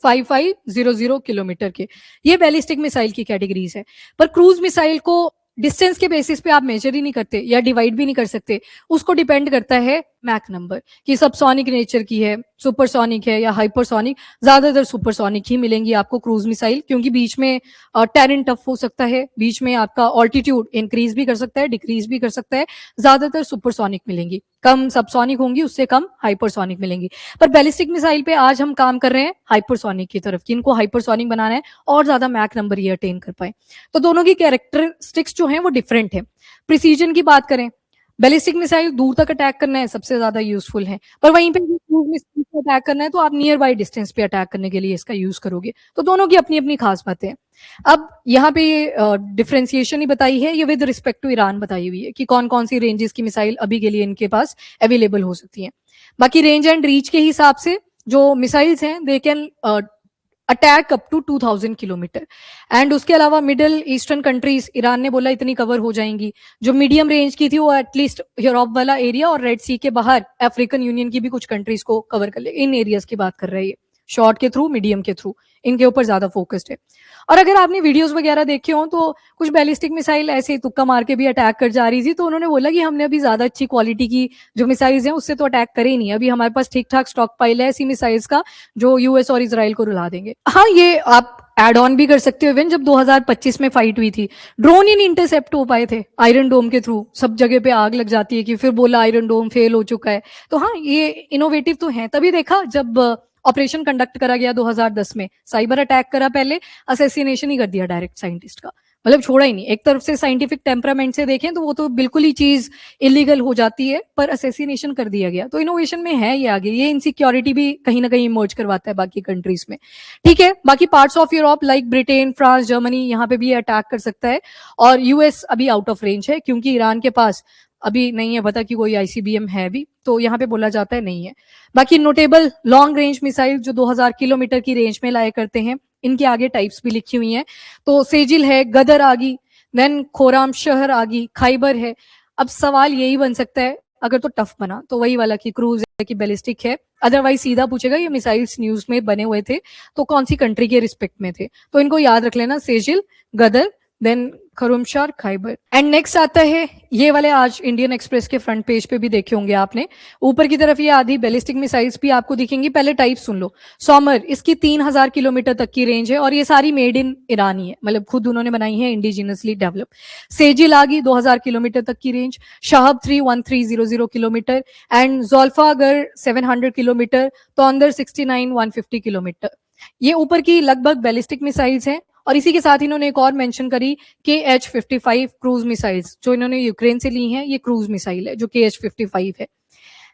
5500 किलोमीटर के। ये बैलिस्टिक मिसाइल की कैटेगरीज है। पर क्रूज मिसाइल को डिस्टेंस के बेसिस पे आप मेजर ही नहीं करते या डिवाइड भी नहीं कर सकते, उसको डिपेंड करता है मैक नंबर कि सबसोनिक नेचर की है, सुपरसोनिक है या हाइपरसोनिक। ज्यादातर सुपरसोनिक ही मिलेंगी आपको क्रूज मिसाइल, क्योंकि बीच में टेरेन टफ हो सकता है, बीच में आपका ऑल्टीट्यूड इंक्रीज भी कर सकता है, डिक्रीज भी कर सकता है। ज्यादातर सुपरसोनिक मिलेंगी, कम सबसोनिक होंगी, उससे कम हाइपरसोनिक मिलेंगी। पर बैलिस्टिक मिसाइल पे आज हम काम कर रहे हैं हाइपरसोनिक की तरफ, कि इनको हाइपरसोनिक बनाना है और ज्यादा मैक नंबर ये अटेन कर पाए। तो दोनों की कैरेक्टरिस्टिक्स जो है वो डिफरेंट है। प्रिसीजन की बात करें, बैलिस्टिक मिसाइल दूर तक अटैक करना है सबसे ज्यादा यूजफुल है, पर वहीं पे क्रूज मिसाइल को अटैक करना है तो आप नियर बाई डिस्टेंस पे अटैक करने के लिए इसका यूज करोगे। तो दोनों की अपनी अपनी खास बातें हैं। अब यहाँ पे ये डिफ्रेंसिएशन ही बताई है, ये विद रिस्पेक्ट टू ईरान बताई हुई है कि कौन कौन सी रेंजेस की मिसाइल अभी के लिए इनके पास अवेलेबल हो सकती है। बाकी रेंज एंड रीच के हिसाब से जो मिसाइल्स हैं they can attack up to 2000 kilometre. And उसके अलावा मिडिल ईस्टर्न कंट्रीज, ईरान ने बोला इतनी कवर हो जाएंगी। जो मीडियम रेंज की थी वो एटलीस्ट यूरोप वाला एरिया और रेड सी के बाहर अफ्रीकन यूनियन की भी कुछ कंट्रीज को कवर कर ले, इन एरियाज की बात कर रही है। शॉर्ट के थ्रू, मीडियम के थ्रू, इनके ऊपर ज्यादा फोकस्ड है। और अगर आपने वीडियोस वगैरह देखे हो तो कुछ बैलिस्टिक मिसाइल ऐसे तुक्का मार के भी अटैक कर जा रही थी, तो उन्होंने बोला कि हमने अभी ज्यादा अच्छी क्वालिटी की जो मिसाइल्स हैं उससे तो अटैक करे ही नहीं, अभी हमारे पास ठीक ठाक स्टॉक पाइल है ऐसी मिसाइल्स का जो यूएस और इसराइल को रुला देंगे। हाँ, ये आप एड ऑन भी कर सकते हो। इवन जब 2025 में फाइट हुई थी, ड्रोन ही नहीं इंटरसेप्ट हो पाए थे आयरन डोम के थ्रू, सब जगह पे आग लग जाती है कि फिर बोला आयरन डोम फेल हो चुका है। तो हाँ, ये इनोवेटिव तो है। तभी देखा जब ऑपरेशन कंडक्ट करा गया 2010 में, साइबर अटैक करा पहले, असैसिनेशन ही कर दिया डायरेक्ट साइंटिस्ट का, मतलब छोड़ा ही नहीं। एक तरफ से साइंटिफिक टेम्परामेंट से देखें तो वो तो बिल्कुल ही चीज इलीगल हो जाती है, पर असैसिनेशन कर दिया गया। तो इनोवेशन में है ये आगे, ये इनसिक्योरिटी भी कहीं ना कहीं इमर्ज करवाता है बाकी कंट्रीज में। ठीक है, बाकी parts of Europe like Britain, France, Germany, यहाँ पे भी अटैक कर सकता है। और यूएस अभी आउट ऑफ रेंज है, क्योंकि ईरान के पास अभी नहीं है पता कि कोई आईसीबीएम है भी, तो यहाँ पे बोला जाता है नहीं है। बाकी नोटेबल लॉन्ग रेंज मिसाइल जो 2000 किलोमीटर की रेंज में लाया करते हैं, इनके आगे टाइप्स भी लिखी हुई हैं। तो सेजिल है, गदर आ गई, देन खोराम शहर आ गई, खाइबर है। अब सवाल यही बन सकता है, अगर तो टफ बना तो वही वाला कि क्रूज है कि बैलिस्टिक है, अदरवाइज सीधा पूछेगा ये मिसाइल्स न्यूज में बने हुए थे तो कौन सी कंट्री के रिस्पेक्ट में थे। तो इनको याद रख लेना, Sejjil, Ghadr, then Khorramshahr, Kheibar. And next आता है ये वाले, आज इंडियन एक्सप्रेस के फ्रंट पेज पे भी देखे होंगे आपने, ऊपर की तरफ ये आधी बैलिस्टिक मिसाइल्स भी आपको दिखेंगी। पहले टाइप सुन लो। सॉमर, इसकी 3000 किलोमीटर तक की रेंज है और ये सारी मेड इन ईरान ही है, मतलब खुद उन्होंने बनाई है, इंडिजिनसली डेवलप। सेजिल आ गई 2000 किलोमीटर तक की range, Shahab 31300 kilometre, and Zolfaghar 700 kilometre, Tondar 69 150 kilometre. ये ऊपर की लगभग बैलिस्टिक मिसाइल्स हैं। और इसी के साथ इन्होंने एक और मेंशन करी, KH-55 क्रूज मिसाइल्स, जो इन्होंने यूक्रेन से ली हैं, ये क्रूज मिसाइल है जो KH-55 है।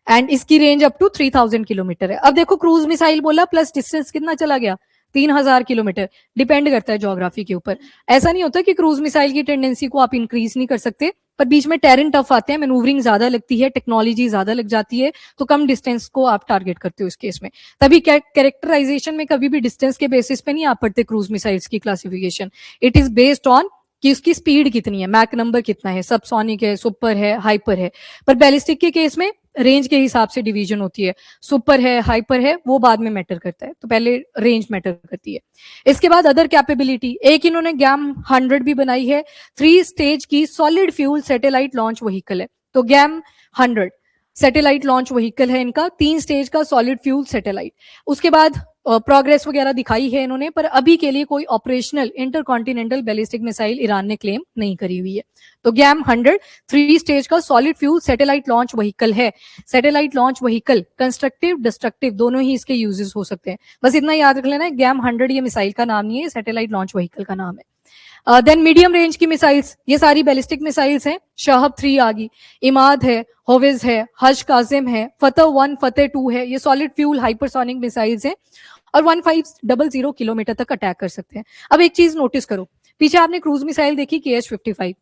एंड इसकी रेंज अप टू 3000 किलोमीटर है। अब देखो, क्रूज मिसाइल बोला प्लस डिस्टेंस कितना चला गया, 3000 किलोमीटर। डिपेंड करता है ज्योग्राफी के ऊपर। ऐसा नहीं होता कि क्रूज मिसाइल की टेंडेंसी को आप इंक्रीज नहीं कर सकते, पर बीच में टेरेन टफ आते हैं, मैनूवरिंग ज्यादा लगती है, टेक्नोलॉजी ज्यादा लग जाती है, तो कम डिस्टेंस को आप टारगेट करते हो इस केस में। तभी कैरेक्टराइजेशन में कभी भी डिस्टेंस के बेसिस पे नहीं आप पढ़ते क्रूज मिसाइल्स की classification. It is based on कि उसकी स्पीड कितनी है, मैक नंबर कितना है, सबसोनिक है, सुपर है, हाइपर है। पर बैलिस्टिक के केस में रेंज के हिसाब से डिवीजन होती है, सुपर है, हाइपर है, वो बाद में मैटर करता है, तो पहले रेंज मैटर करती है। इसके बाद अदर कैपेबिलिटी, एक इन्होंने गैम 100 भी बनाई है, 3 स्टेज की solid fuel satellite launch vehicle है। तो गैम 100 सैटेलाइट लॉन्च व्हीकल है इनका, 3 स्टेज का सॉलिड फ्यूल सैटेलाइट। उसके बाद प्रोग्रेस वगैरह दिखाई है इन्होंने, पर अभी के लिए कोई operational intercontinental ballistic missile Iran ने क्लेम नहीं करी हुई है। तो गैम 100 3 स्टेज का solid fuel satellite launch vehicle है। Satellite launch vehicle constructive destructive दोनों ही इसके यूजेस हो सकते हैं, बस इतना याद रख लेना। गैम 100 ये मिसाइल का नाम नहीं है, सैटेलाइट लॉन्च व्हीकल का नाम है। देन मीडियम रेंज की मिसाइल्स, ये सारी बैलिस्टिक मिसाइल्स हैं। शहब 3 आ गई, इमाद है, होविज है, हज काजिम है, फतेह 1 फतेह 2 है। ये सॉलिड फ्यूल हाइपरसोनिक मिसाइल्स हैं और 1500 किलोमीटर तक अटैक कर सकते हैं। अब एक चीज नोटिस करो, पीछे आपने क्रूज मिसाइल देखी KH-55,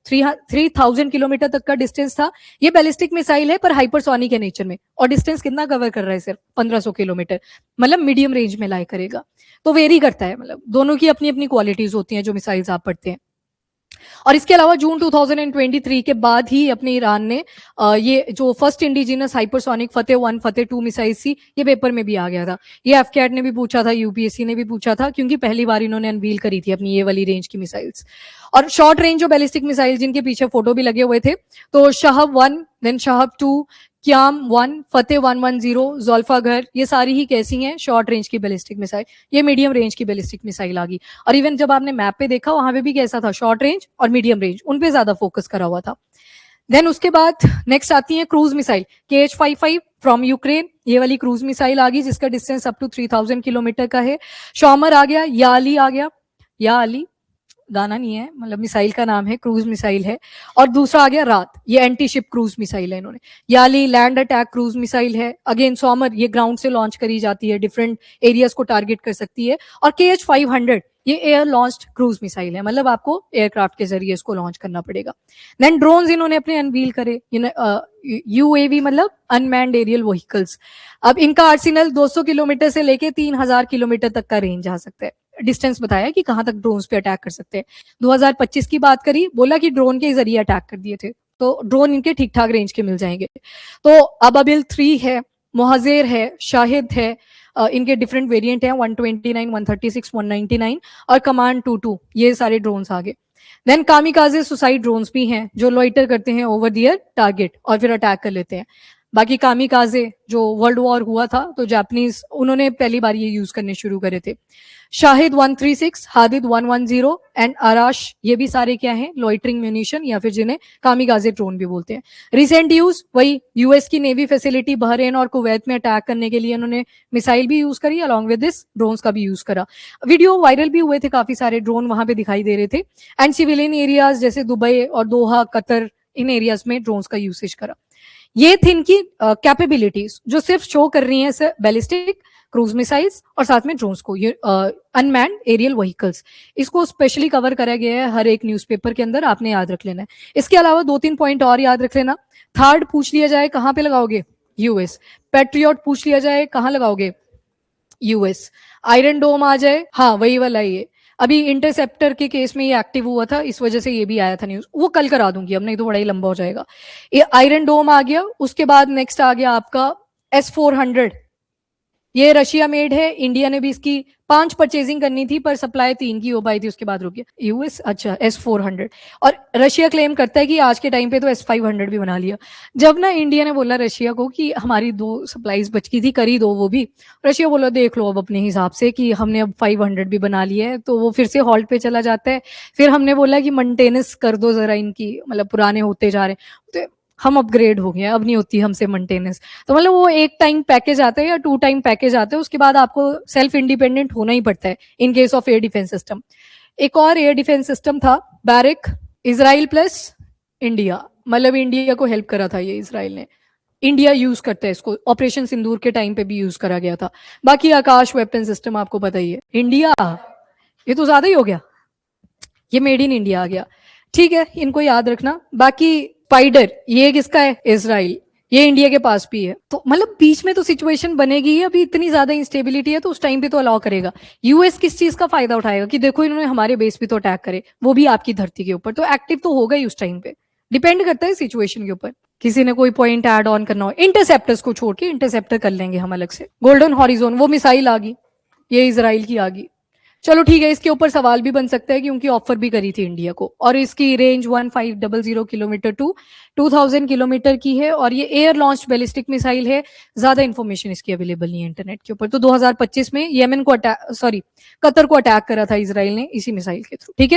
3000 किलोमीटर तक का डिस्टेंस था। ये बैलिस्टिक मिसाइल है पर हाइपरसोनिक है नेचर में, और डिस्टेंस कितना कवर कर रहा है, सिर्फ 1500 किलोमीटर, मतलब मीडियम रेंज में लाए करेगा। तो वेरी करता है, मतलब दोनों की अपनी अपनी क्वालिटीज होती हैं जो मिसाइल्स आप पढ़ते हैं। और इसके अलावा जून 2023 के बाद ही अपने ईरान ने ये जो फर्स्ट इंडिजिनस हाइपरसोनिक फतेह 1 फतेह 2 मिसाइल थी, ये पेपर में भी आ गया था। ये एफकैट ने भी पूछा था, यूपीएससी ने भी पूछा था, क्योंकि पहली बार इन्होंने अनवील करी थी अपनी ये वाली रेंज की मिसाइल्स। और शॉर्ट रेंज जो बैलिस्टिक मिसाइल जिनके पीछे फोटो भी लगे हुए थे, तो शहब 1, देन शहब 2, क्याम 1, फतेह 110, ज़ुल्फ़ागर, ये सारी ही कैसी हैं शॉर्ट रेंज की बैलिस्टिक मिसाइल। ये मीडियम रेंज की बैलिस्टिक मिसाइल आ गई। और इवन जब आपने मैप पे देखा वहां पे भी कैसा था, शॉर्ट रेंज और मीडियम रेंज, उन पे ज्यादा फोकस करा हुआ था। देन उसके बाद नेक्स्ट आती है cruise missile KH-55 from Ukraine. ये वाली क्रूज मिसाइल आ गई जिसका डिस्टेंस अप टू 3000 किलोमीटर का है। शॉमर आ गया, याली आ गया, याली गाना नहीं है, मतलब मिसाइल का नाम है, क्रूज मिसाइल है। और दूसरा आ गया रात, ये एंटी शिप क्रूज मिसाइल है इन्होंने। याली लैंड अटैक क्रूज मिसाइल है। अगेन सॉमर, ये ग्राउंड से लॉन्च करी जाती है, डिफरेंट एरियाज को टारगेट कर सकती है। और KH-500 ये एयर लॉन्च्ड क्रूज मिसाइल है, मतलब आपको एयरक्राफ्ट के जरिए इसको लॉन्च करना पड़ेगा। देन ड्रोन्स इन्होंने अपने अनवील करे, UAV मतलब अनमैन्ड एरियल व्हीकल्स। अब इनका आर्सेनल 200 किलोमीटर से लेके 3000 किलोमीटर तक का रेंज आ सकता है। डिस्टेंस बताया कि कहां तक ड्रोन्स पे अटैक कर सकते हैं। 2025 की बात करी, बोला कि ड्रोन के जरिए अटैक कर दिए थे, तो ड्रोन इनके ठीक ठाक रेंज के मिल जाएंगे। तो अबाबिल 3 है, मुहाजिर है, शाहिद है, इनके डिफरेंट वेरिएंट हैं, 129, 136, 199 और कमांड 22, ये सारे ड्रोन्स आ गए। देन कामिकाजे सुसाइड ड्रोन्स भी हैं जो लॉइटर करते हैं ओवर दियर टारगेट और फिर अटैक कर लेते हैं। बाकी कामिकाजे जो वर्ल्ड वॉर हुआ था तो जापानीज उन्होंने पहली बार ये यूज करने शुरू करे थे। शाहिद 136, हादिद 110 एंड आराश, ये भी सारे क्या हैं, लॉइटरिंग म्यूनिशन या फिर जिन्हें कामिकाजे ड्रोन भी बोलते हैं। रिसेंट यूज वही यूएस की नेवी फैसिलिटी बहरीन और कुवैत में अटैक करने के लिए उन्होंने मिसाइल भी यूज करी, अलॉन्ग विद दिस ड्रोन्स का भी यूज करा। वीडियो वायरल भी हुए थे, काफी सारे ड्रोन वहां पे दिखाई दे रहे थे। एंड सिविलियन एरियाज जैसे दुबई और दोहा, कतर, इन एरियाज में ड्रोन्स का यूसेज करा। ये थी इनकी कैपेबिलिटीज जो सिर्फ शो कर रही हैं बैलिस्टिक क्रूज मिसाइल्स और साथ में ड्रोन्स को, अनमैन्ड एरियल व्हीकल्स, इसको स्पेशली कवर करा गया है हर एक न्यूज़पेपर के अंदर, आपने याद रख लेना है। इसके अलावा 2-3 पॉइंट और याद रख लेना। थर्ड पूछ लिया जाए कहां पे लगाओगे, यूएस। पैट्रियट पूछ लिया जाए कहां लगाओगे, यूएस। आयरन डोम आ जाए, हाँ वही वाला ये, अभी इंटरसेप्टर के केस में ये एक्टिव हुआ था, इस वजह से ये भी आया था न्यूज, वो कल करा दूंगी, अब नहीं तो बड़ा ही लंबा हो जाएगा। ये आयरन डोम आ गया। उसके बाद नेक्स्ट आ गया आपका S-400, ये रशिया मेड है, इंडिया ने भी इसकी 5 परचेजिंग करनी थी पर सप्लाई 3 की हो पाई थी, उसके बाद रुक गया। यूएस, अच्छा S-400, और रशिया क्लेम करता है कि आज के टाइम पे तो S-500 भी बना लिया। जब ना इंडिया ने बोला रशिया को कि हमारी 2 सप्लाईज बच गई थी, करी दो वो भी, रशिया बोला देख लो अब अपने हिसाब से कि हमने अब 500 भी बना लिया है, तो वो फिर से हॉल्ट पे चला जाता है। फिर हमने बोला कि मेंटेनेंस कर दो जरा इनकी, मतलब पुराने होते जा रहे हैं, तो हम अपग्रेड हो गए, अब नहीं होती हमसे मेंटेनेंस। तो मतलब वो एक टाइम पैकेज आता है या 2 टाइम पैकेज आता है, उसके बाद आपको सेल्फ इंडिपेंडेंट होना ही पड़ता है in case of air defence system. एक और एयर डिफेंस सिस्टम था बैरिक, इजराइल प्लस इंडिया, मतलब इंडिया को हेल्प करा था ये इजराइल ने, इंडिया यूज करता है इसको, ऑपरेशन सिंदूर के टाइम पे भी यूज करा गया था। बाकी आकाश वेपन सिस्टम आपको पता ही है, इंडिया, ये तो ज्यादा ही हो गया, ये मेड इन इंडिया आ गया, ठीक है, इनको याद रखना। बाकी स्पाइडर, ये किसका है, इजराइल, ये इंडिया के पास भी है। तो मतलब बीच में तो सिचुएशन बनेगी ही, अभी इतनी ज्यादा इंस्टेबिलिटी है तो उस टाइम पे तो अलाउ करेगा। यूएस किस चीज का फायदा उठाएगा कि देखो इन्होंने हमारे बेस पे तो अटैक करे, वो भी आपकी धरती के ऊपर, तो एक्टिव तो होगा ही उस टाइम पे, डिपेंड करता है सिचुएशन के ऊपर। किसी ने कोई पॉइंट ऐड ऑन करना हो, इंटरसेप्टर्स को छोड़ के, इंटरसेप्टर कर लेंगे हम अलग से। गोल्डन हॉरिजोन, वो मिसाइल आ गई, ये इजराइल की आ गई। चलो ठीक है, इसके ऊपर सवाल भी बन सकता है क्योंकि ऑफर भी करी थी इंडिया को, और इसकी रेंज 1500 किलोमीटर टू 2000 किलोमीटर की है, और ये एयर लॉन्च बैलिस्टिक मिसाइल है। ज्यादा इंफॉर्मेशन इसकी अवेलेबल नहीं है इंटरनेट के ऊपर। तो 2025 में येमेन को अटैक, सॉरी, कतर को अटैक करा था इसराइल ने इसी मिसाइल के थ्रू। ठीक है।